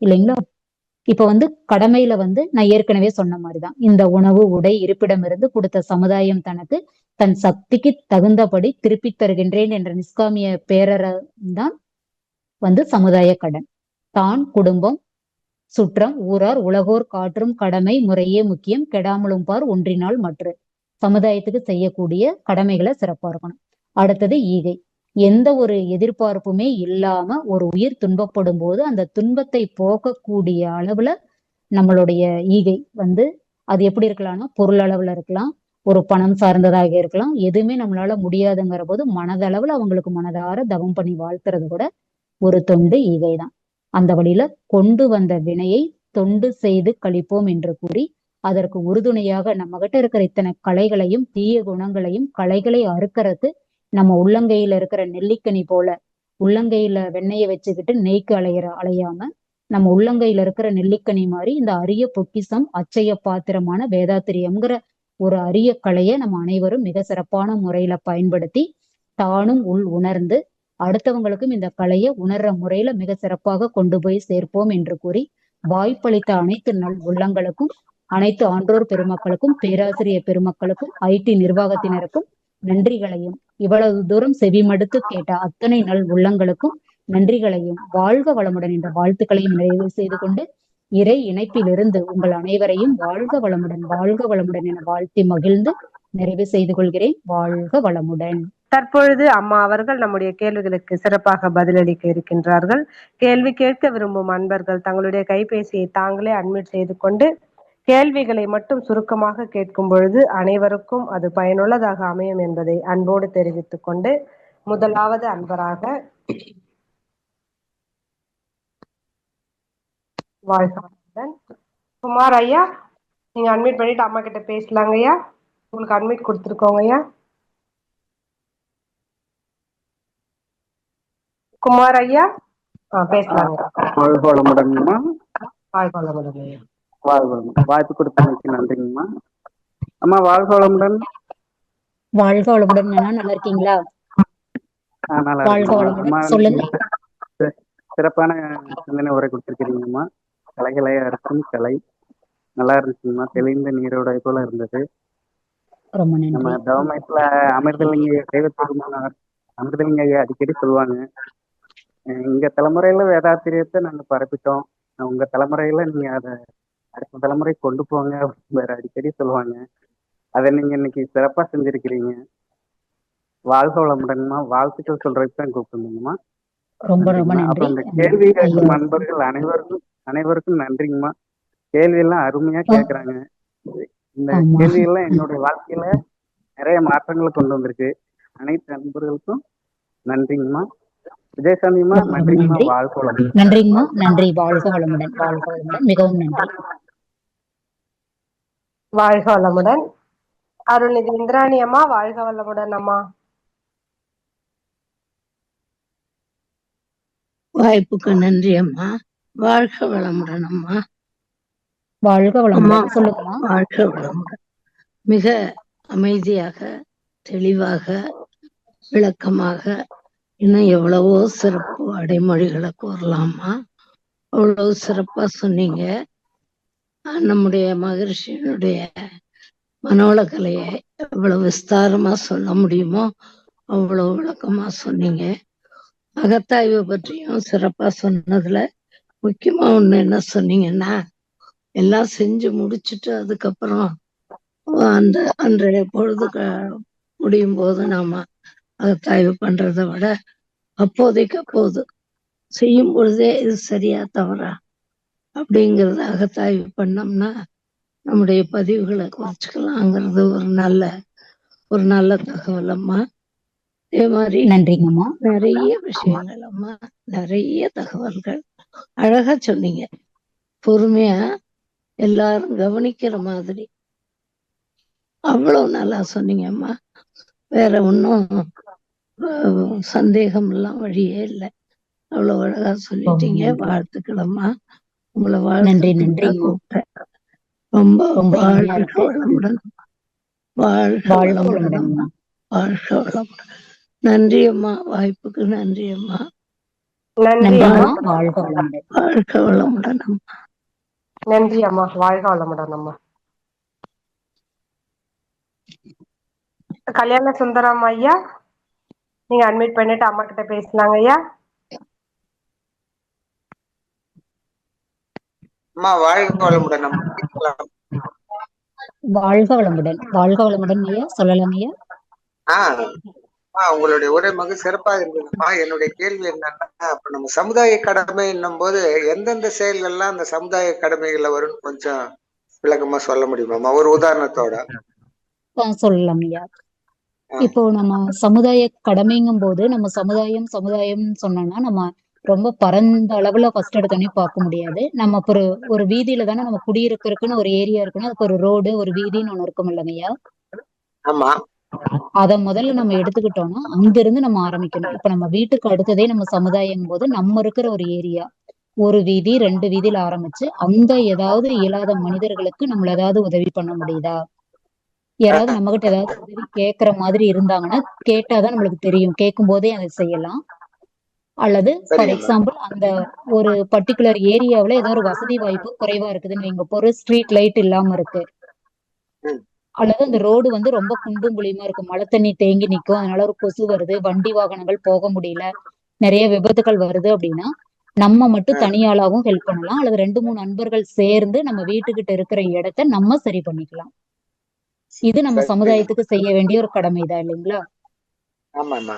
இல்லைங்களா? இப்ப வந்து கடமையில வந்து நான் ஏற்கனவே சொன்ன மாதிரிதான், இந்த உணவு உடை இருப்பிடம் இருந்து கொடுத்த சமுதாயம் தனக்கு தன் சக்திக்கு தகுந்தபடி திருப்பி தருகின்றேன் என்ற நிஷ்காமிய பேரறதான் வந்து சமுதாய கடன். தான் குடும்பம் சுற்றம் ஊரார் உலகோர் காற்றும் கடமை முறையே முக்கியம் கெடாமலும் பார் ஒன்றினால் மற்ற சமுதாயத்துக்கு செய்யக்கூடிய கடமைகளை சிறப்பா இருக்கணும். அடுத்தது ஈகை. எந்த ஒரு எதிர்பார்ப்புமே இல்லாம ஒரு உயிர் துன்பப்படும் போது அந்த துன்பத்தை போக்கக்கூடிய அளவுல நம்மளுடைய ஈகை வந்து அது எப்படி இருக்கலாம்னா பொருள் அளவுல இருக்கலாம், ஒரு பணம் சார்ந்ததாக இருக்கலாம். எதுவுமே நம்மளால முடியாதுங்கிற போது மனதளவுல அவங்களுக்கு மனதார தவம் பண்ணி வாழ்த்துறது கூட ஒரு தொண்டு ஈகை தான். அந்த வழியில கொண்டு வந்த வினையை தொண்டு செய்து கழிப்போம் என்று கூறி அதற்கு உறுதுணையாக நம்ம கிட்ட இருக்கிற இத்தனை கலைகளையும் தீய குணங்களையும் கலைகளை அறுக்கறது நம்ம உள்ளங்கையில இருக்கிற நெல்லிக்கனி போல உள்ளங்கையில வெண்ணெயை வச்சுக்கிட்டு நெய்க்கு அலையாம நம்ம உள்ளங்கையில இருக்கிற நெல்லிக்கனி மாதிரி இந்த அரிய பொக்கிசம் அச்சய பாத்திரமான வேதாத்திரியம்ங்கிற ஒரு அரிய கலையை நம்ம அனைவரும் மிக சிறப்பான முறையில பயன்படுத்தி தானும் உணர்ந்து அடுத்தவங்களுக்கும் இந்த கலையை உணர்ற முறையில மிக சிறப்பாக கொண்டு போய் சேர்ப்போம் என்று கூறி வாய்ப்பளித்த அனைத்து நல் உள்ளங்களுக்கும் அனைத்து ஆன்றோர் பெருமக்களுக்கும், பேராசிரியர் பெருமக்களுக்கும், ஐடி நிர்வாகத்தினருக்கும் நன்றிகளையும், இவ்வளவு தூரம் செவிமடுத்து கேட்ட அத்தனை நல் உள்ளங்களுக்கும் நன்றிகளையும், வாழ்க வளமுடன் என்ற வாழ்த்துக்களையும் நிறைவு செய்து கொண்டு, இறை இணைப்பிலிருந்து உங்கள் அனைவரையும் வாழ்க வளமுடன் என வாழ்த்தி மகிழ்ந்து நிறைவு செய்து கொள்கிறேன். வாழ்க வளமுடன். தற்பொழுது அம்மா அவர்கள் நம்முடைய கேள்விகளுக்கு சிறப்பாக பதிலளிக்க இருக்கின்றார்கள். கேள்வி கேட்க விரும்பும் அன்பர்கள் தங்களுடைய கைபேசியை தாங்களே அட்மிட் செய்து கொண்டு கேள்விகளை மட்டும் சுருக்கமாக கேட்கும் பொழுது அனைவருக்கும் அது பயனுள்ளதாக அமையும் என்பதை அன்போடு தெரிவித்துக் கொண்டு, முதலாவது அன்பராக வாழ்க குமார் ஐயா, நீங்க அட்மிட் பண்ணிட்டு அம்மா கிட்ட பேசலாங்க ஐயா. உங்களுக்கு அட்மிட் கொடுத்துருக்கோங்க ஐயா. குமார் ஐயா பேசலாங்க. வாழ்க வளமுடன்மா. வாழ்க வளமுடன் ஐயா. வாய்ப்பு கொடுத்தமைக்கு நன்றிங்கம்மா. அம்மா வாழ்க வளமுடன். வாழ்க வளமுடன். நல்லா இருக்கீங்களா? வாழ்க வளமுடன். சொல்லுங்க. சிறப்பான சிந்தனை உரை கொடுத்திருக்கிறீங்கம்மா. கலைகளை அறுக்கும் கலை நல்லா இருந்துச்சுங்கம்மா. தெளிந்த நீரோட போல இருந்தது. ரொம்ப நன்றி. நம்ம தவமயத்துல அமிர்தலிங்க தெய்வ பெருமானார் அமிர்தலிங்க ஐயா அடிக்கடி சொல்லுவாங்க, எங்க தலைமுறையில வேதாத்திரியத்தை நாங்க பரப்பிட்டோம், உங்க தலைமுறையில நீங்க அதை அடுத்த தலைமுறை கொண்டு போங்க வேற அடிக்கடி சொல்லுவாங்க. அதை நீங்க இன்னைக்கு சிறப்பா செஞ்சிருக்கிறீங்க. வாழ்க வளமுடன்மா. வாழ்த்துக்கள் சொல்றதுக்கு தான் கூப்பிட்டுருந்தீங்கம்மா. ரொம்ப ரொம்ப நன்றி. அப்புறம் இந்த கேள்வி கேட்கும் நண்பர்கள் அனைவருக்கும் நன்றிங்கம்மா. கேள்வி எல்லாம் அருமையா கேட்கறாங்க. இந்த கேள்வி எல்லாம் என்னுடைய வாழ்க்கையில நிறைய மாற்றங்களை கொண்டு வந்திருக்கு. அனைத்து நண்பர்களுக்கும் நன்றிங்கம்மா. விஜயசாந்திமா நன்றிங்கம்மா. வாழ்க வளமுடன். நன்றிங்கம்மா. நன்றி. வாழ்க வளமுடன். வாழ்க வளமுடன். மிகவும் நன்றி. வாழ்க வளமுடன். அருள்நிதி இந்திராணி அம்மா வாழ்க வளமுடன் அம்மா. வாய்ப்புக்கு நன்றி அம்மா. வாழ்க வளமுடன் அம்மா. வாழ்க வளமுடன். சொல்லுங்கம்மா. வாழ்க வளமுடன். மிக அமைதியாக, தெளிவாக, விளக்கமாக, இன்னும் எவ்வளவோ சிறப்பு அடைமொழிகளை கூறலாமா. அவ்வளவு சிறப்பா சொன்னீங்க. நம்முடைய மகரிஷியினுடைய மனோள கலையை எவ்வளவு விஸ்தாரமா சொல்ல முடியுமோ அவ்வளவு விளக்கமா சொன்னீங்க. அகத்தாய்வு பற்றியும் சிறப்பா சொன்னதுல முக்கியமா ஒண்ணு என்ன சொன்னீங்கன்னா, எல்லாம் செஞ்சு முடிச்சுட்டு அதுக்கப்புறம் அந்த அன்றைய பொழுது முடியும் போது நாம அகத்தாய்வு பண்றதை விட அப்போதைக்கு அப்போது செய்யும் பொழுதே இது சரியா தவறா அப்படிங்கறத அகத்தாய்வு பண்ணோம்னா நம்முடைய பதிவுகளை குறைச்சிக்கலாங்கிறது ஒரு நல்ல தகவல் அம்மா. அதே மாதிரி நன்றிங்கம்மா. நிறைய விஷயங்கள் அம்மா, நிறைய தகவல்கள் அழகா சொன்னீங்க. பொறுமையா எல்லாரும் கவனிக்கிற மாதிரி அவ்வளவு நல்லா சொன்னீங்க அம்மா. வேற ஒன்னும் சந்தேகம் எல்லாம் வழியே இல்லை. அவ்வளவு அழகா சொல்லிட்டீங்க. வாழ்த்துக்கள் அம்மா. உங்களை வாழ்த்து கூப்பிட்டேன். ரொம்ப வாழ்க வளமுடன். வாழ்க வளமுடன். வாழ்க வளமுடன். நன்றி அம்மா. வாய்ப்புக்கு நன்றி அம்மா. நன்றி அம்மா. வாழ்க வளமுடன். வாழ்க வளமுடன் அம்மா. நன்றி அம்மா. வாழ்க வளமுடன் அம்மா. கல்யாண சுந்தரம் ஐயா, நீங்க அட்மிட் பண்ணிட்டு அம்மா கிட்ட பேசலாங்க ஐயா. அம்மா வாழ்க வளமுடன். வாழ்க வளமுடன். வாழ்க வளமுடன் ஐயா. சொல்லலாம் ஐயா. உங்களுடைய உரை மிக சிறப்பாக இருந்ததுமா. என்னுடைய கேள்வி என்னன்னா, அப்ப நம்ம சமுதாய கடமை என்னும் போது எந்தெந்த செயல்கள்லாம் அந்த சமுதாய கடமைகள்ல வரும் கொஞ்சம் விளக்கமா சொல்ல முடியுமாமா, ஒரு உதாரணத்தோட? சொல்லலாம் ஐயா. இப்போ நம்ம சமுதாய கடமைங்கும் போது நம்ம சமுதாயம் சொன்னோம்னா நம்ம ரொம்ப பரந்த அளவுல ஃபர்ஸ்ட் எடுத்தோடனே பார்க்க முடியாது. நம்ம ஒரு வீதியில தானே நம்ம குடியிருக்கிறதுக்குன்னு ஒரு ஏரியா இருக்குன்னா அதுக்கு ஒரு ரோடு, ஒரு வீதின்னு ஒண்ணு இருக்கும் இல்லைங்கய்யா. ஆமா. அத முதல்ல நம்ம எடுத்துக்கிட்டோம்னா அங்க இருந்து நம்ம ஆரம்பிக்கணும். இப்ப நம்ம வீட்டுக்கு அடுத்ததே நம்ம சமுதாயம் போது நம்ம இருக்கிற ஒரு ஏரியா, ஒரு வீதி 2 வீதியில ஆரம்பிச்சு அந்த ஏதாவது இயலாத மனிதர்களுக்கு நம்மள ஏதாவது உதவி பண்ண முடியுதா, யாராவது நம்ம கிட்ட ஏதாவது உதவி கேட்கற மாதிரி இருந்தாங்கன்னா கேட்டாதான் நம்மளுக்கு தெரியும். கேட்கும் போதே அதை செய்யலாம். அல்லது ஃபார் சரிங்கம்மா. எக்ஸாம்பிள் அந்த ஒரு பர்டிகுலர் ஏரியாவுல ஏதோ ஒரு வசதி வாய்ப்பு குறைவா இருக்குதுன்னு வைங்க, இப்போ ஒரு ஸ்ட்ரீட் லைட் இல்லாம இருக்கு, ம். அல்லது அந்த ரோடு வந்து ரொம்ப குண்டும் குழியுமா இருக்கு, மழை தண்ணி தேங்கி நிக்கும், அதனால ஒரு கொசு வருது, வண்டி வாகனங்கள் போக முடியல, நிறைய விபத்துகள் வருது அப்படின்னா நம்ம மட்டும் தனியாளாவும் ஹெல்ப் பண்ணலாம், அல்லது 2-3 நண்பர்கள் சேர்ந்து நம்ம வீட்டுக்கிட்ட இருக்கிற இடத்த நம்ம சரி பண்ணிக்கலாம். இது நம்ம சரிங்க. சமுதாயத்துக்கு செய்ய வேண்டிய ஒரு கடமைதான் இல்லைங்களா? ஆமாம்மா.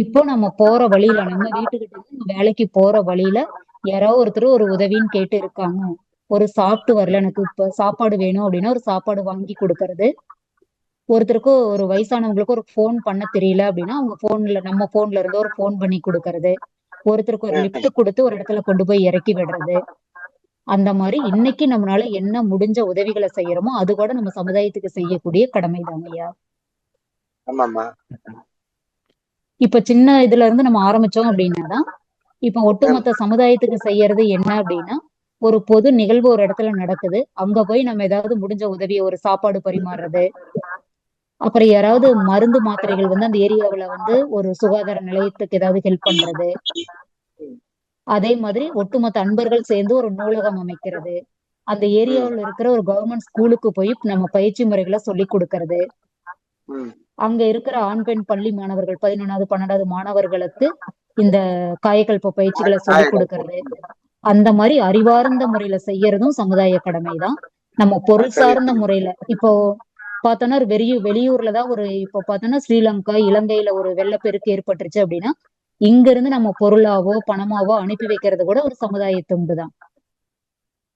இப்போ நம்ம போற வழியில, நம்ம வீட்டுக்கிட்ட இருந்து நம்ம வேலைக்கு போற வழியில யாராவது ஒருத்தர் ஒரு உதவின்னு கேட்டு இருக்காங்க, ஒரு சாப்பிட்டு வரல, எனக்கு இப்ப சாப்பாடு வேணும் அப்படின்னா ஒரு சாப்பாடு வாங்கி கொடுக்கறது, ஒருத்தருக்கு ஒரு வயசானவங்களுக்கு ஒரு ஃபோன் பண்ண தெரியல அப்படின்னா அவங்க போன்ல, நம்ம போன்ல இருந்து ஒரு ஃபோன் பண்ணி கொடுக்கறது, ஒருத்தருக்கு ஒரு லிஃப்ட் கொடுத்து ஒரு இடத்துல கொண்டு போய் இறக்கி விடுறது, அந்த மாதிரி இன்னைக்கு நம்மளால என்ன முடிஞ்ச உதவிகளை செய்யறோமோ அது கூட நம்ம சமுதாயத்துக்கு செய்யக்கூடிய கடமை தாங்கய்யா. ஆமாம்மா. இப்ப சின்ன இதுல இருந்து நம்ம ஆரம்பிச்சோம் அப்படின்னாதான் இப்ப ஒட்டுமொத்த சமுதாயத்துக்கு செய்யறது என்ன அப்படின்னா, ஒரு பொது நிகழ்வு ஒரு இடத்துல நடக்குது, அங்க போய் நம்ம ஏதாவது முடிஞ்ச உதவியை, ஒரு சாப்பாடு பரிமாறுறது, அப்புறம் யாராவது மருந்து மாத்திரைகள் வந்து அந்த ஏரியாவுல வந்து ஒரு சுகாதார நிலையத்துக்கு ஏதாவது ஹெல்ப் பண்றது, அதே மாதிரி ஒட்டுமொத்த அன்பர்கள் சேர்ந்து ஒரு நூலகம் அமைக்கிறது, அந்த ஏரியாவுல இருக்கிற ஒரு கவர்மெண்ட் ஸ்கூலுக்கு போய் நம்ம பயிற்சி முறைகளை சொல்லி கொடுக்கறது, அங்க இருக்கிற ஆண் பெண் பள்ளி மாணவர்கள் 11வது 12வது மாணவர்களுக்கு இந்த காயகல்ப பயிற்சிகளை சொல்லி கொடுக்கறது, அந்த மாதிரி அறிவார்ந்த முறையில செய்யறதும் சமுதாய கடமைதான். நம்ம பொருள் சார்ந்த முறையில இப்போ பார்த்தோன்னா வெளியூர்லதான் ஒரு இப்போ பார்த்தோன்னா ஸ்ரீலங்கா, இலங்கையில ஒரு வெள்ளப்பெருக்கு ஏற்பட்டுருச்சு அப்படின்னா இங்க இருந்து நம்ம பொருளாவோ பணமாவோ அனுப்பி வைக்கிறது கூட ஒரு சமுதாய தொண்டுதான்.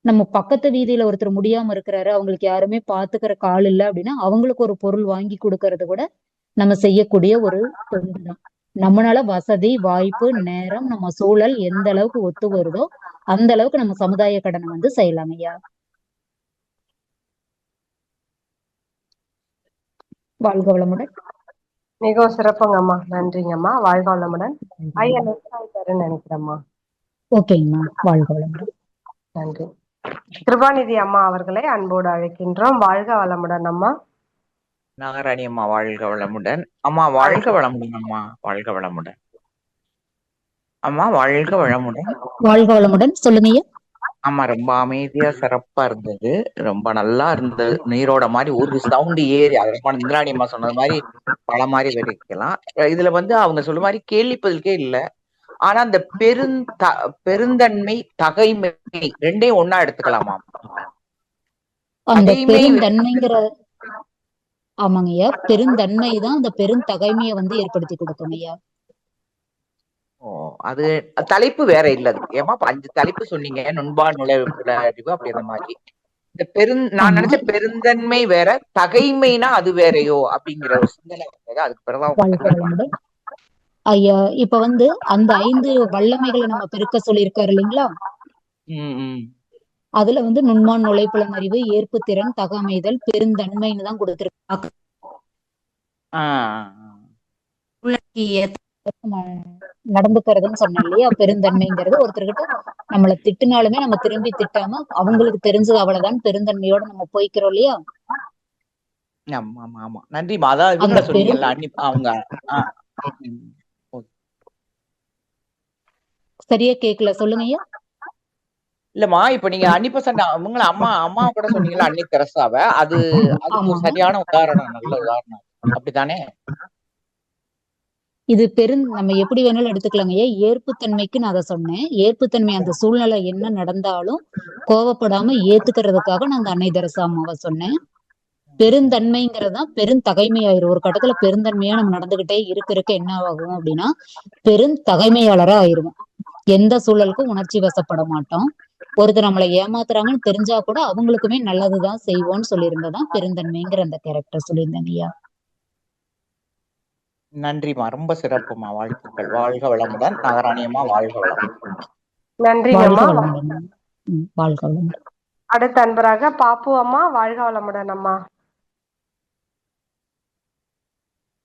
நம்ம பக்கத்து வீதியில ஒருத்தர் முடியாம இருக்கிறாரு, அவங்களுக்கு யாருமே பாத்துக்கிறக்கு ஆள் இல்லை அப்படின்னா அவங்களுக்கு ஒரு பொருள் வாங்கி கொடுக்கறது கூட நம்ம செய்யக்கூடிய ஒரு தொண்டுதான். நம்மளால வசதி, வாய்ப்பு, நேரம், நம்ம சூழல் எந்த அளவுக்கு ஒத்து வருதோ அந்த அளவுக்கு நம்ம சமுதாய கடனை வந்து செய்யலாம் ஐயா. வாழ்க வளமுடன். மிகவும் சிறப்புங்கம்மா, நன்றிங்கம்மா, வாழ்க வளமுடன். ஐயா நெக்ஸ்ட் ஆயிட்டாருன்னு நினைக்கிறேம்மா. ஓகேங்கம்மா, வாழ்க வளமுடன். நன்றி. கிருபாநிதி அம்மா அவர்களை அன்போடு அழைக்கின்றோம். வாழ்க வளமுடன் அம்மா. நாகராணி அம்மா வாழ்க வளமுடன். அம்மா வாழ்க வளமுடன். அம்மா வாழ்க வளமுடன். அம்மா வாழ்க வளமுடன். வாழ்க வளமுடன். சொல்லுங்க. ஆமா, ரொம்ப அமைதியா சிறப்பா இருந்தது, ரொம்ப நல்லா இருந்தது. நீரோட மாதிரி ஒரு சவுண்ட் ஏறி, அது ரொம்ப இந்திராணி அம்மா சொன்னது மாதிரி பல மாதிரி விவரிக்கலாம். இதுல வந்து அவங்க சொல்ல மாதிரி கேள்வி பதிலுக்கே இல்ல, ஆனா அந்த பெருந்தன்மை, தகைமை ரெண்டையும் ஒன்னா எடுத்துக்கலாமா? அந்த பெருந்தன்மைங்கிற, ஆமாங்க ஐயா, பெருந்தன்மை தான் அந்த பெருந்தகைமையை வந்து ஏற்படுத்தி கொடுக்கும் ஐயா. அது தலைப்பு வேற இல்ல. ஏமா 5 தலைப்பு சொன்னீங்க, நுண்பா நுழைவு அப்படி அந்த மாதிரி. இந்த நான் நினைச்ச பெருந்தன்மை வேற, தகைமைனா அது வேறையோ அப்படிங்கிற ஒரு சிந்தனை. அதுக்கு பிறகு ஐயா இப்ப வந்து அந்த 5 வல்லமைகளை நம்ம பெருக்க சொல்லியிருக்காரு இல்லைங்களா? அதுல வந்து நுண்மான் நுழைப்புலன் அறிவு, ஏற்பு திறன், தகமைதல், பெருந்தன்மைன்னு தான் கொடுத்திருக்காங்க. நடந்துக்கிறதுன்னு சொன்னேன் இல்லையா? பெருந்தன்மைங்கிறது ஒருத்தர்கிட்ட நம்மள திட்டுனாலுமே நம்ம திரும்பி திட்டாம அவங்களுக்கு தெரிஞ்சது அவ்வளவுதான் பெருந்தன்மையோட நம்ம போய்க்கிறோம் இல்லையா? நன்றிமா. அதான் சொன்னீங்கல்ல அவங்க சரியா கேக்கல, சொல்லுங்க ஐயா. இல்லம்மா, இப்ப நீங்க அன்னிபெசன்ட் அவங்கள அம்மா கூட சொன்னீங்கல்ல, அன்னி தெரசாவ, அதுக்கு சரியான உதாரணம், நல்ல உதாரணம். அப்படித்தானே? இது நம்ம எப்படி வேணாலும் எடுத்துக்கலாங்க ஐயா. ஏற்புத்தன்மைக்கு நான் அதை சொன்னேன். ஏற்புத்தன்மை அந்த சூழ்நிலை என்ன நடந்தாலும் கோவப்படாம ஏத்துக்கிறதுக்காக நான் அந்த அன்னை தெரசா அம்மாவை சொன்னேன். பெருந்தன்மைங்கிறதா பெருந்தகைமையாயிரும். ஒரு கட்டத்துல பெருந்தன்மையா நம்ம நடந்துகிட்டே இருக்க என்ன ஆகும் அப்படின்னா பெருந்தகைமையாளரா ஆயிருவோம். எந்த சூழலுக்கும் உணர்ச்சி வசப்பட மாட்டோம். ஒருத்தர் நம்மளை ஏமாத்துறாங்கன்னு தெரிஞ்சா கூட அவங்களுக்குமே நல்லதுதான் செய்வோம்னு சொல்லியிருந்ததான் பெருந்தன்மைங்கிற அந்த கேரக்டர் சொல்லியிருந்தேன் ஐயா. நன்றிமா, ரொம்ப சிறப்புமா, வாழ்த்துக்கள். வாழ்க வளமுடன். நாகராணியம்மா வாழ்க வளமுடன். நன்றிங்கம்மா, வாழ்க வளமுடன். அடுத்த அன்பராக பாப்பு அம்மா, வாழ்க வளமுடன் அம்மா.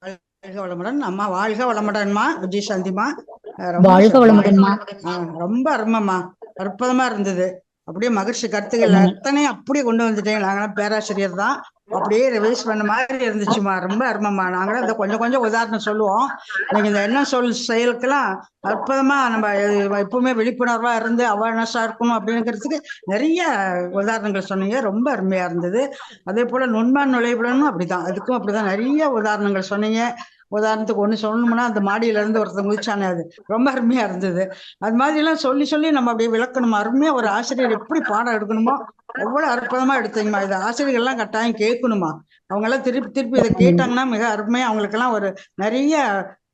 வாழ்க வளமுடன் அம்மா. வாழ்க வளமுடன்மா விஜயசாந்திமா. வாழ்க வளமுடன்மா. ரொம்ப அருமம்மா, அற்புதமா இருந்தது. அப்படியே மகிழ்ச்சி கருத்துக்கள் அத்தனை அப்படியே கொண்டு வந்துட்டேன். நாங்களாம் பேராசிரியர் தான், அப்படியே ரிவைஸ் பண்ண மாதிரி இருந்துச்சுமா. ரொம்ப அருமைம்மா. நாங்களும் இந்த கொஞ்சம் கொஞ்சம் உதாரணம் சொல்லுவோம். நீங்க இந்த என்ன சொல் செயலுக்கெல்லாம் அற்புதமா நம்ம எப்பவுமே விழிப்புணர்வா இருந்து அவேர்னஸா இருக்கணும் அப்படிங்கிறதுக்கு நிறைய உதாரணங்கள் சொன்னீங்க. ரொம்ப அருமையா இருந்தது. அதே போல நுண்மான் நுழைவுடனும் அப்படிதான், அதுக்கும் அப்படிதான் நிறைய உதாரணங்கள் சொன்னீங்க. உதாரணத்துக்கு ஒண்ணு சொல்லணும்னா, அந்த மாடியில இருந்து ஒருத்தர் குதிச்சானே, அது ரொம்ப அருமையா இருந்தது. அது மாதிரி எல்லாம் சொல்லி சொல்லி நம்ம அப்படியே விளக்கணுமா. அருமையா ஒரு ஆசிரியர் எப்படி பாடம் எடுக்கணுமோ அவ்வளவு அற்புதமா எடுத்தீங்கம்மா. இதை ஆசிரியர்கள் எல்லாம் கட்டாயம் கேட்கணுமா. அவங்க எல்லாம் திருப்பி திருப்பி இதை கேட்டாங்கன்னா மிக அருமையா அவங்களுக்கெல்லாம் ஒரு நிறைய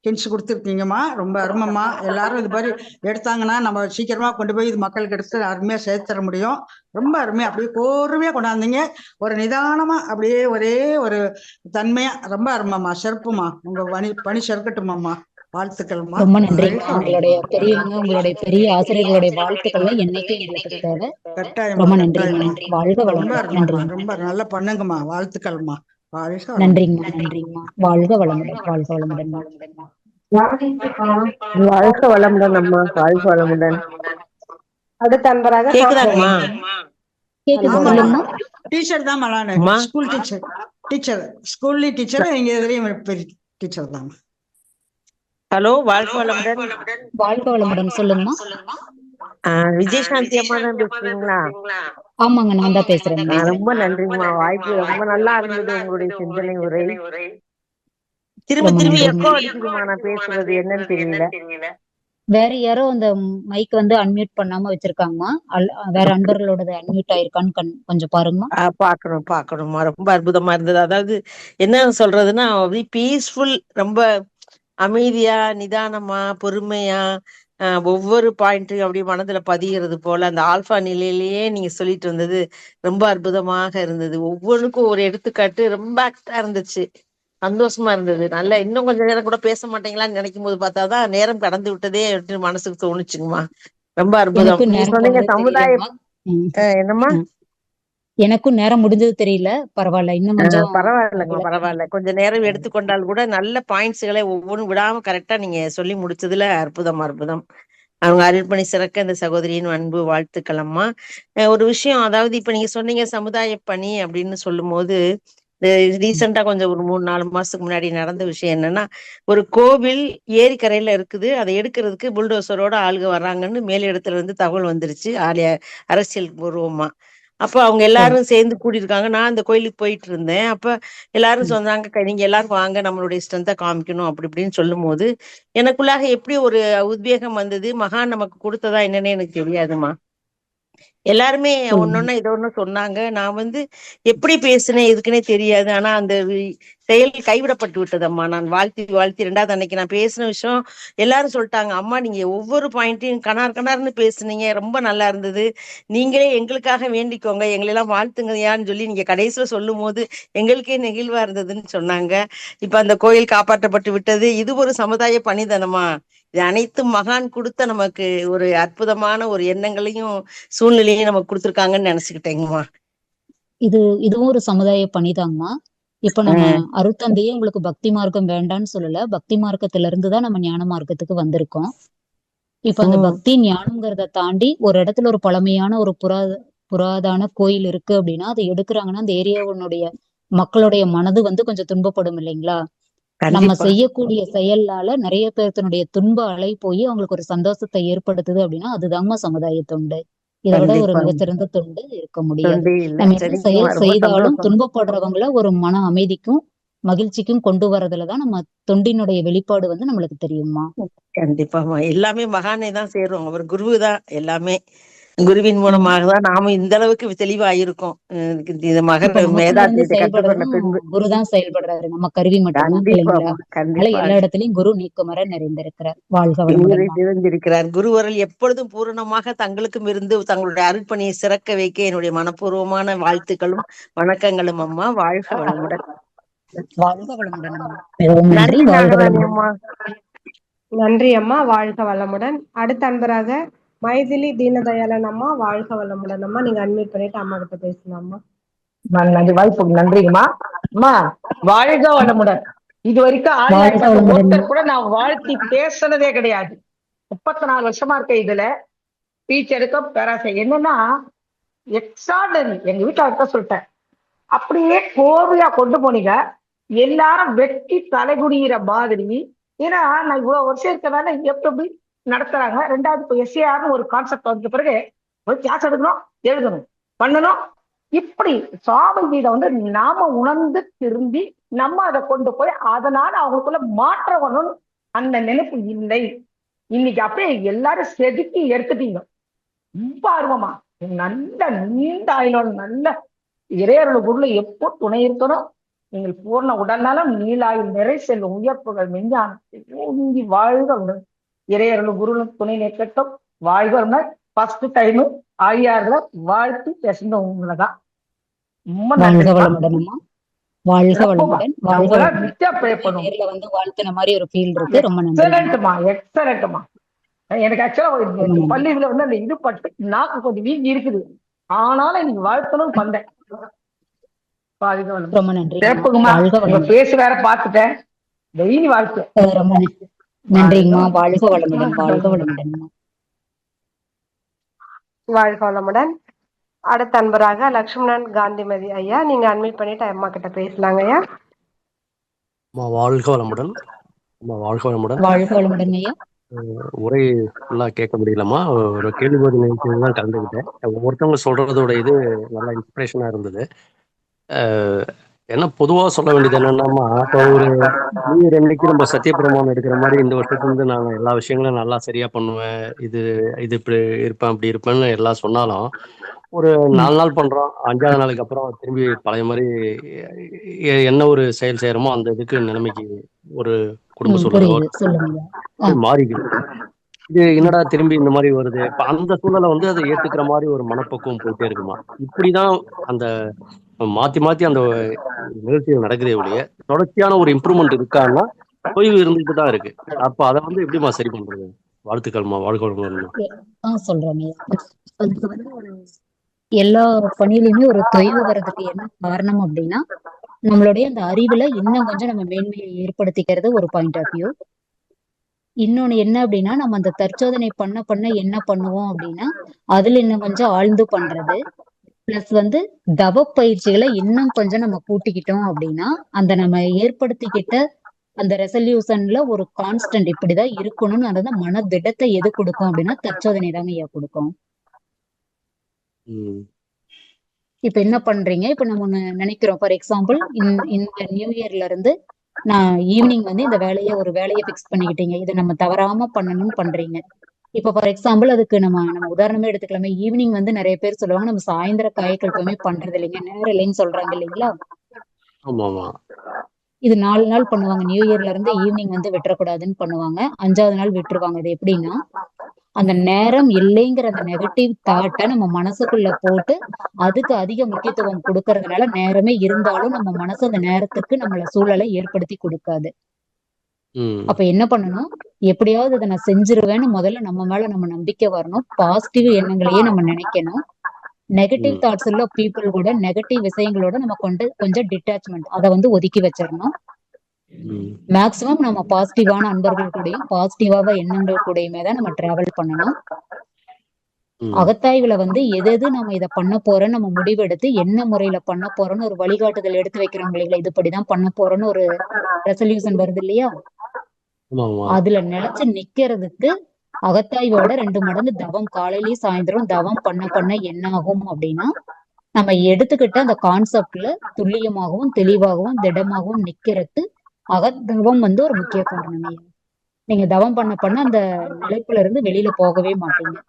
ஹிண்ட்ஸ் கொடுத்துருக்கீங்கம்மா. ரொம்ப அருமைம்மா. எல்லாரும் இது மாதிரி எடுத்தாங்கன்னா நம்ம சீக்கிரமா கொண்டு போய் இது மக்களுக்கு எடுத்து அருமையா சேர்த்துற முடியும். ரொம்ப அருமையா அப்படியே கோர்வையா கொண்டாந்தீங்க. ஒரு நிதானமா அப்படியே ஒரே ஒரு தன்மையா ரொம்ப அருமைம்மா. சிறப்புமா. உங்க பணி சிறக்கட்டுமாம்மா. வாழ்த்துக்கள்மா. ரொம்ப நன்றிங்கம்மா. உங்களுடைய பெரியவங்க, உங்களுடைய பெரிய ஆசிரியர்களுடைய வாழ்த்துக்கள்லாம் என்னைக்கும் எங்களுக்கு தேவை. கட்டாயமா ரொம்ப கட்டாயமா. நன்றிங்கம்மா. வாழ்க ரொம்ப வளமுடன். அருமைம்மா. நன்றிங்க. ரொம்ப நல்லா பண்ணுங்கம்மா. வாழ்த்துக்கள்மா. வாழ்க வளமுடன். நன்றிங்கம்மா. நன்றிங்கம்மா. வாழ்க வளமுடன். வாழ்க வளமுடன்மா. வாழ்க வளமுடன் அம்மா. வாழ்க வளமுடன். அடுத்த அன்பராக கேக்குதாங்கம்மா? கேக்குது, ஆமா சொல்லுங்கம்மா. டீச்சர் தான் நானு. அம்மா. ஸ்கூல் டீச்சர் ஸ்கூல்லி டீச்சர், இங்க எதிரையும் பெரிய டீச்சர் தான். ஹலோ, வாழ்க வளமுடன். வாழ்க வளமுடன். சொல்லுங்கம்மா. விஜயசாந்தி அம்மா தான் பேசுறீங்களா? ஆமாங்க, நான் தான் பேசுறேங்கம்மா. ரொம்ப நன்றிங்கம்மா. வாய்ப்பு ரொம்ப நல்லா இருந்தது உங்களுடைய சிந்தனை உரை. திரும்ப ரொம்ப திரும்ப நன்றிங்கம்மா. எக்கோ அடிக்குதுமா நான் பேசுறது, என்னன்னு தெரியல. வேற யாரோ அந்த மைக் வந்து அன்மியூட் பண்ணாம வச்சிருக்காங்கம்மா. வேற அன்பர்களோட அன்மியூட் ஆயிருக்கான்னு கொஞ்சம் பாருங்கம்மா. பாக்கணுமா. ரொம்ப அற்புதமா இருந்தது. அதாவது என்ன சொல்றதுன்னா, பீஸ்ஃபுல், ரொம்ப அமைதியா, நிதானமா, பொறுமையா, ஒவ்வொரு பாயிண்ட்டும் அப்படியே மனதுல பதிகிறது போல அந்த ஆல்பா நிலையிலேயே நீங்க சொல்லிட்டு வந்தது ரொம்ப அற்புதமாக இருந்தது. ஒவ்வொன்றுக்கும் ஒரு எடுத்துக்காட்டு ரொம்ப ஆக்டா இருந்துச்சு. சந்தோஷமா இருந்தது. நல்ல இன்னும் கொஞ்சம் நேரம் கூட பேச மாட்டீங்களான்னு நினைக்கும் போது பார்த்தாதான் நேரம் கடந்து விட்டதே மனசுக்கு தோணுச்சுங்கம்மா. ரொம்ப அற்புதம். எனக்கும் நீங்க நேரம் சொன்னீங்க போனது சமுதாய தெரியலம்மா. என்னம்மா? எனக்கும் நேரம் முடிஞ்சது தெரியல. பரவாயில்ல, இன்னும் கொஞ்சம் பரவாயில்லைங்கம்மா, பரவாயில்ல. கொஞ்சம் நேரம் எடுத்துக்கொண்டால் கூட நல்ல பாயிண்ட்ஸ்களை ஒவ்வொன்றும் விடாம கரெக்டா நீங்க சொல்லி முடிச்சதுல அற்புதம். அவங்க அருள்பணி சிறக்க இந்த சகோதரியின் அன்பு வாழ்த்துக்கள் அம்மா. ஒரு விஷயம், அதாவது இப்ப நீங்க சொன்னீங்க சமுதாய பணி அப்படின்னு சொல்லும் போது, ரீசெண்டா கொஞ்சம் ஒரு 3-4 மாசத்துக்கு முன்னாடி நடந்த விஷயம் என்னன்னா, ஒரு கோவில் ஏரிக்கரையில இருக்குது. அதை எடுக்கிறதுக்கு புல்டோசரோட ஆளுக வர்றாங்கன்னு மேலிடத்துல இருந்து தகவல் வந்துருச்சு. அரசியல் பூர்வமா. அப்ப அவங்க எல்லாரும் சேர்ந்து கூடியிருக்காங்க. நான் அந்த கோயிலுக்கு போயிட்டு இருந்தேன். அப்ப எல்லாரும் சொன்னாங்க, நீங்க எல்லாரும் வாங்க, நம்மளுடைய ஸ்ட்ரென்த்தை காமிக்கணும் அப்படி இப்படின்னு சொல்லும் போது எனக்குள்ளாக எப்படி ஒரு உத்வேகம் வந்தது. மகான் நமக்கு கொடுத்ததா என்னன்னு எனக்கு தெரியாதுமா. எல்லாருமே ஒன்னொன்னு இதை ஒண்ணு சொன்னாங்க. நான் எப்படி பேசுனேன் எதுக்குன்னே தெரியாது. ஆனா அந்த செயல் கைவிடப்பட்டு விட்டதம்மா. நான் வாழ்த்தி 2வது அன்னைக்கு நான் பேசின விஷயம் எல்லாரும் சொல்லிட்டாங்க, அம்மா நீங்க ஒவ்வொரு பாயிண்ட்டையும் கணார்னு பேசுனீங்க, ரொம்ப நல்லா இருந்தது. நீங்களே எங்களுக்காக வேண்டிக்கோங்க, எங்களெல்லாம் வாழ்த்துங்கயான்னு சொல்லி நீங்க கடைசியில சொல்லும் போது எங்களுக்கே நெகிழ்வா இருந்ததுன்னு சொன்னாங்க. இப்ப அந்த கோயில் காப்பாற்றப்பட்டு விட்டது. இது ஒரு சமுதாய பணிதானமா. இது அனைத்தும் மகான் கொடுத்த நமக்கு ஒரு அற்புதமான ஒரு எண்ணங்களையும் சூழ்நிலையும் நமக்கு கொடுத்துருக்காங்கன்னு நினைச்சுக்கிட்டேங்கம்மா. இதுவும் ஒரு சமுதாய பணிதாங்கம்மா. இப்ப நம்ம அருட்தந்தையே உங்களுக்கு பக்தி மார்க்கம் வேண்டான்னு சொல்லல. பக்தி மார்க்கத்துல இருந்துதான் நம்ம ஞான மார்க்கத்துக்கு வந்திருக்கோம். இப்ப அந்த பக்தி ஞானம்ங்கிறத தாண்டி ஒரு இடத்துல ஒரு பழமையான ஒரு புராதான கோயில் இருக்கு அப்படின்னா அதை எடுக்கிறாங்கன்னா அந்த ஏரியாவுடைய மக்களுடைய மனது கொஞ்சம் துன்பப்படும் இல்லைங்களா? நம்ம செய்யக்கூடிய செயலால நிறைய பேர்த்தனுடைய துன்ப அலை போய் அவங்களுக்கு ஒரு சந்தோஷத்தை ஏற்படுத்துது அப்படின்னா அதுதாங்க சமுதாய தொண்டு. இதை விட ஒரு மிகச்சிறந்த தொண்டு இருக்க முடியாது. நம்ம என்ன செயல் செய்தாலும் துன்பப்படுறவங்கள ஒரு மன அமைதிக்கும் மகிழ்ச்சிக்கும் கொண்டு வரதுலதான் நம்ம தொண்டினுடைய வெளிப்பாடு நம்மளுக்கு தெரியுமா. கண்டிப்பாமா. எல்லாமே மகானே தான் சேரும். அவர் குரு தான். எல்லாமே குருவின் மூலமாக தான் நாம இந்த அளவுக்கு தெளிவா இருக்கோம். குருதான் செயல்படுறாரு, நம்ம கருவி மட்டும்தான் இல்லைங்களா? எல்லா இடத்துலயும் குரு நீக்குமர நிறைந்திருக்கிறார். வாழ்க வளமுடன். குருவர்கள் எப்பொழுதும் பூரணமாக தங்களுக்கும் இருந்து தங்களுடைய அருட்பணியை சிறக்க வைக்க என்னுடைய மனப்பூர்வமான வாழ்த்துக்களும் வணக்கங்களும் அம்மா. வாழ்க வளமுடன். வாழ்க வளமுடன் அம்மா. நன்றி. வாழ்க வளமுடன். நன்றி அம்மா. வாழ்க வளமுடன். அடுத்த அன்பராக மைதிலி தீனதயாளன் அம்மா. வாழ்க வளமுடன் அம்மா. நீங்க அன்மியூட் பண்ணிட்டு அம்மா கிட்ட பேசலாமா. நன்றி, வாய்ப்பு நன்றிங்கம்மா. அம்மா வாழ்க வளமுடன். இது வரைக்கும் ஒருத்தர் கூட நான் வாழ்த்தி பேசுனதே கிடையாது. 34 வருஷமா இருக்க இதுல ஸ்பீச் எடுக்க பேராசை. என்னன்னா எக்ஸ்ட்ராடனரி. எங்க வீட்டுல சொல்லிட்டேன், அப்படியே கோவையா கொண்டு போனீங்க. எல்லாரும் வெட்டி தலைகுனிகிற மாதிரி. ஏன்னா நான் இவ்வளவு வருஷம் இருக்கிறதால எப்படி நடத்துறாங்க. ரெண்டாவது இப்போ எஸ்ஏஆர்னு ஒரு கான்செப்ட் வந்த பிறகு ஒரு கிளாஸ் எடுக்கணும், எழுதணும், பண்ணணும். இப்படி சாமிஜி இதை வந்து நாம உணர்ந்து திரும்பி நம்ம அதை கொண்டு போய் அதனால அவங்களுக்குள்ள மாற்றம் வரணும். அந்த நினைப்பு இல்லை. இன்னைக்கு அப்படியே எல்லாரும் செதுக்கி எடுத்துட்டீங்க. ரொம்ப ஆர்வமா நல்ல நீண்ட ஆயுளோட நல்ல இறையர்கள் பொருள் எப்போ துணை இருக்கணும். நீங்கள் பூர்ண உடல்நலம் நீலாயில் நிறை செல்லும் உயர்ப்புகள் மெஞ்ஞானத்தை ஓங்கி வாழ்க. இறையர்கள் குரு துணை நிற்கட்டும். வாழ்க. ஃபர்ஸ்ட் டைம் ஆழியார்ல வாழ்த்து பேசுங்க உங்களதான். ரொம்ப வாழ்க நன்றி. வளமுடன்மா. வாழ்க வளமுடன். வாழ்க உங்களை வளமுடன். நிச்சய ப்ரே பண்ணுவோம். நேர்ல வந்து வாழ்த்துன மாதிரி ஒரு ஃபீல் இருக்கு. ரொம்ப நன்றி. எக்ஸலண்ட்மா, எக்ஸலண்ட்மா. எனக்கு ஆக்சுவலா பள்ளியில வந்து அந்த இது பட்டு நாக்கு கொஞ்சம் வீங்கி இருக்குது. ஆனாலும் எனக்கு வாழ்த்தணும் வந்தேன். ரொம்ப நன்றி. கேட்புங்கம்மா. வாழ்க உங்க வளமுடன். பேச வேற பார்த்துட்டேன். டெய்லி வாழ்த்து. ரொம்ப நன்றிங்கம்மா. வாழ்க வளமுடன். வாழ்க வளமுடன்மா. வாழ்க வளமுடன். அடுத்த அன்பராக லட்சுமணன் காந்திமதி ஐயா, நீங்க அட்மிட் பண்ணிட்டு அம்மா கிட்ட பேசலாங்க ஐயா. வாழ்க வளமுடன். வாழ்க வளமுடன். வாழ்க வளமுடன் ஐயா. உரை ஃபுல்லா கேட்க முடியலம்மா. ஒரு கேள்வி பதில் நிகழ்ச்சியில் தான் கலந்துக்கிட்டேன். ஒவ்வொருத்தவங்க சொல்றதோட இது நல்லா இன்ஸ்பிரேஷனா இருந்தது. என்ன பொதுவாக சொல்ல வேண்டியது என்னன்னாமா, இப்போ ஒரு நியூ இயர் அன்னைக்கு நம்ம சத்தியபிரமாணம் எடுக்கிற மாதிரி இந்த வருஷத்துல இருந்து நான் எல்லா விஷயங்களும் நல்லா சரியா பண்ணுவேன், இது இப்படி இருப்பேன் அப்படி இருப்பேன்னு எல்லாம் சொன்னாலும் ஒரு 4 நாள் பண்றோம், 5ஆவது நாளுக்கு அப்புறம் திரும்பி பழைய மாதிரி என்ன ஒரு செயல் செய்யறோமோ அந்த இதுக்கு நிலைமைக்கு ஒரு குடும்ப சூழ்நிலை மாறிக்குது. இது என்னடா திரும்பி இந்த மாதிரி வருது. இப்ப அந்த சூழலை வந்து அதை ஏத்துக்கிற மாதிரி ஒரு மனப்பக்குவம் போயிட்டே இருக்குமா. இப்படிதான் அந்த மாத்தி மாத்தி அந்த நிகழ்ச்சிகள் நடக்குதே ஒழிய தொடர்ச்சியான ஒரு இம்ப்ரூவ்மெண்ட் இருக்கான்னா தொய்வு இருந்துட்டு தான் இருக்கு. அப்ப அதை வந்து எப்படிமா சரி பண்றது? வாழ்த்துக்கள்மா. வாழ்க்கை சொல்றேன். அதுக்கு வந்து ஒரு எல்லா பணியிலுமே ஒரு தொய்வு வர்றதுக்கு என்ன காரணம் அப்படின்னா, நம்மளுடைய அந்த அறிவுல இன்னும் கொஞ்சம் நம்ம மேன்மையை ஏற்படுத்திக்கிறது ஒரு பாயிண்ட் ஆஃப் வியூ. இன்னொன்னு என்ன அப்படின்னா, நம்ம அந்த தற்சோதனை பண்ண என்ன பண்ணுவோம் அப்படின்னா, அதுல இன்னும் கொஞ்சம் ஆழ்ந்து பண்றது. பிளஸ் வந்து தவ பயிற்சிகளை இன்னும் கொஞ்சம் நம்ம கூட்டிக்கிட்டோம் அப்படின்னா, அந்த நம்ம ஏற்படுத்திக்கிட்ட அந்த ரெசல்யூஷன்ல ஒரு கான்ஸ்டன்ட் இப்படிதான் இருக்கணும்னு அந்த மன திடத்தை எது கொடுக்கும் அப்படின்னா தற்சோதனை தாங்க ஐயா கொடுக்கும். இப்ப என்ன பண்றீங்க, இப்ப நம்ம ஒண்ணு நினைக்கிறோம். ஃபார் எக்ஸாம்பிள் இந்த நியூ இயர்ல இருந்து நான் ஈவினிங் வந்து இந்த ஒரு வேலையை பிக்ஸ் பண்ணிக்கிட்டீங்க, இதை நம்ம தவறாம பண்ணணும்னு பண்றீங்க. இப்ப ஃபார் எக்ஸாம்பிள் அதுக்கு நம்ம உதாரணமே எடுத்துக்கலாமே. ஈவினிங் வந்து நிறைய பேர் சொல்லுவாங்க நம்ம சாயந்தர காயக்கல்பமே பண்றது இல்லைங்க, நேரம் இல்லைன்னு சொல்றாங்க இல்லைங்களா. இது 4 நாள் பண்ணுவாங்க. நியூ இயர்ல இருந்து ஈவினிங் வந்து விட்டுறக்கூடாதுன்னு பண்ணுவாங்க. 5ஆவது நாள் விட்டுருவாங்க. இது எப்படின்னா, அந்த நேரம் இல்லைங்கிற அந்த நெகட்டிவ் தாட்டை நம்ம மனசுக்குள்ள போட்டு அதுக்கு அதிக முக்கியத்துவம் கொடுக்கறதுனால நேரமே இருந்தாலும் நம்ம மனசு அந்த நேரத்துக்கு நம்மள சூழலை ஏற்படுத்தி கொடுக்காது. அப்ப என்ன பண்ணணும், எப்படியாவது அதை நான் செஞ்சிருவேன்னு முதல்ல நம்ம மேல நம்ம நம்பிக்கை வரணும். பாசிட்டிவ் எண்ணங்களையே நம்ம நினைக்கணும். நெகட்டிவ் தாட்ஸ் உள்ள பீப்புள் கூட நெகட்டிவ் விஷயங்களோட நம்ம கொஞ்சம் டிட்டாச்மெண்ட் அதை வந்து ஒதுக்கி வச்சிடணும். மேக்சிமம் நம்ம பாசிட்டிவான அன்பர்கள் கூடயும் பாசிட்டிவான எண்ணங்கள் கூடயுமே தான் நம்ம டிராவல் பண்ணணும். அகத்தாய்வுல வந்து எது நம்ம இதை பண்ண போறோம்னு நம்ம முடிவெடுத்து என்ன முறையில பண்ண போறோம்னு ஒரு வழிகாட்டுதல் எடுத்து வைக்கிறோம் இல்லைங்களா. இதுபடிதான் பண்ண போறோம்னு ஒரு ரெசல்யூஷன் வருது இல்லையா. அதுல நிலைச்சு நிக்கிறதுக்கு அகத்தாய்வோட 2 மடங்கு தவம், காலையிலயும் சாயந்தரம் தவம் பண்ண என்ன ஆகும் அப்படின்னா, நம்ம எடுத்துக்கிட்ட அந்த கான்செப்ட்ல துல்லியமாகவும் தெளிவாகவும் திடமாகவும் நிக்கிறதுக்கு அகத்தவம் வந்து ஒரு முக்கிய காரணமே. நீங்க தவம் பண்ண அந்த நிலைப்புல இருந்து வெளியில போகவே மாட்டீங்க.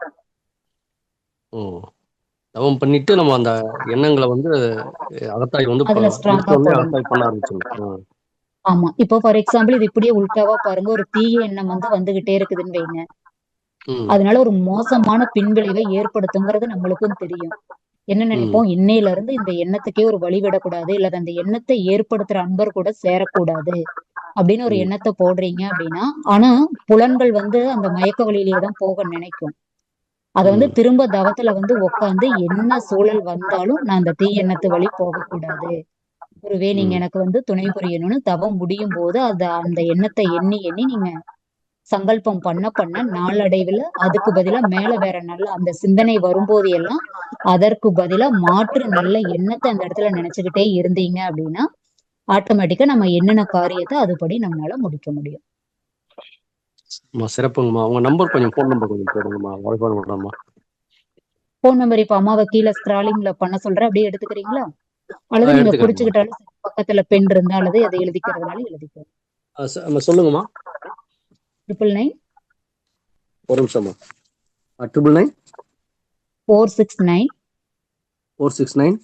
தவம் பண்ணிட்டு நம்ம அந்த எண்ணங்களை வந்து அகத்தாய் வந்து அதுல ஸ்ட்ராங்கா பண்ண ஆரம்பிச்சோம். ஆமா. இப்போ ஃபார் எக்ஸாம்பிள் இது இப்படியே உள்டாவா பாருங்க. ஒரு தீய எண்ணம் வந்து வந்துகிட்டே இருக்குதுன்னு வைங்க. அதனால ஒரு மோசமான பின்விளைவை ஏற்படுத்துங்கிறது நம்மளுக்கும் தெரியும். என்ன நினைப்போம், இன்னையில இருந்து இந்த எண்ணத்துக்கே ஒரு வழிவிடக்கூடாது, இல்ல அந்த எண்ணத்தை ஏற்படுத்துற அன்பர் கூட சேரக்கூடாது அப்படின்னு ஒரு எண்ணத்தை போடுறீங்க அப்படின்னா, ஆனா புலன்கள் வந்து அந்த மயக்க வழியிலேயே தான் போக நினைக்கும். அத வந்து திரும்ப தவத்துல வந்து உட்காந்து என்ன சூழல் வந்தாலும் நான் அந்த தீ எண்ணத்து வழி போகக்கூடாது, ஒருவே நீங்க எனக்கு வந்து துணை புரியணும்னு தவம் முடியும் போது அந்த எண்ணத்தை எண்ணி நீங்க சங்கல்பம் பண்ண பண்ண நாளடைவுல அதுக்கு பதிலா மேல வேற நல்ல அந்த சிந்தனை வரும்போது எல்லாம் அதற்கு பதிலா மாற்று நல்ல எண்ணத்தை அந்த இடத்துல நினைச்சுக்கிட்டே இருந்தீங்க அப்படின்னா ஆட்டோமேட்டிக்கா நம்ம என்னென்ன காரியத்தை அதுபடி நம்மளால முடிக்க முடியும். சிறப்புங்கம்மா. உங்க நம்பர் கொஞ்சம், ஃபோன் நம்பர் கொஞ்சம் போடுங்கம்மா. வாழ்க்கை போன் நம்பர் இப்ப அம்மாவை கீழே ஸ்கிராலிங்ல பண்ண சொல்றேன், அப்படியே எடுத்துக்கிறீங்களா? அல்லது நீங்க எடுத்துக்கிறேங்கம்மா. குறிச்சுக்கிட்டாலும் சரி, பக்கத்துல பென் இருந்தா அல்லது அதை எழுதிக்கிறதுனால எழுதிக்கிறோம். சொல்லுங்கம்மா. 999 ஒரு நிமிஷம்மா. 999 469 469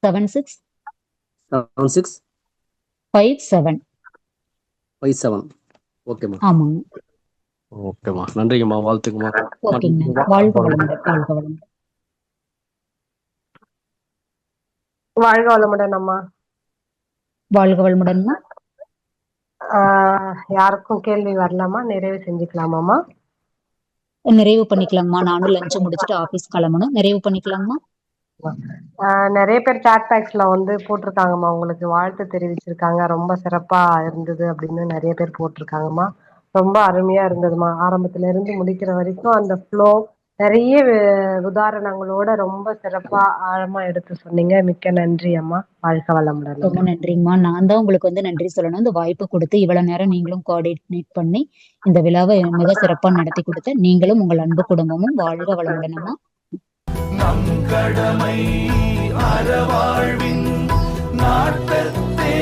76 76 57. 57. ஓகேம்மா. ஆமாங்க. ஓகேம்மா. நன்றிங்கம்மா. வாழ்த்துக்குமா. ஓகேங்க. வாழ்க வளமுடன். வாழ்க வளமுடன். வாழ்க வளமுடன் அம்மா. வாழ்க வளமுடன்மா. யாருக்கும் கேள்வி வரலாமா? நிறைவு செஞ்சுக்கலாமாம்மா? நிறைவு பண்ணிக்கலாம்மா. நானும் லஞ்ச் முடிச்சுட்டு ஆபீஸ் கிளம்பணும். நிறைவு பண்ணிக்கலாம்மா. நிறைய பேர் சாட் பாக்ஸ்ல வந்து போட்டிருக்காங்கம்மா, உங்களுக்கு வாழ்த்து தெரிவிச்சிருக்காங்க. ரொம்ப சிறப்பா இருந்தது அப்படின்னு நிறைய பேர் போட்டிருக்காங்கம்மா. ரொம்ப அருமையா இருந்ததுமா. ஆரம்பத்துல இருந்து முடிக்கிற வரைக்கும் அந்த ஃப்ளோ நிறைய உதாரணங்களோட ரொம்ப சிறப்பா ஆழமா எடுத்து சொன்னீங்க. மிக்க நன்றி அம்மா. வாழ்க வளமுடன். ரொம்ப நன்றிங்கம்மா. நான் தான் உங்களுக்கு வந்து நன்றி சொல்லணும். இந்த வாய்ப்பு கொடுத்து இவ்வளவு நேரம் நீங்களும் கோஆர்டினேட் பண்ணி இந்த விழாவை மிக சிறப்பா நடத்தி கொடுத்த நீங்களும் உங்கள் அன்பு குடும்பமும் வாழ்க வளமுடன் அம்மா. நம் கடமை அறவாழ்வின் நாட்டத்தே